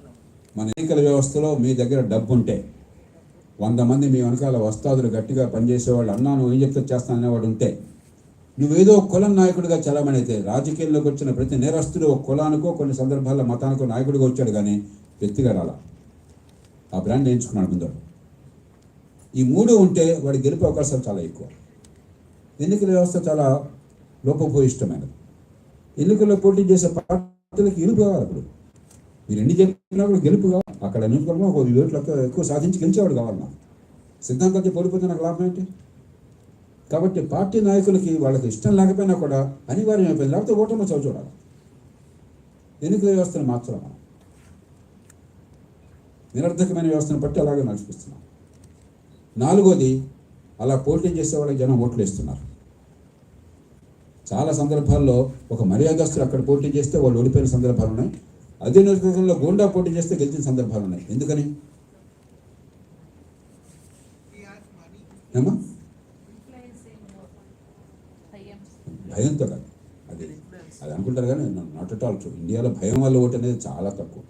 మన ఎన్నికల వ్యవస్థలో మీ దగ్గర డబ్బు ఉంటే 100 మంది మీ వెనకాల వస్తాదులు గట్టిగా పనిచేసేవాళ్ళు, అన్నా నువ్వు ఏం చెప్తే చేస్తాననేవాడు ఉంటే, నువ్వేదో కులం నాయకుడిగా చలామణి అయితే, రాజకీయాల్లోకి వచ్చిన ప్రతి నేరస్తుడు ఒక కులానికో, కొన్ని సందర్భాల్లో మతానికో నాయకుడిగా వచ్చాడు, కానీ వ్యక్తిగా రాలా. ఆ బ్రాండ్ ఎంచుకున్నాడు ముందు. ఈ 3 ఉంటే వాడి గెలిపే అవకాశాలు చాలా ఎక్కువ. ఎన్నికల వ్యవస్థ చాలా లోపభూయిష్టమైనది. ఎన్నికల్లో పోటీ చేసే పార్టీలకు గెలుపు కావాలి. అప్పుడు మీరు ఎన్ని చెప్పినా కూడా గెలుపు కావాలి. అక్కడ ఎన్నికల్లో ఒక ఓట్లు ఎక్కువ సాధించి గెలిచేవాడు కావాలి. నాకు సిద్ధాంతానికి పోలిపోతే నాకు లాభం ఏంటి? కాబట్టి పార్టీ నాయకులకి వాళ్ళకి ఇష్టం లేకపోయినా కూడా అనివార్యం అయిపోయింది, లేకపోతే ఓటమి చవి చూడాలి. ఎన్నికల వ్యవస్థను మార్చాలి మనం. నిరర్ధకమైన వ్యవస్థను బట్టి అలాగే నడిపిస్తున్నాం. 4వది, అలా పోటీ చేసే వాళ్ళకి జనం ఓట్లు వేస్తున్నారు. చాలా సందర్భాల్లో ఒక మర్యాదస్తులు అక్కడ పోటీ చేస్తే వాళ్ళు ఓడిపోయిన సందర్భాలు ఉన్నాయి. అదే నియోజకవర్గంలో గోండా పోటీ చేస్తే గెలిచిన సందర్భాలు ఉన్నాయి. ఎందుకని? ఏమా? భయంతో కాదు, అది అనుకుంటారు కానీ నాట్ అట్ ఆల్ ట్రూ. ఇండియాలో భయం వల్ల ఓటు అనేది చాలా తక్కువ.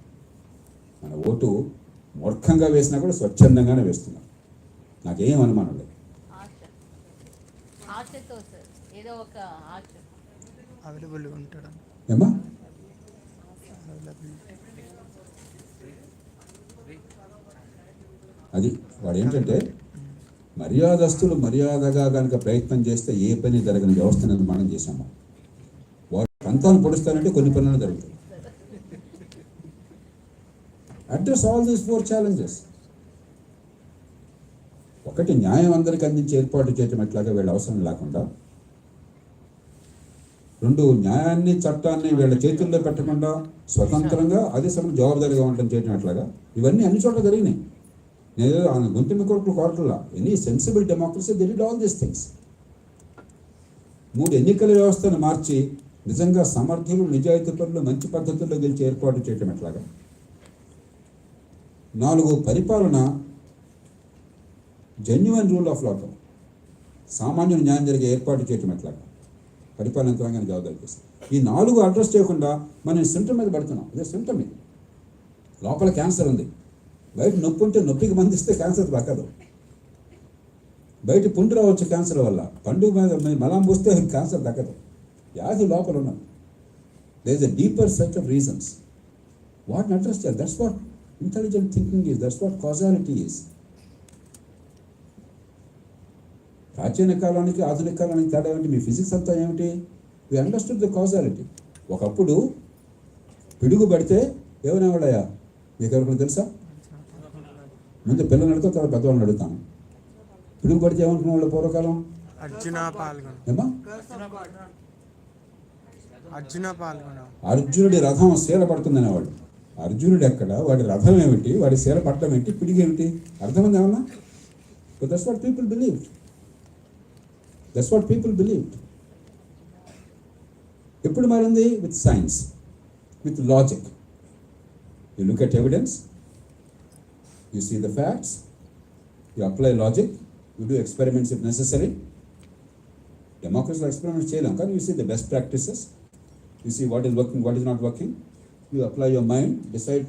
మన ఓటు మూర్ఖంగా వేసినా కూడా స్వచ్ఛందంగానే వేస్తున్నాం. నాకేం అనుమానం లేదు. ఏమా? అది వాడు ఏంటంటే, మర్యాదస్తులు మర్యాదగా కనుక ప్రయత్నం చేస్తే ఏ పని జరగని వ్యవస్థ నిర్మాణం చేశాము. పంతాన్ని పొడుస్తానంటే కొన్ని పనులు జరుగుతాయి. Address all these 4 challenges. ఒకటి, న్యాయం అందరికీ అందించి ఏర్పాటు చేయటం ఎట్లాగా వీళ్ళ అవసరం లేకుండా. 2, న్యాయాన్ని చట్టాన్ని వీళ్ళ చేతుల్లో పెట్టకుండా స్వతంత్రంగా అదే సమయం జవాబుదారీగా ఉండటం చేయటం ఎట్లాగా. ఇవన్నీ అన్ని చోట్ల జరిగినాయి. నేను ఆయన గుంటమి కొరకు కోరట్లా. Any sensible democracy they did all these things. 3 ఎన్నికల వ్యవస్థను మార్చి నిజంగా సమర్థులు, నిజాయితీ పరులు, మంచి పద్ధతుల్లో గెలిచి ఏర్పాటు చేయటం ఎట్లాగా. 4, పరిపాలన జెన్యువన్ రూల్ ఆఫ్ లాతో సామాన్యుని న్యాయం జరిగే ఏర్పాటు చేయటం ఎట్లాగా. పరిపాలన యంత్రాంగాన్ని జవాబుదారీ చేస్తాం. ఈ 4 అడ్రస్ చేయకుండా మనం సిమ్టమ్ మీద పడుతున్నాం. అదే సిమ్టమ్ ఇది. లోపల క్యాన్సర్ ఉంది. బయట నొప్పి ఉంటే నొప్పికి మందిస్తే క్యాన్సర్ దక్కదు. బయట పుండు రావచ్చు క్యాన్సర్ వల్ల, పండుగ మీద మలం పోస్తే క్యాన్సర్ దక్కదు. వ్యాధి లోపల ఉన్నది. There is a deeper set of reasons. వాటిని అడ్రస్ చేయాలి. That's what intelligent thinking is. That's what causality is. ప్రాచీన కాలానికి ఆధునిక కాలానికి తేడా ఏమిటి? మీ ఫిజిక్స్ అంతా ఏమిటి? We understood the causality. ఒకప్పుడు పిడుగు పడితే ఏమనేవాళ్ళయ్యా మీకు ఎవరికైనా తెలుసా? ముందు పిల్లలు అడుగుతా, తర్వాత పెద్దవాళ్ళని అడుగుతాను. పిడుగు పడితే ఏమనుకునే వాళ్ళు పూర్వకాలం? అర్జునుడి రథం శీల పడుతుందనేవాళ్ళు. అర్జునుడు ఎక్కడ, వాడి రథం ఏమిటి, వాడి శీల పట్టడం ఏంటి, పిడుగు ఏమిటి? అర్థమైంది ఏమన్నా? That's what people believed. That's what people believed. ఎప్పుడు మారింది? With science, with logic. You look at evidence, you see the facts, you apply logic, you do experiments if necessary. డెమోక్రసీలో ఎక్స్పెరిమెంట్స్ చేయలేం, కానీ you see the best practices, you see what is working, what is not working. You apply your mind, decide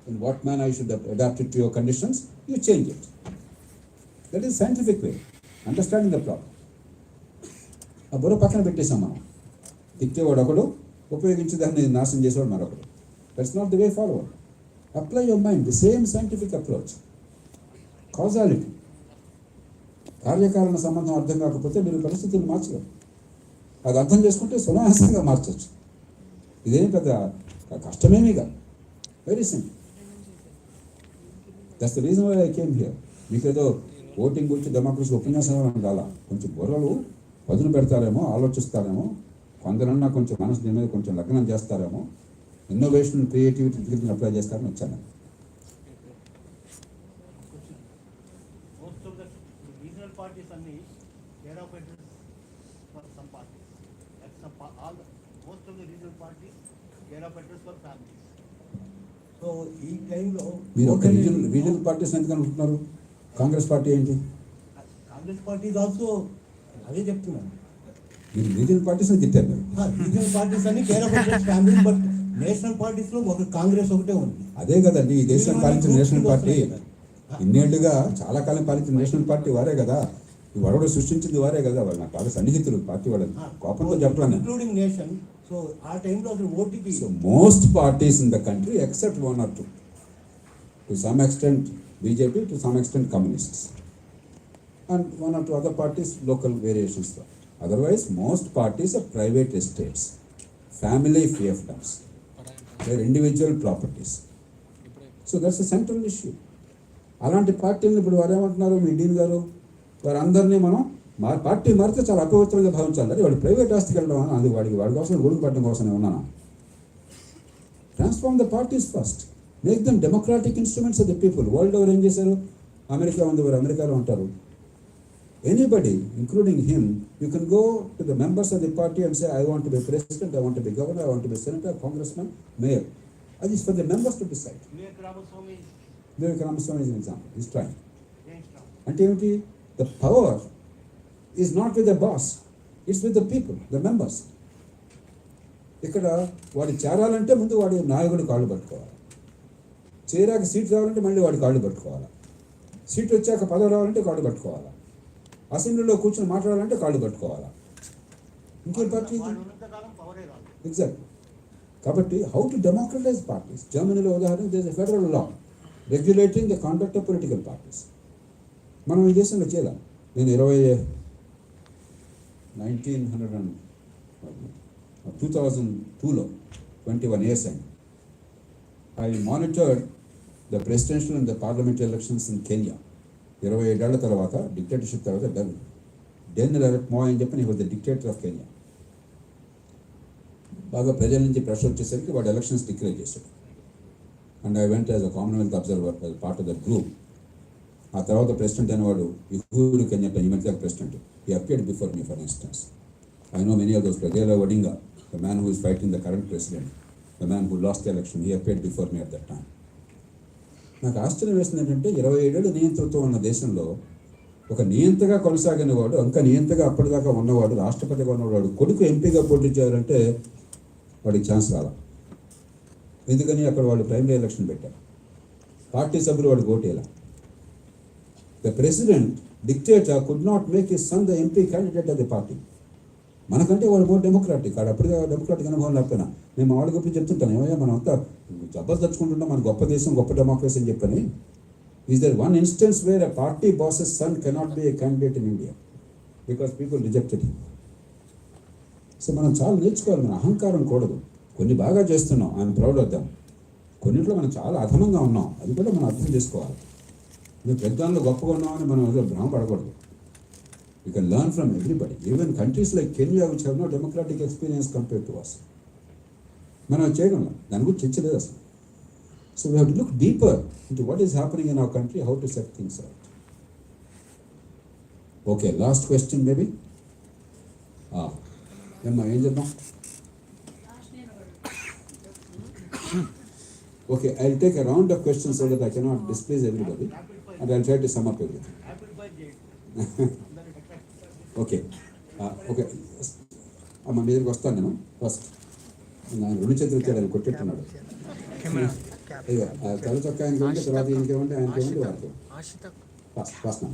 in what manner you should adapt it to your conditions, you change it. That is scientific way, understanding the problem. ఆ బుర్ర పక్కన పెట్టేసాం మనం. తిట్టేవాడు ఒకడు, ఉపయోగించి దాన్ని నాశనం చేసేవాడు మరొకడు. That's not the way forward. Apply your mind, the same scientific approach. Causality, కార్యకారణ సంబంధం అర్థం కాకపోతే మీరు పరిస్థితులను మార్చలేరు. అది అర్థం చేసుకుంటే సునాయాసంగా మార్చవచ్చు. ఇదేం పెద్ద కష్టమేమీగా, very simple. That's the reason why I came here. మీకు ఏదో ఓటింగ్ గురించి డెమోక్రసీ ఉపన్యాసం రాలా. కొంచెం బుర్రలు పదును పెడతారేమో, ఆలోచిస్తారేమో, కొందరన్నా కొంచెం మనసు దీని మీద కొంచెం లగ్నం చేస్తారేమో, ఇన్నోవేషన్, క్రియేటివిటీ అప్లై చేస్తారని వచ్చాను. మీరు ఒక రీజనల్ పార్టీస్ ఎందుకు అనుకుంటున్నారు? కాంగ్రెస్ పార్టీ ఏంటి? కాంగ్రెస్ పార్టీ ఆల్సో అదే చెప్తున్నాను. మీరు రీజనల్ పార్టీస్ తిట్టారు. రీజనల్ పార్టీస్ అన్ని care of interest family, but national parties లో ఒక కాంగ్రెస్ ఒకటే ఉంది. అదే కదండి ఈ దేశం పాలించిన నేషనల్ పార్టీ. ఇన్నేళ్లుగా చాలా కాలం పాలించిన నేషనల్ పార్టీ వారే కదా. ఈ వరవడు సృష్టించింది వారే కదా. వాళ్ళు నాకు బాగా సన్నిహితులు పార్టీ వాళ్ళని, కోపంతో చెప్పాను. Including nation. సో ఆ టైంలో అసలు OTP. So most parties in the country except 1 or 2, to some extent BJP, to some extent communists, and 1 or 2 other parties, local variations. Otherwise, most parties are private estates, family fiefdoms. They are individual properties. So that's a central issue. అలాంటి పార్టీని ఇప్పుడు వారు ఏమంటున్నారు, మీ డీన్ గారు, వారందరినీ మనం party మారితే చాలా అపవిత్రంగా భావించాలి. అది వాడు ప్రైవేట్ ఆస్తికి వెళ్ళడం అది వాడి కోసం గొడుగు పట్టడం కోసం ఉన్నాను. Transform the parties first, make them democratic instruments of the people. World over ఏం చేశారు? అమెరికా ఉంది, వారు అమెరికాలో ఉంటారు. Anybody, including him, you can go to the members of the party and say, I want to be president, I want to be governor, I want to be senator, congressman, mayor. That is for the members to decide. Vivek Ramaswamy is an example. He's trying. And the power is not with the boss, it's with the people, the members. ఇక్కడ వాడి చేరాలంటే ముందు వాడి నాయకుడి కాళ్ళు పట్టుకోవాలి. చేరాక seat రావాలంటే మళ్ళీ వాడి కాళ్ళు పట్టుకోవాలి. సీట్ వచ్చాక పదవి రావాలంటే కాళ్ళు పట్టుకోవాలి. అసెంబ్లీలో కూర్చొని మాట్లాడాలంటే కాళ్ళు పట్టుకోవాలా. ఇంకేం పార్టీ? ఎగ్జాక్ట్. కాబట్టి హౌ టు డెమోక్రటైజ్ పార్టీస్. జర్మనీలో ఉదాహరణ, there is a federal law regulating the conduct of political parties. మనం ఈ దేశంలో చేయాలి. నేను 2002లో 21 years అయింది. I monitored the presidential and the parliamentary elections in Kenya. 27 ఏళ్ల తర్వాత డిక్టేటర్షిప్ తర్వాత డెన్ మోయ్ అని చెప్పి he was the dictator of Kenya. బాగా ప్రజల నుంచి ప్రెషర్ వచ్చేసరికి వాడు ఎలక్షన్స్ డిక్లేర్ చేశాడు. And I went as a Commonwealth observer as part of the group. ఆ తర్వాత ప్రెసిడెంట్ అనేవాడు ఉహురు కెన్యాట్టా, ఈ మధ్య president, he appeared before me for instance. I know many of those. Raila Odinga, the man who is fighting the current president, the man who lost the election, he appeared before me at that time. నాకు ఆశ్చర్యం వేస్తుంది ఏంటంటే 27 ఏళ్ళు నియంత్రణతో ఉన్న దేశంలో ఒక నియంతగా కొనసాగిన వాడు, ఇంకా నియంతగా అప్పటిదాకా ఉన్నవాడు, రాష్ట్రపతిగా ఉన్నవాడు కొడుకు ఎంపీగా పోటీ చేయాలంటే వాడికి ఛాన్స్ రాలా. ఎందుకని అక్కడ వాళ్ళు ప్రైమరీ ఎలక్షన్ పెట్టారు, పార్టీ సభ్యులు వాడు ఓటేలా. The president dictator could not make his son the MP candidate of the party. మనకంటే వాడు మోర్ డెమోక్రాటిక్. వాడు అప్పటిగా డెమోక్రాటిక్ అనుభవం లేకపోయినా నేను మా వాడి గొప్ప చెప్తుంటాను, ఏమయ్యా మనం అంతా జబ్బలు తెచ్చుకుంటున్నాం, మన గొప్ప దేశం, గొప్ప డెమోక్రసీ అని చెప్పని. Is there one instance where a party bosses son cannot be a candidate in India because people rejected him. So మనం చాలా నేర్చుకోవాలి, మన అహంకారం కూడదు. కొన్ని బాగా చేస్తున్నాం, ఐఎమ్ ప్రౌడ్ ఆఫ్ దెమ్. కొన్నింట్లో మనం చాలా అధమంగా ఉన్నాం, అది కూడా మనం అర్థం చేసుకోవాలి. మేము పెద్దాల్లో గొప్పగా ఉన్నామని మనం ఏదో భ్రమపడకూడదు. You can learn from everybody. Even countries like Kenya which have no democratic experience compare to us. మనం చేయడం దాని గురించి చర్చ లేదు అసలు. So we have to look deeper into what is happening in our country, how to set things out. Okay, last question maybe. ఏం చేద్దాం? Okay, I'll take a round of questions so that I cannot displease everybody, and I'll try to sum up everything. Okay. Okay. అమ్మ మీ దగ్గరికి వస్తాను నేను first. నేను 2 చేతులు ఇచ్చాడు, కొట్టేట్టున్నాడు. తెల్ల చొక్కా ఆయనకి ఉంటే, తర్వాత ఇంకేమంటే ఆయనకి ఇవ్వండి, వారికి ఫస్ట్.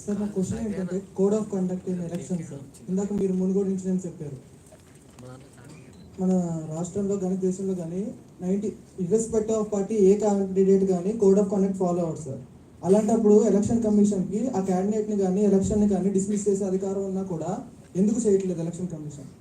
సార్ నా క్వశ్చన్ ఏంటంటే code of conduct in election sir. ఇందాక మీరు మునుగోడు ఇన్సిడెంట్ చెప్పారు. మన రాష్ట్రంలో కానీ దేశంలో కానీ irrespective of party A candidate కానీ కోడ్ ఆఫ్ కండక్ట్ ఫాలో అవ్వరు సార్. అలాంటప్పుడు ఎలక్షన్ కమిషన్కి ఆ క్యాండిడేట్ని కానీ ఎలక్షన్ని కానీ డిస్మిస్ చేసే అధికారం ఉన్నా కూడా ఎందుకు చేయట్లేదు ఎలక్షన్ కమిషన్?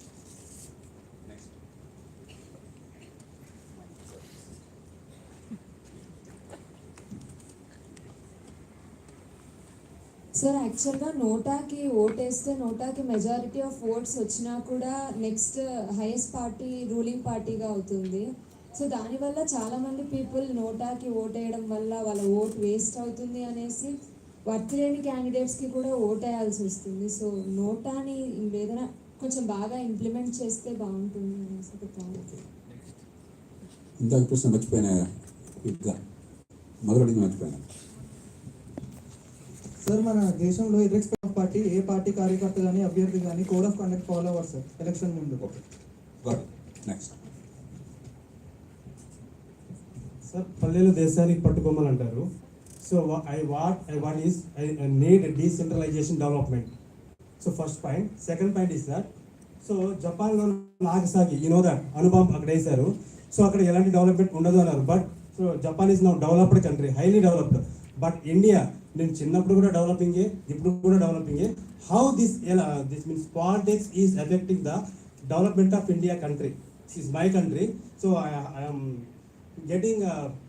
సార్ యాక్చువల్గా నోటాకి ఓటేస్తే నోటాకి మెజారిటీ ఆఫ్ ఓట్స్ వచ్చినా కూడా నెక్స్ట్ హైయెస్ట్ పార్టీ రూలింగ్ పార్టీగా అవుతుంది. సో దానివల్ల చాలామంది పీపుల్ నోటాకి ఓటేయడం వల్ల వాళ్ళ ఓట్ వేస్ట్ అవుతుంది అనేసి వర్క్ లేని క్యాండిడేట్స్కి కూడా ఓటేయాల్సి వస్తుంది. సో నోటాని ఏదైనా కొంచెం బాగా ఇంప్లిమెంట్ చేస్తే బాగుంటుంది అనేసి ఒక థాట్. ఇందాక ప్రశ్న మర్చిపోయినా, మొదలడిగి మర్చిపోయినా. సార్ మన దేశంలో irrespective of party A party కార్యకర్త కానీ అభ్యర్థి కానీ కోడ్ ఆఫ్ కండక్ట్ ఫాలో అవ్వరు సార్ ఎలక్షన్ ముందు. నెక్స్ట్ సార్ పల్లెలు దేశానికి పట్టుకోమని అంటారు. So I need decentralisation development. So first point. Second point is that so జపాన్లో నాగసాకి అణుబాంబ్ అక్కడ వేశారు. సో అక్కడ ఎలాంటి డెవలప్మెంట్ ఉండదు అన్నారు. But so Japan is now developed country, highly developed. But India, నేను చిన్నప్పుడు కూడా డెవలపింగే, ఇప్పుడు కూడా డెవలపింగే. How this means politics is affecting the development of India country. This is my country. So I'm getting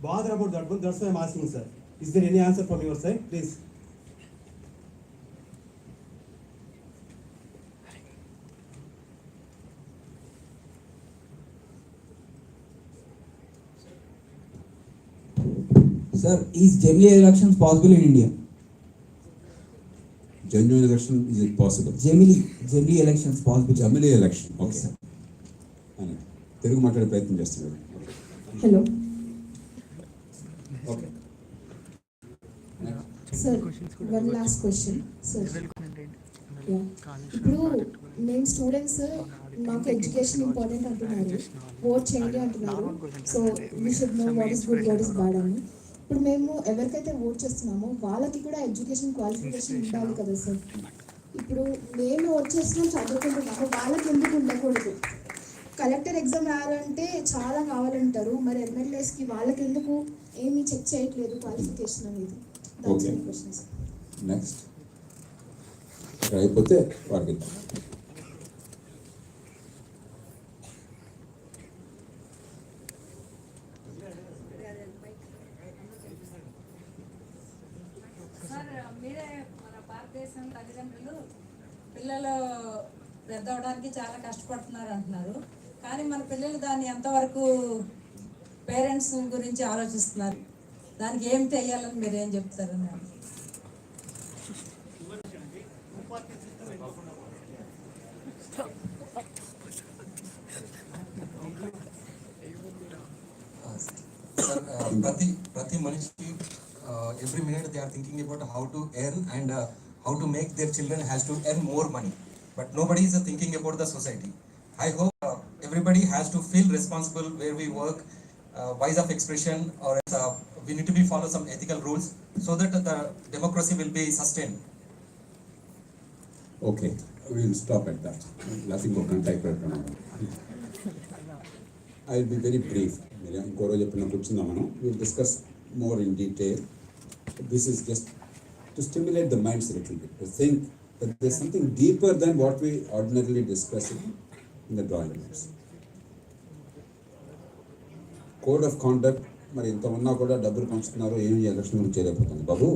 bother about that one. That's why I'm asking, sir. Is there any answer from your side, please? Sir, is genuine elections possible in India? Genuine election, is it possible? Genuine elections possible. Genuine election, okay. Telugu మాట్లాడే ప్రయత్నం చేస్తున్నారు. Hello okay sir, one last question sir. ఇప్పుడు మేము students, మాకు education important అంటున్నారు, vote చేయండి అంటున్నారు. So we should know what is good, what is bad అని. ఇప్పుడు మేము ఎవరికైతే ఓట్ చేస్తున్నామో వాళ్ళకి కూడా ఎడ్యుకేషన్ క్వాలిఫికేషన్ ఉండాలి కదా సార్. ఇప్పుడు మేము ఓట్ చేస్తున్నాం, చదువుకుంటున్నాము, వాళ్ళకి ఎందుకు ఉండకూడదు? కలెక్టర్ ఎగ్జామ్ రాయాలంటే చాలా కావాలంటారు, మరి ఎమ్మెల్యేస్కి వాళ్ళకి ఎందుకు ఏమీ చెక్ చేయట్లేదు క్వాలిఫికేషన్ అనేది? ఓకే నెక్స్ట్ ఇక్కడ అయిపోతే వారికి సార్ మీరే మన భారతదేశం తల్లిదండ్రులు పిల్లలు పెద్ద అవడానికి చాలా కష్టపడుతున్నారు అంటున్నారు, కానీ మన పిల్లలు దాన్ని ఎంతవరకు పేరెంట్స్ గురించి ఆలోచిస్తున్నారు, దానికి ఏం చేయాలని మీరు ఏం చెప్తారు? ప్రతి మనిషికి every minute they are thinking about how to earn and how to make their children has to earn more money, but nobody is thinking about the society. I hope everybody has to feel responsible where we work, wise of expression, or we need to be follow some ethical rules so that the democracy will be sustained. Okay, we will stop at that. Nothing more contact. I will be very brief. We'll discuss more in detail. This is just to stimulate the minds a little bit, to think that there's something deeper than what we ordinarily discuss in the drawing rooms. Code of conduct, మరి ఇంత ఉన్నా కూడా డబ్బులు పంచుతున్నారు, ఏమి election గురించి చేయలేకపోతుంది బాబు.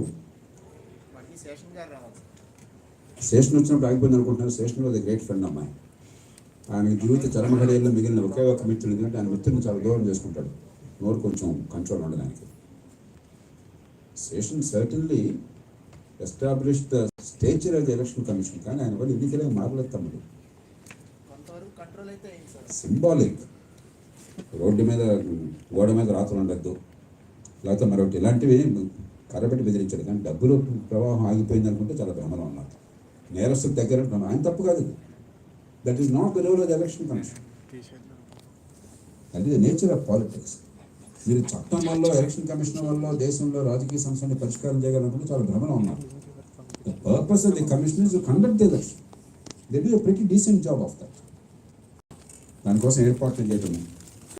శేషన్ వచ్చినప్పుడు ఆగిపోయింది అనుకుంటున్నారు. Seshan was a great friend అమ్మాయి. ఆయన జీవిత చరమఘడియల్లో మిగిలిన ఒకే ఒక మిత్రుడు, ఎందుకంటే ఆయన మిత్రుడిని చాలా దూరం చేసుకుంటాడు, నోరు కొంచెం కంట్రోల్ ఉండడానికి. Seshan certainly establish the stature of the election commission, కానీ ఆయన వల్ల ఎన్నికలే మారలేదు తమ్ముడు. సింబాలిక్, రోడ్డు మీద గోడ మీద రాత్రులు ఉండద్దు, లేకపోతే మరొకటి ఇలాంటివి కర్రబెట్టి బెదిరించాడు, కానీ డబ్బులు ప్రవాహం ఆగిపోయింది అనుకుంటే చాలా భ్రమలో ఉన్నారు. నేరస్తుకు దగ్గర ఆయన తప్పు కాదు. That is not the role of the election commission. That is the nature of politics. మీరు చట్టం వల్ల, ఎలక్షన్ కమిషన్ వల్ల దేశంలో రాజకీయ సమస్యని పరిష్కారం చేయగలనుకుంటే చాలా భ్రమలో ఉన్నారు. The purpose of the commission is to conduct the election. They do a pretty decent job of that. దానికోసం ఏర్పాట్లు చేయటం